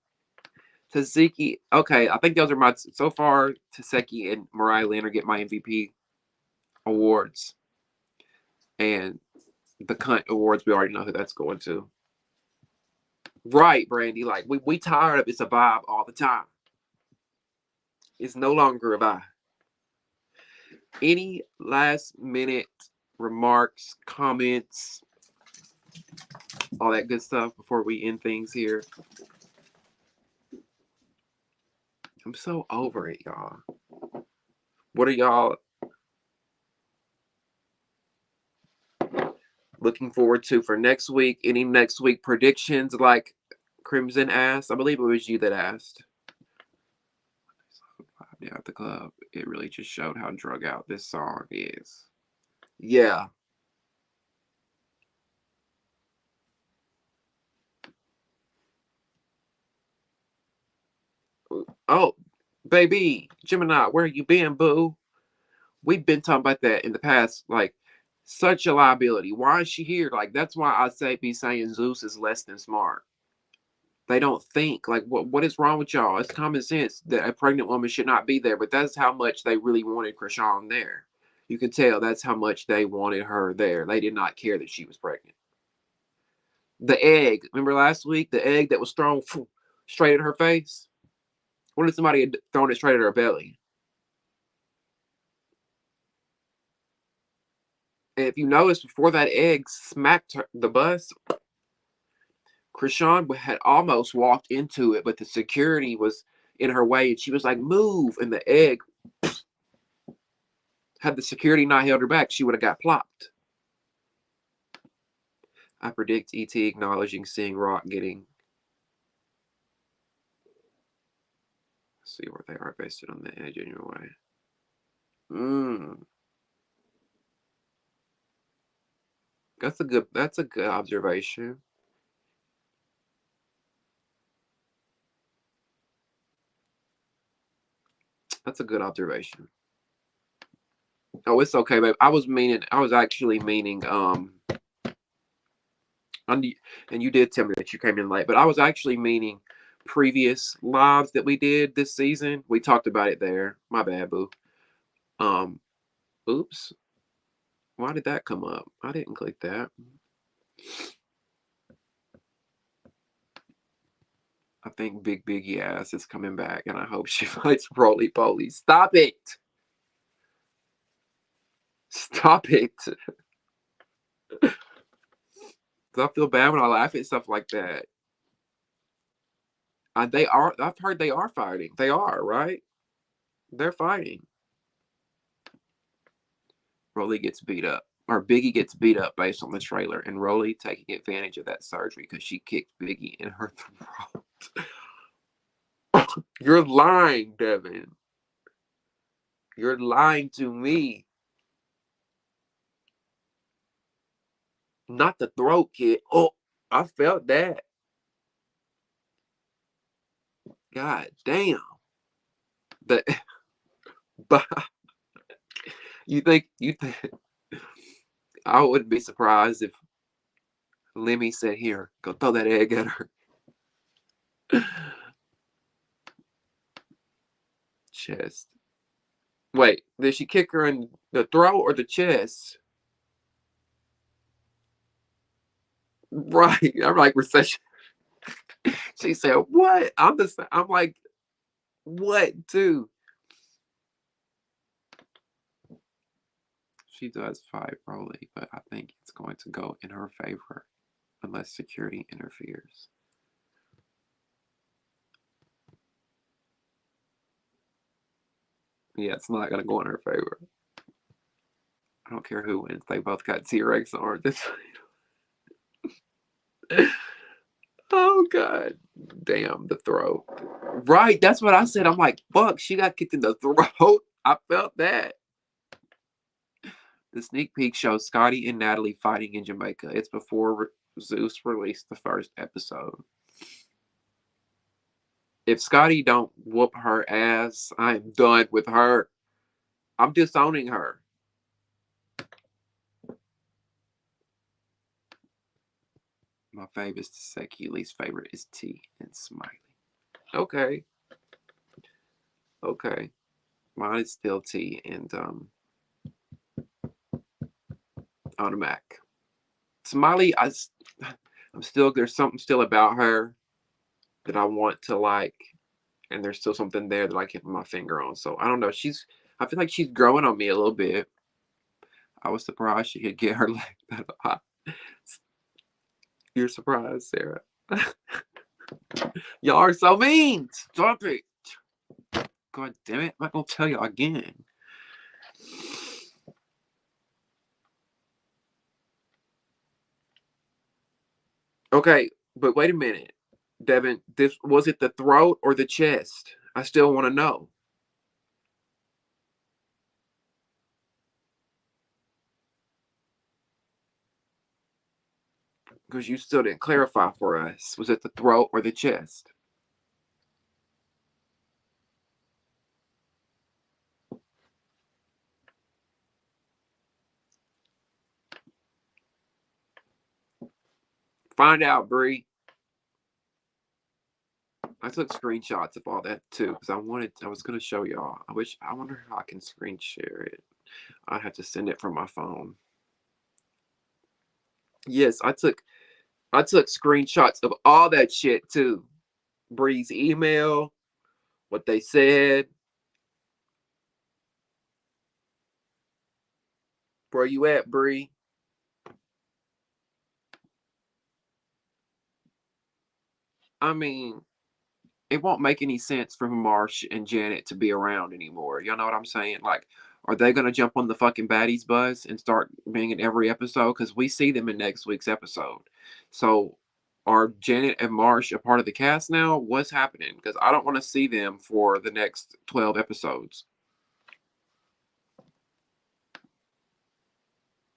Taziki, okay, I think those are my so far. Taseki and Mariah Lynn are getting my MVP awards, and the cunt awards we already know who that's going to. Right, Brandy. Like we tired of it's a vibe all the time. It's no longer a vibe. Any last minute remarks, comments, all that good stuff before we end things here? I'm so over it, y'all. What are y'all looking forward to for next week? Any next week predictions like Crimson asked? I believe it was you that asked. Yeah, at the club. It really just showed how drug out this song is. Yeah. Oh, baby, Gemini, where you been, boo? We've been talking about that in the past. Like, such a liability. Why is she here? Like, that's why I say be saying Zeus is less than smart. They don't think. Like, what is wrong with y'all? It's common sense that a pregnant woman should not be there, but that's how much they really wanted Krishan there. You can tell that's how much they wanted her there. They did not care that she was pregnant. The egg, remember last week? The egg that was thrown straight at her face? What if somebody had thrown it straight at her belly? And if you notice, before that egg smacked the bus, Krishan had almost walked into it, but the security was in her way, and she was like, "Move!" And the egg, had the security not held her back, she would have got plopped. I predict ET acknowledging seeing Rock getting. Let's see where they are based on the edge anyway. That's a good observation. That's a good observation. Oh, it's okay, babe. I was actually meaning, and you did tell me that you came in late, but I was actually meaning previous lives that we did this season. We talked about it there. My bad, boo. Um, oops. Why did that come up? I didn't click that. I think Big Biggie ass is coming back, and I hope she fights Roly Poly. Stop it! Stop it! I feel bad when I laugh at stuff like that. They are. I've heard they are fighting. They are, right? They're fighting. Roly gets beat up, or Biggie gets beat up based on the trailer, and Roly taking advantage of that surgery because she kicked Biggie in her throat. You're lying, Devin. You're lying to me. Not the throat kick. Oh, I felt that. God damn. The but you think I wouldn't be surprised if Lemmy said, "Here, go throw that egg at her." Chest. Wait, did she kick her in the throat or the chest? Right. I'm like recession. She said, "What?" I'm like, "What, too?" She does fight Broly, but I think it's going to go in her favor unless security interferes. Yeah, it's not gonna go in her favor. I don't care who wins. They both got T-Rex arms. Oh god. Damn, the throat. Right, that's what I said. I'm like, fuck, she got kicked in the throat. I felt that. The sneak peek shows Scotty and Natalie fighting in Jamaica. It's before Zeus released the first episode. If Scotty don't whoop her ass, I am done with her. I'm disowning her. My favorite is Seki. Least favorite is T and Smiley. Okay. Okay. Mine is still T and Automatic. Smiley, I'm still, there's something still about her that I want to like, and there's still something there that I can't put my finger on. So I don't know. I feel like she's growing on me a little bit. I was surprised she could get her leg that high. You're surprised, Sarah. Y'all are so mean. Stop it. God damn it. I'm not going to tell y'all again. Okay, but wait a minute. Devin, was it the throat or the chest? I still want to know. Because you still didn't clarify for us. Was it the throat or the chest? Find out, Bree. I took screenshots of all that too because I was going to show y'all. I wonder how I can screen share it. I have to send it from my phone. Yes, I took screenshots of all that shit too. Bree's email, what they said. Where you at, Bree? I mean, it won't make any sense for Marsh and Janet to be around anymore. You know what I'm saying? Like, are they gonna jump on the fucking Baddies bus and start being in every episode? Because we see them in next week's episode. So, are Janet and Marsh a part of the cast now? What's happening? Because I don't want to see them for the next 12 episodes.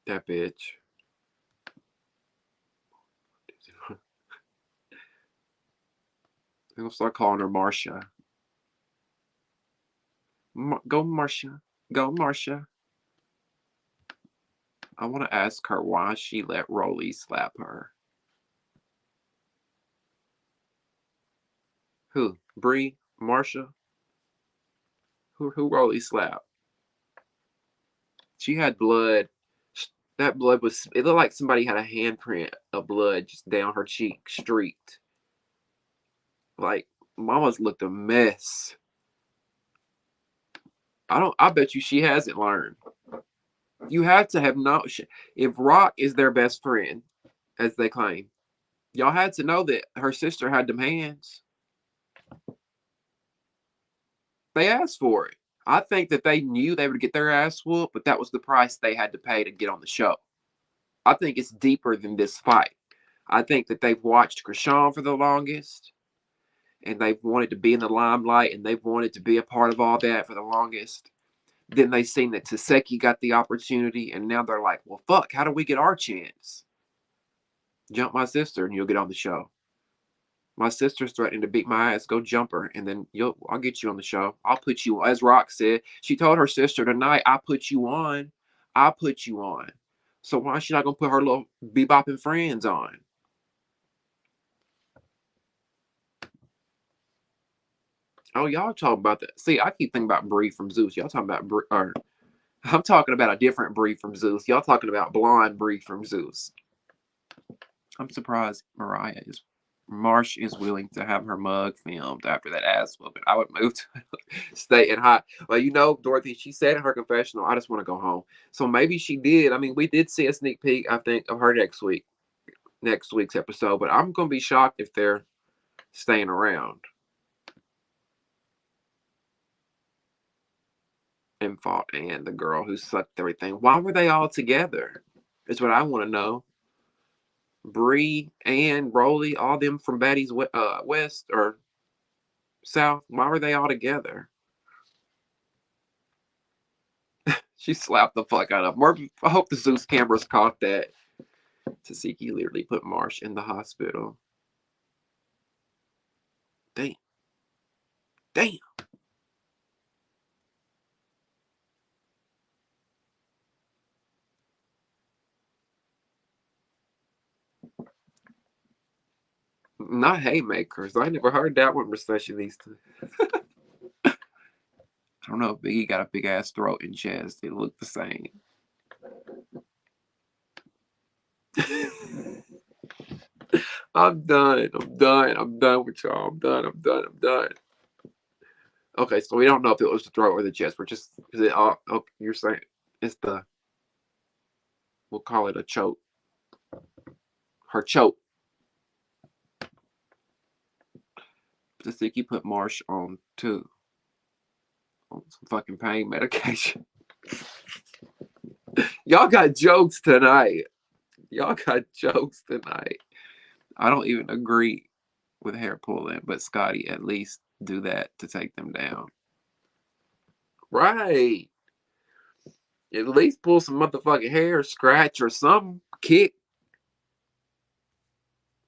That bitch. I'm gonna start calling her Marcia. Go Marcia. Go Marcia. I want to ask her why she let Rolly slap her. Who? Bree? Marcia? Who Rolly slapped? She had blood. That blood was. It looked like somebody had a handprint of blood just down her cheek, streaked. Like Mama's looked a mess. I bet you she hasn't learned. You have to have no. If Rock is their best friend, as they claim, y'all had to know that her sister had them hands. They asked for it. I think that they knew they would get their ass whooped, but that was the price they had to pay to get on the show. I think it's deeper than this fight. I think that they've watched Krishan for the longest, and they've wanted to be in the limelight, and they've wanted to be a part of all that for the longest. Then they seen that Taseki got the opportunity, and now they're like, well, fuck, how do we get our chance? Jump my sister, and you'll get on the show. My sister's threatening to beat my ass. Go jump her, and then I'll get you on the show. I'll put you, as Rock said. She told her sister tonight, I put you on. I put you on. So why is she not gonna put her little bebopping friends on? Oh, y'all talking about that? See, I keep thinking about Bree from Zeus. Y'all talking about Bree, or I'm talking about a different Bree from Zeus. Y'all talking about blonde Bree from Zeus. I'm surprised Marsh is willing to have her mug filmed after that ass whooping. I would move to stay in hot. Well, you know, Dorothy, she said in her confessional, I just want to go home. So maybe she did. I mean, we did see a sneak peek, I think, of her next week's episode, but I'm gonna be shocked if they're staying around. and fought and the girl who sucked everything. Why were they all together? Is what I want to know. Bree and Rolly, all them from Baddies West or South. Why were they all together? She slapped the fuck out of him. I hope the Zeus cameras caught that. Tasiki literally put Marsh in the hospital. Damn. Damn. Not haymakers. I never heard that one, especially these two. I don't know if Biggie got a big ass throat and chest. They look the same. I'm done. I'm done. I'm done with y'all. I'm done. I'm done. I'm done. Okay, so we don't know if it was the throat or the chest. We're just is it all okay, you're saying it's the we'll call it a choke. Her choke. Tasiki put Marsh on too. On some fucking pain medication. Y'all got jokes tonight. Y'all got jokes tonight. I don't even agree with hair pulling, but Scotty at least do that to take them down. Right. At least pull some motherfucking hair, scratch or something, kick.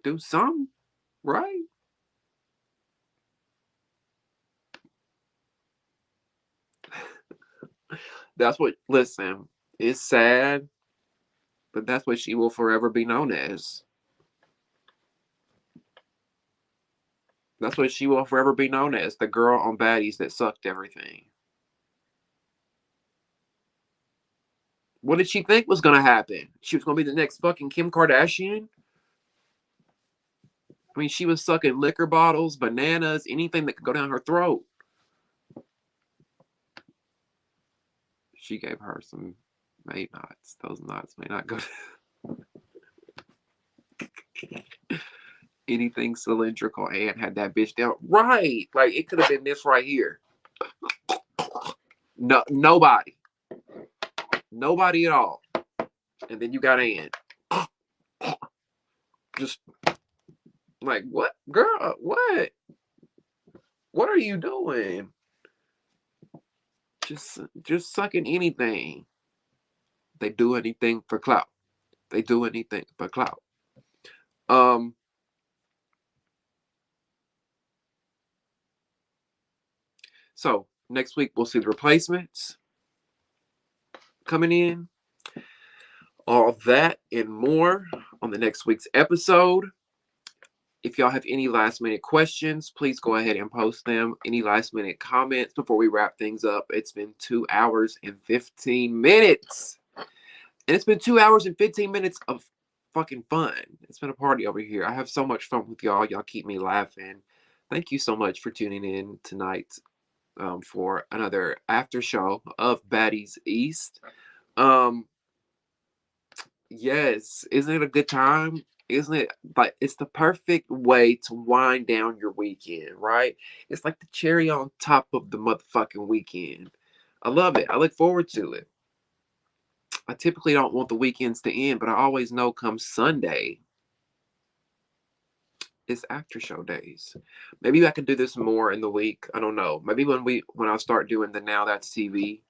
Do something, right? That's what, listen, it's sad, but that's what she will forever be known as. That's what she will forever be known as, the girl on Baddies that sucked everything. What did she think was going to happen? She was going to be the next fucking Kim Kardashian? I mean, she was sucking liquor bottles, bananas, anything that could go down her throat. She gave her some made knots. Those knots may not go anything cylindrical and had that bitch down. Right. Like it could have been this right here. No, nobody. Nobody at all. And then you got Ann. Just like, what? Girl, what? What are you doing? Just sucking anything. They do anything for clout. They do anything for clout. So next week we'll see the replacements coming in. All that and more on the next week's episode. If y'all have any last minute questions, please go ahead and post them. Any last minute comments before we wrap things up. It's been 2 hours and 15 minutes. And it's been 2 hours and 15 minutes of fucking fun. It's been a party over here. I have so much fun with y'all. Y'all keep me laughing. Thank you so much for tuning in tonight for another after show of Baddies East. Yes, isn't it a good time? Isn't it like it's the perfect way to wind down your weekend, right? It's like the cherry on top of the motherfucking weekend. I love it. I look forward to it. I typically don't want the weekends to end, but I always know come Sunday, it's after show days. Maybe I can do this more in the week. I don't know. Maybe when I start doing the Now That's TV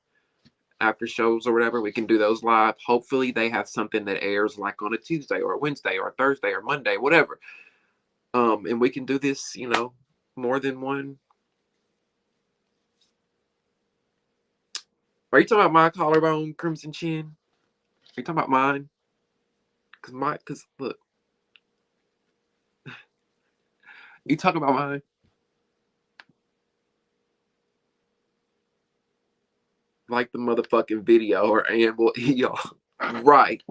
after shows or whatever, we can do those live. Hopefully they have something that airs like on a Tuesday or a Wednesday or a Thursday or Monday, whatever. And we can do this, more than one. Are you talking about my collarbone, Crimson Chin? Are you talking about mine? Cause look, you talking about mine? Like the motherfucking video or Ann will eat y'all. Right.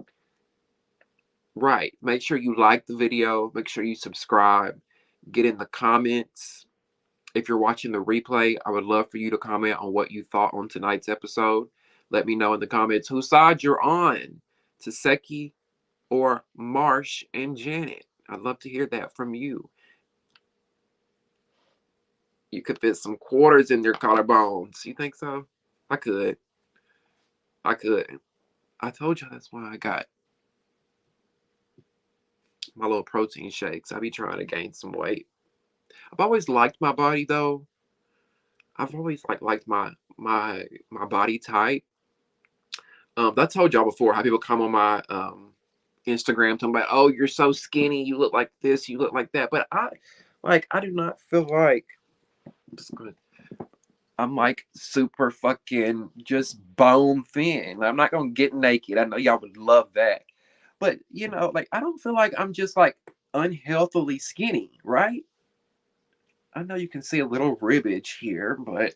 Right. Make sure you like the video. Make sure you subscribe. Get in the comments. If you're watching the replay, I would love for you to comment on what you thought on tonight's episode. Let me know in the comments whose side you're on, Taseki or Marsh and Janet. I'd love to hear that from you. You could fit some quarters in their collarbones. You think so? I could. I could. I told you that's why I got my little protein shakes. I be trying to gain some weight. I've always liked my body though. I've always liked my body type. I told y'all before how people come on my Instagram talking about, oh, you're so skinny, you look like this, you look like that. But I do not feel like I'm just gonna I'm like super fucking just bone thin. I'm not gonna get naked. I know y'all would love that. But like I don't feel like I'm just like unhealthily skinny, right? I know you can see a little ribbage here, but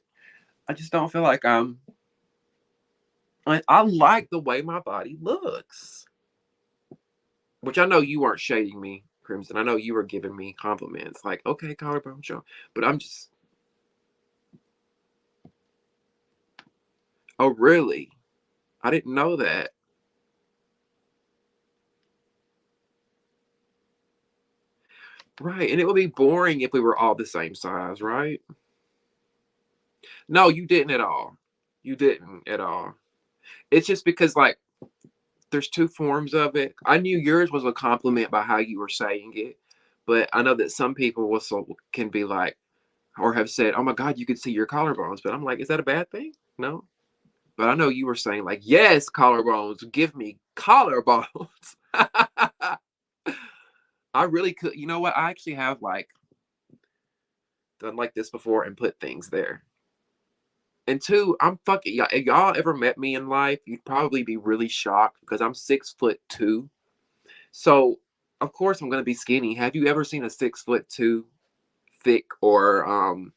I just don't feel like I like the way my body looks. Which I know you weren't shading me, Crimson. I know you were giving me compliments. Like, okay, collarbone show. But I'm just, oh, really? I didn't know that. Right. And it would be boring if we were all the same size, right? No, you didn't at all. You didn't at all. It's just because, like, there's two forms of it. I knew yours was a compliment by how you were saying it. But I know that some people can be like, or have said, oh my God, you could see your collarbones. But I'm like, is that a bad thing? No. But I know you were saying like, yes, collarbones, give me collarbones. I really could. You know what? I actually have like done like this before and put things there. And two, I'm fucking y'all. If y'all ever met me in life, you'd probably be really shocked because I'm 6'2". So of course I'm gonna be skinny. Have you ever seen a 6'2" thick or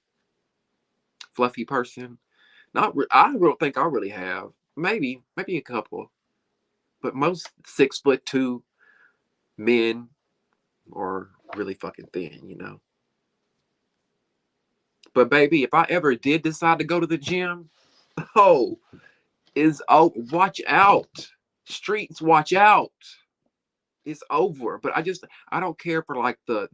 fluffy person? I don't think I really have. Maybe a couple, but most 6'2" men are really fucking thin. But baby, if I ever did decide to go to the gym, oh, watch out. Streets, watch out. It's over. But I don't care for like the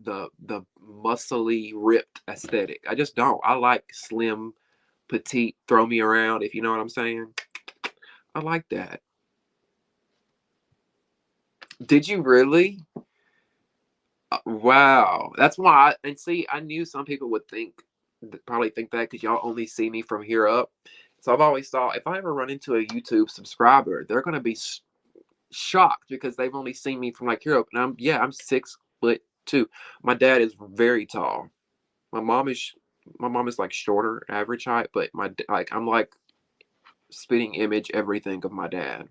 muscly ripped aesthetic. I just don't. I like slim, petite, throw me around, if you know what I'm saying. I like that. Did you really? Wow. That's why and see, I knew some people would probably think that because y'all only see me from here up. So I've always thought if I ever run into a YouTube subscriber, they're gonna be shocked because they've only seen me from like here up. And I'm 6'2". My dad is very tall. My mom is my mom is like shorter, average height, but I'm like spitting image everything of my dad.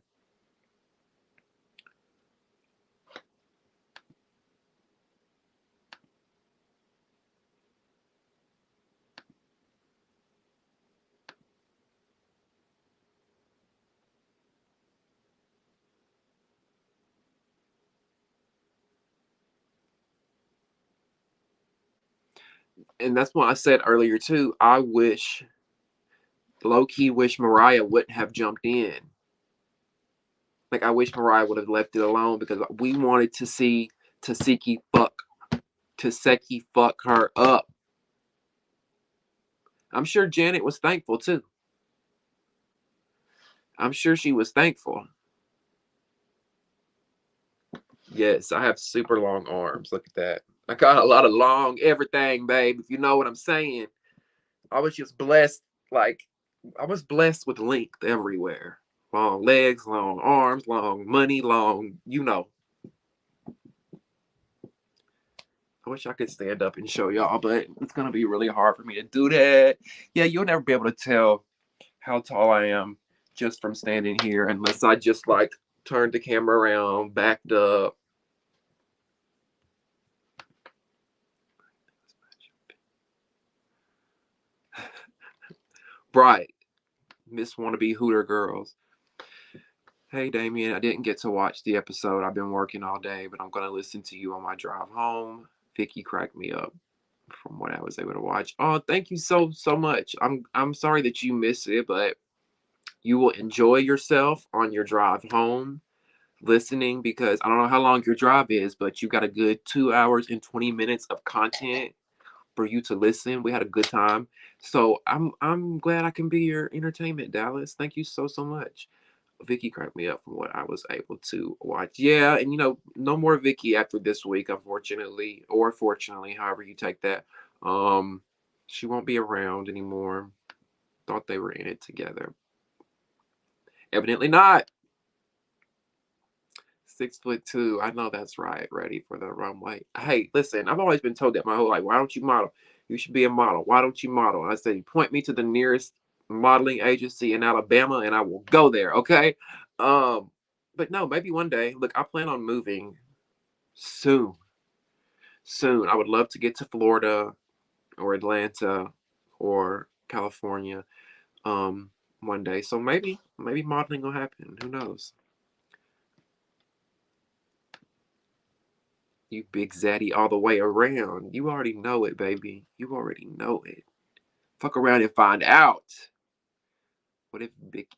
And that's what I said earlier too. Low key wish Mariah wouldn't have jumped in. Like I wish Mariah would have left it alone because we wanted to see Taseki fuck Taseki fuck her up. I'm sure Janet was thankful too. I'm sure she was thankful. Yes, I have super long arms. Look at that. I got a lot of long everything, babe. If you know what I'm saying. I was just blessed. Like I was blessed with length everywhere. Long legs, long arms, long money, long. I wish I could stand up and show y'all, but it's gonna be really hard for me to do that. Yeah, you'll never be able to tell how tall I am just from standing here unless I just like turned the camera around, backed up. Right. Miss Wannabe Hooter Girls. Hey Damien, I didn't get to watch the episode. I've been working all day, but I'm gonna listen to you on my drive home. Vicky cracked me up from what I was able to watch. Oh, thank you so much. I'm sorry that you missed it, but you will enjoy yourself on your drive home listening because I don't know how long your drive is, but you got a good 2 hours and 20 minutes of content for you to listen. We had a good time. So I'm glad I can be your entertainment, Dallas. Thank you so much. Vicky cracked me up from what I was able to watch. Yeah, and no more Vicky after this week, unfortunately, or fortunately, however you take that. Um, she won't be around anymore. Thought they were in it together. Evidently not. 6'2". I know that's right. Ready for the runway. Hey, listen, I've always been told that my whole life. Why don't you model? You should be a model. Why don't you model? And I say, point me to the nearest modeling agency in Alabama, and I will go there. Okay. Um, but no, maybe one day. Look, I plan on moving soon. Soon, I would love to get to Florida or Atlanta or California. One day. So maybe modeling will happen. Who knows? You big zaddy all the way around. You already know it, baby. You already know it. Fuck around and find out. What if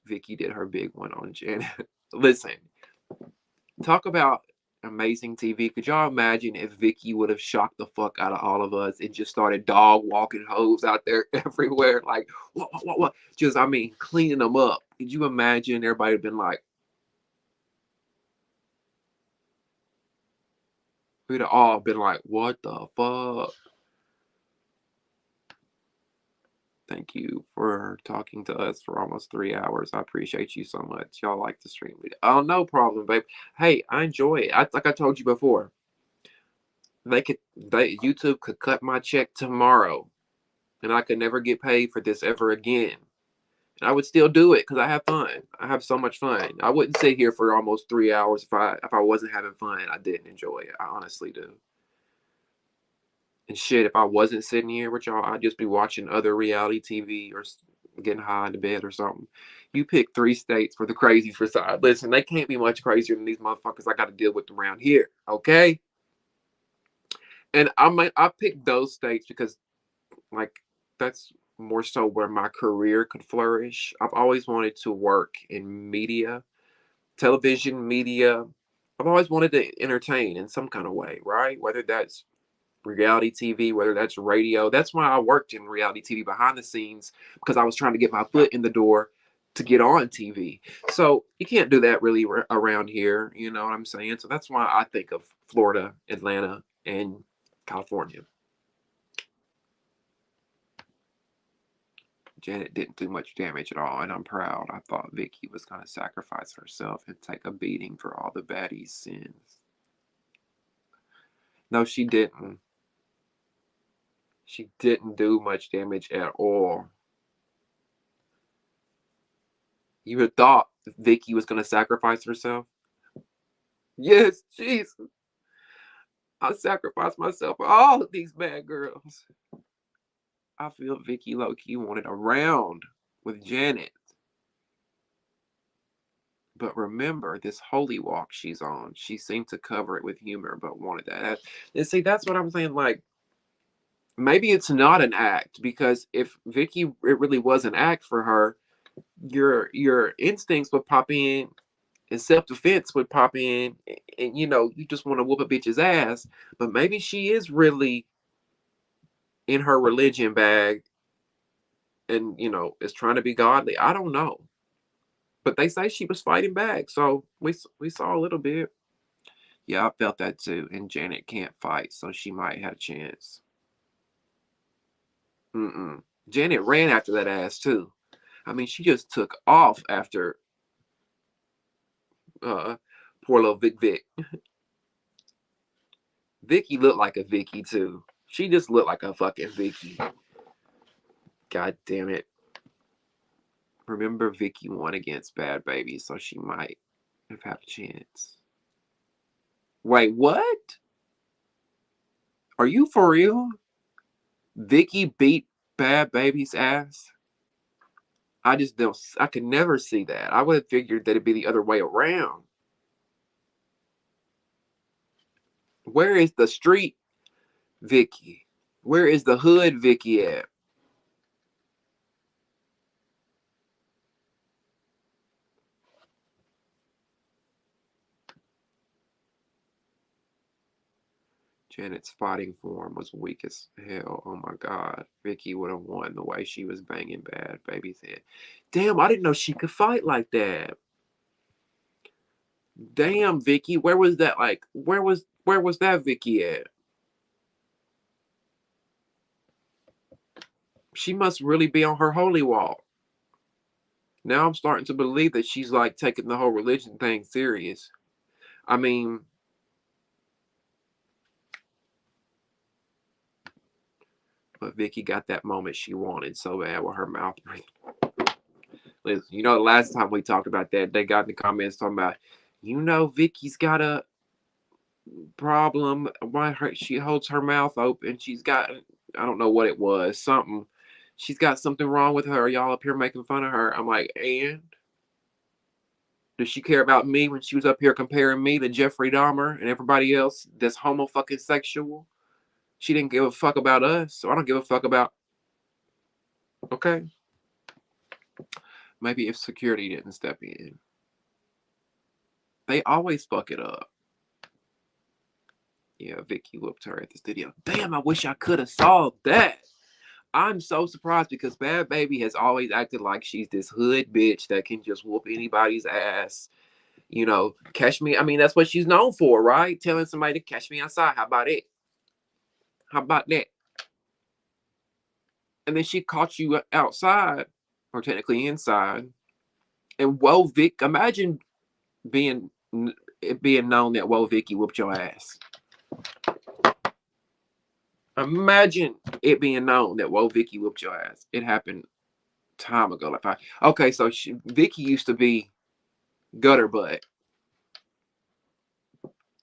Vicky did her big one on Janet? Listen, talk about amazing TV. Could y'all imagine if Vicky would have shocked the fuck out of all of us and just started dog walking hoes out there everywhere? Like, what? Just, I mean, cleaning them up. Could you imagine everybody had been like, we'd have all been like, what the fuck? Thank you for talking to us for almost 3 hours. I appreciate you so much. Y'all like the stream. Oh, no problem, babe. Hey, I enjoy it. Like I told you before, YouTube could cut my check tomorrow, and I could never get paid for this ever again. And I would still do it because I have fun. I have so much fun. I wouldn't sit here for almost 3 hours if I wasn't having fun. I didn't enjoy it. I honestly do. And shit, if I wasn't sitting here with y'all, I'd just be watching other reality TV or getting high in the bed or something. You pick 3 states for the crazies for side. Listen, they can't be much crazier than these motherfuckers I got to deal with around here, okay? And I picked those states because, like, that's more so where my career could flourish. I've always wanted to work in media, television media. I've always wanted to entertain in some kind of way, right? Whether that's reality TV, whether that's radio. That's why I worked in reality TV behind the scenes, because I was trying to get my foot in the door to get on TV. So you can't do that really around here. You know what I'm saying? So that's why I think of Florida, Atlanta, and California. Janet didn't do much damage at all, and I'm proud. I thought Vicky was going to sacrifice herself and take a beating for all the baddies' sins. No, she didn't. She didn't do much damage at all. You had thought Vicky was going to sacrifice herself? Yes, Jesus. I sacrificed myself for all of these bad girls. I feel Vicky low-key wanted a round with Janet. But remember, this holy walk she's on, she seemed to cover it with humor, but wanted that. And see, that's what I'm saying. Like, maybe it's not an act, because if Vicky, it really was an act for her, your instincts would pop in, and self-defense would pop in, and you just want to whoop a bitch's ass. But maybe she is really in her religion bag, and is trying to be godly. I don't know, but they say she was fighting back, so we saw a little bit. Yeah, I felt that too. And Janet can't fight, so she might have a chance. Janet ran after that ass too. I mean, she just took off after poor little Vic. Vicky looked like a Vicky too. She just looked like a fucking Vicky. God damn it. Remember, Vicky won against Bad Baby, so she might have had a chance. Wait, what? Are you for real? Vicky beat Bad Baby's ass? I just don't. I could never see that. I would have figured that it'd be the other way around. Where is the street Vicky? Where is the hood Vicky at? Janet's fighting form was weak as hell. Oh my God. Vicky would have won the way she was banging Bad Baby's head. Damn, I didn't know she could fight like that. Damn, Vicky. Where was that where was that Vicky at? She must really be on her holy walk. Now I'm starting to believe that she's like taking the whole religion thing serious. I mean, but Vicky got that moment she wanted so bad with her mouth breathing. Listen, you know, the last time we talked about that, they got in the comments talking about, you know, Vicky's got a problem. Why she holds her mouth open? She's got, I don't know what it was, something. She's got something wrong with her. Y'all up here making fun of her. I'm like, and does she care about me when she was up here comparing me to Jeffrey Dahmer and everybody else that's homo fucking sexual? She didn't give a fuck about us, so I don't give a fuck about. Okay. Maybe if security didn't step in. They always fuck it up. Yeah, Vicky whooped her at the studio. Damn, I wish I could have saw that. I'm so surprised because Bad Baby has always acted like she's this hood bitch that can just whoop anybody's ass. You know, catch me. I mean, that's what she's known for, right? Telling somebody to catch me outside. How about it? How about that? And then she caught you outside, or technically inside. And whoa, Vic, imagine being it being known that whoa, Vicky whooped your ass. Imagine it being known that whoa, Vicky whooped your ass. It happened time ago. Okay, so Vicky used to be gutter butt.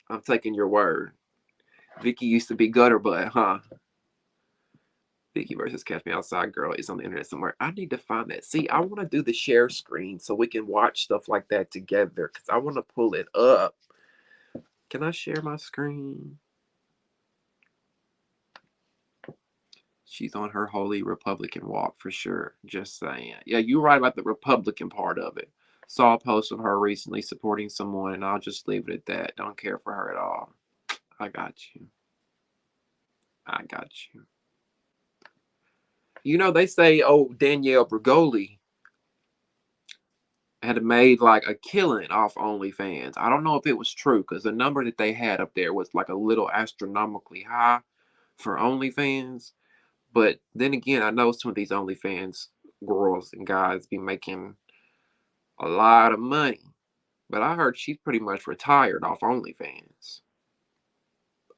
I'm taking your word. Vicky used to be gutter butt, huh? Vicky versus Catch Me Outside Girl is on the internet somewhere. I need to find that. See, I want to do the share screen so we can watch stuff like that together because I want to pull it up. Can I share my screen? She's on her holy Republican walk for sure. Just saying. Yeah, you're right about the Republican part of it. Saw a post of her recently supporting someone, and I'll just leave it at that. Don't care for her at all. I got you. I got you. You know, they say, oh, Danielle Bregoli had made like a killing off OnlyFans. I don't know if it was true because the number that they had up there was like a little astronomically high for OnlyFans. But then again, I know some of these OnlyFans girls and guys be making a lot of money. But I heard she's pretty much retired off OnlyFans.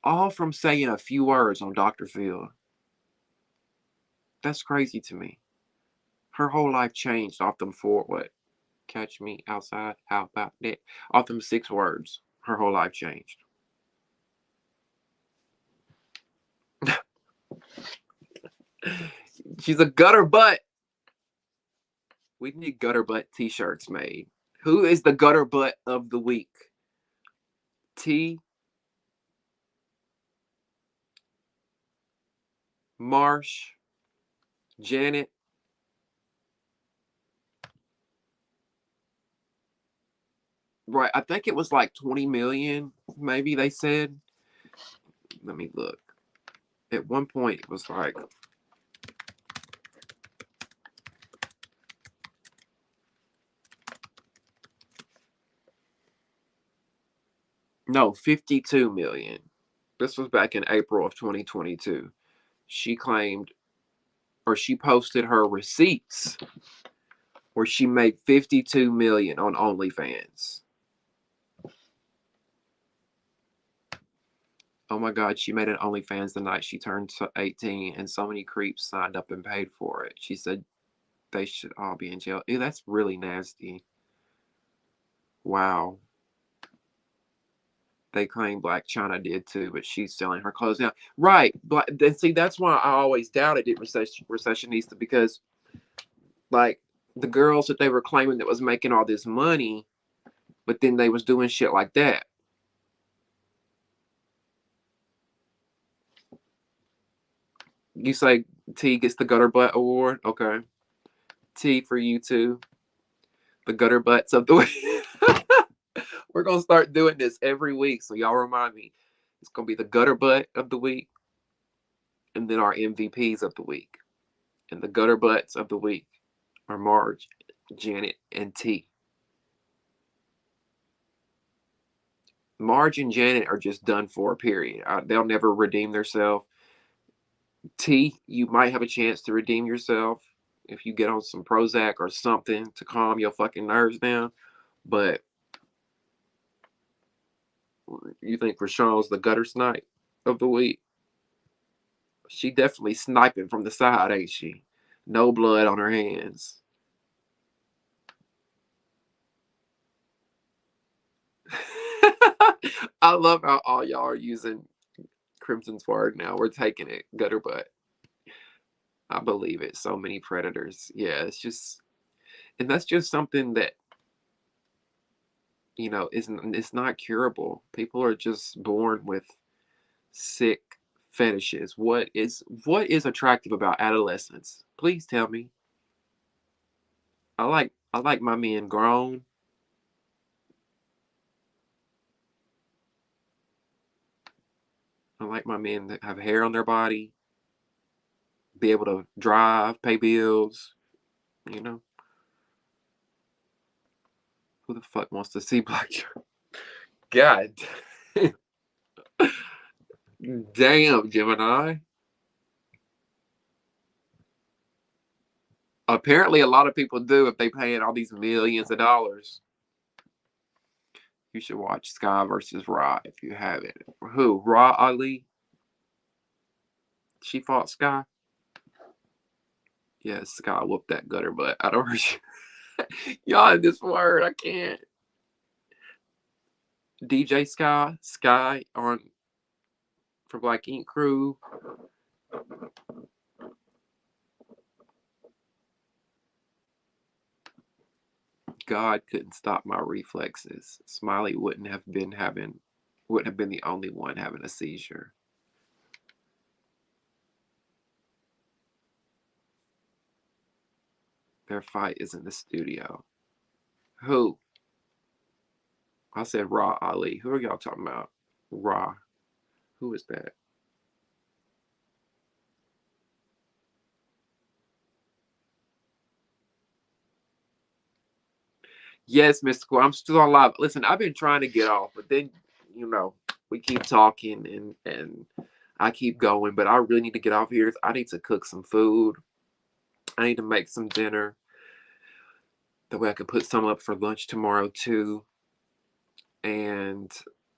All from saying a few words on Dr. Phil. That's crazy to me. Her whole life changed off them what? Catch me outside, how about that? Off them 6 words. Her whole life changed. She's a gutter butt. We need gutter butt t-shirts made. Who is the gutter butt of the week? T. Marsh. Janet. Right, I think it was like 20 million, maybe they said. Let me look. At one point, it was like, no, 52 million. This was back in April of 2022. She claimed, or she posted her receipts where she made 52 million on OnlyFans. Oh my God, she made an OnlyFans the night she turned 18, and so many creeps signed up and paid for it. She said they should all be in jail. Ew, that's really nasty. Wow. They claim Black China did too, but she's selling her clothes now. Right. But see, that's why I always doubted it, Recessionista, because like the girls that they were claiming that was making all this money, but then they was doing shit like that. You say T gets the gutter butt award? Okay. T for you too. The gutter butts of the week. We're gonna start doing this every week, so y'all remind me. It's gonna be the gutter butt of the week, and then our MVPs of the week. And the gutter butts of the week are Marge, Janet, and T. Marge and Janet are just done for, period. They'll never redeem themselves. T, you might have a chance to redeem yourself if you get on some Prozac or something to calm your fucking nerves down. But you think Rashawn's the gutter snipe of the week? She definitely sniping from the side, ain't she? No blood on her hands. I love how all y'all are using Crimson's word now. We're taking it, gutter butt. I believe it. So many predators. Yeah, it's just, and that's just something that, it's not curable. People are just born with sick fetishes. What is attractive about adolescence? Please tell me. I like my men grown. I like my men that have hair on their body, be able to drive, pay bills, you know. Who the fuck wants to see black? God damn, Gemini. Apparently, a lot of people do if they paying all these millions of dollars. You should watch Sky versus Ra if you haven't. Who? Ra Ali? She fought Sky? Yeah, Sky whooped that gutter butt. I don't y'all in this word. I can't. DJ Sky on from Black Ink Crew. God couldn't stop my reflexes. Smiley wouldn't have been the only one having a seizure. Their fight is in the studio. Who? I said Ra Ali. Who are y'all talking about? Ra. Who is that? Yes, Mystical. I'm still on live. Listen, I've been trying to get off, but then we keep talking and I keep going, but I really need to get off here. I need to cook some food. I need to make some dinner. That way I can put some up for lunch tomorrow too. And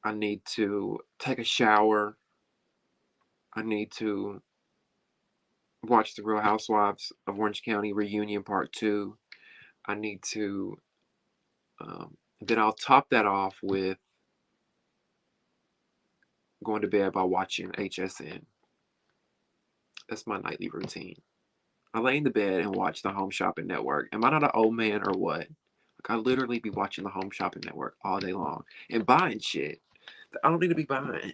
I need to take a shower. I need to watch the Real Housewives of Orange County reunion part 2. I need to then I'll top that off with going to bed by watching HSN. That's my nightly routine. I lay in the bed and watch the Home Shopping Network. Am I not an old man or what? Like, I literally be watching the Home Shopping Network all day long and buying shit that I don't need to be buying.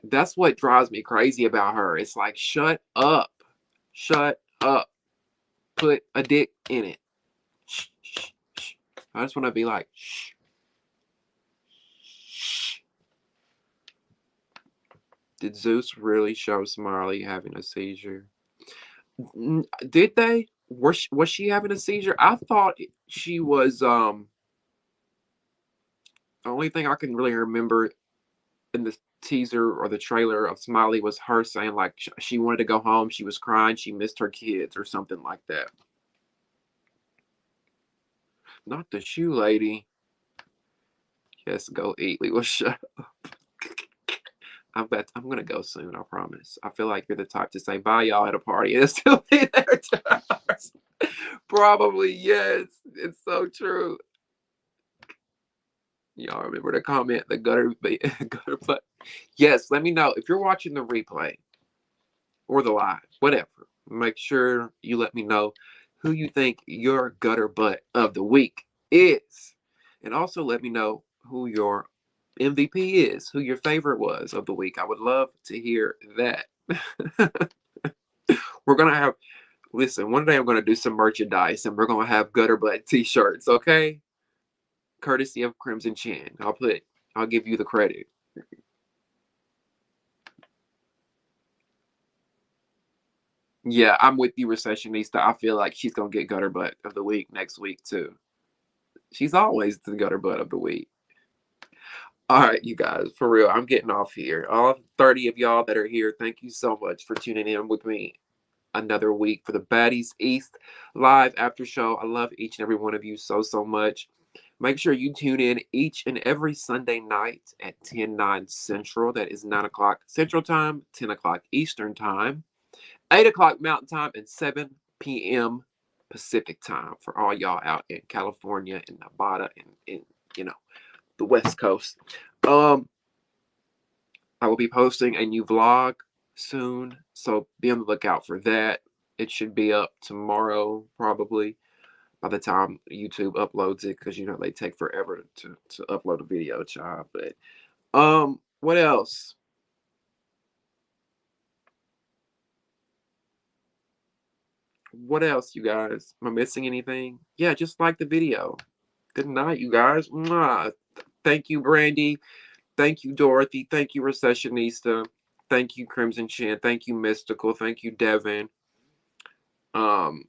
That's what drives me crazy about her. It's like, shut up. Shut up. Put a dick in it. Shh, shh, shh. I just want to be like, shh. Shh. Did Zeus really show Smiley having a seizure? Did they? Was she having a seizure? I thought she was. The only thing I can really remember in the teaser or the trailer of Smiley was her saying like she wanted to go home. She was crying. She missed her kids or something like that. Not the shoe lady. Yes, go eat. We will shut up. I'm gonna go soon. I promise. I feel like you're the type to say bye, y'all, at a party and still be there 2 hours. Probably yes. It's so true. Y'all remember to comment the gutter but yes, let me know if you're watching the replay or the live, whatever. Make sure you let me know who you think your gutter butt of the week is. And also let me know who your MVP is, who your favorite was of the week. I would love to hear that. We're going to have, listen, one day I'm going to do some merchandise and we're going to have gutter butt t-shirts, okay? courtesy of Crimson Chin. I'll give you the credit. Yeah, I'm with you, Recessionista. I feel like she's gonna get gutter butt of the week next week too. She's always the gutter butt of the week. All right, you guys, for real, I'm getting off here. All 30 of y'all that are here, thank you so much for tuning in with me another week for the Baddies East live after show. I love each and every one of you so, so much. Make sure you tune in each and every Sunday night at 10/9 Central. That is 9 o'clock Central Time, 10 o'clock Eastern Time, 8 o'clock Mountain Time, and 7 p.m. Pacific Time for all y'all out in California and Nevada and in, you know, the West Coast. I will be posting a new vlog soon, so be on the lookout for that. It should be up tomorrow, probably, by the time YouTube uploads it, because you know they take forever to upload a video, child. But what else? What else, you guys? Am I missing anything? Yeah, just like the video. Good night, you guys. Mwah. Thank you, Brandy. Thank you, Dorothy. Thank you, Recessionista. Thank you, Crimson Chin. Thank you, Mystical. Thank you, Devin. If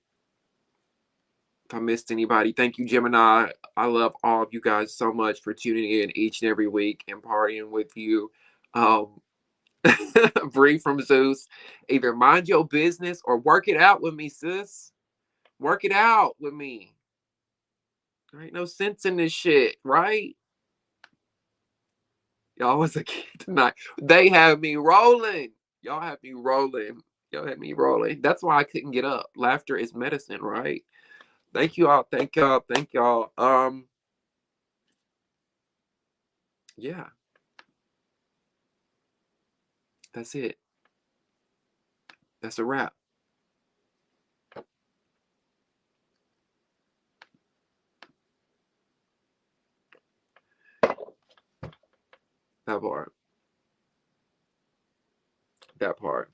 I missed anybody, thank you, Gemini. I love all of you guys so much for tuning in each and every week and partying with you. Um, Bree from Zeus, either mind your business or work it out with me, sis. Work it out with me. There ain't no sense in this shit, right? Y'all was a kid tonight. They have me rolling. Y'all have me rolling. Y'all have me rolling. That's why I couldn't get up. Laughter is medicine, right? Thank you all. Thank y'all. Thank y'all. Yeah, that's it. That's a wrap. That part. That part.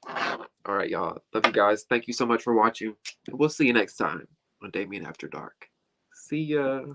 All right, y'all. Love you guys. Thank you so much for watching. We'll see you next time on Damien After Dark. See ya.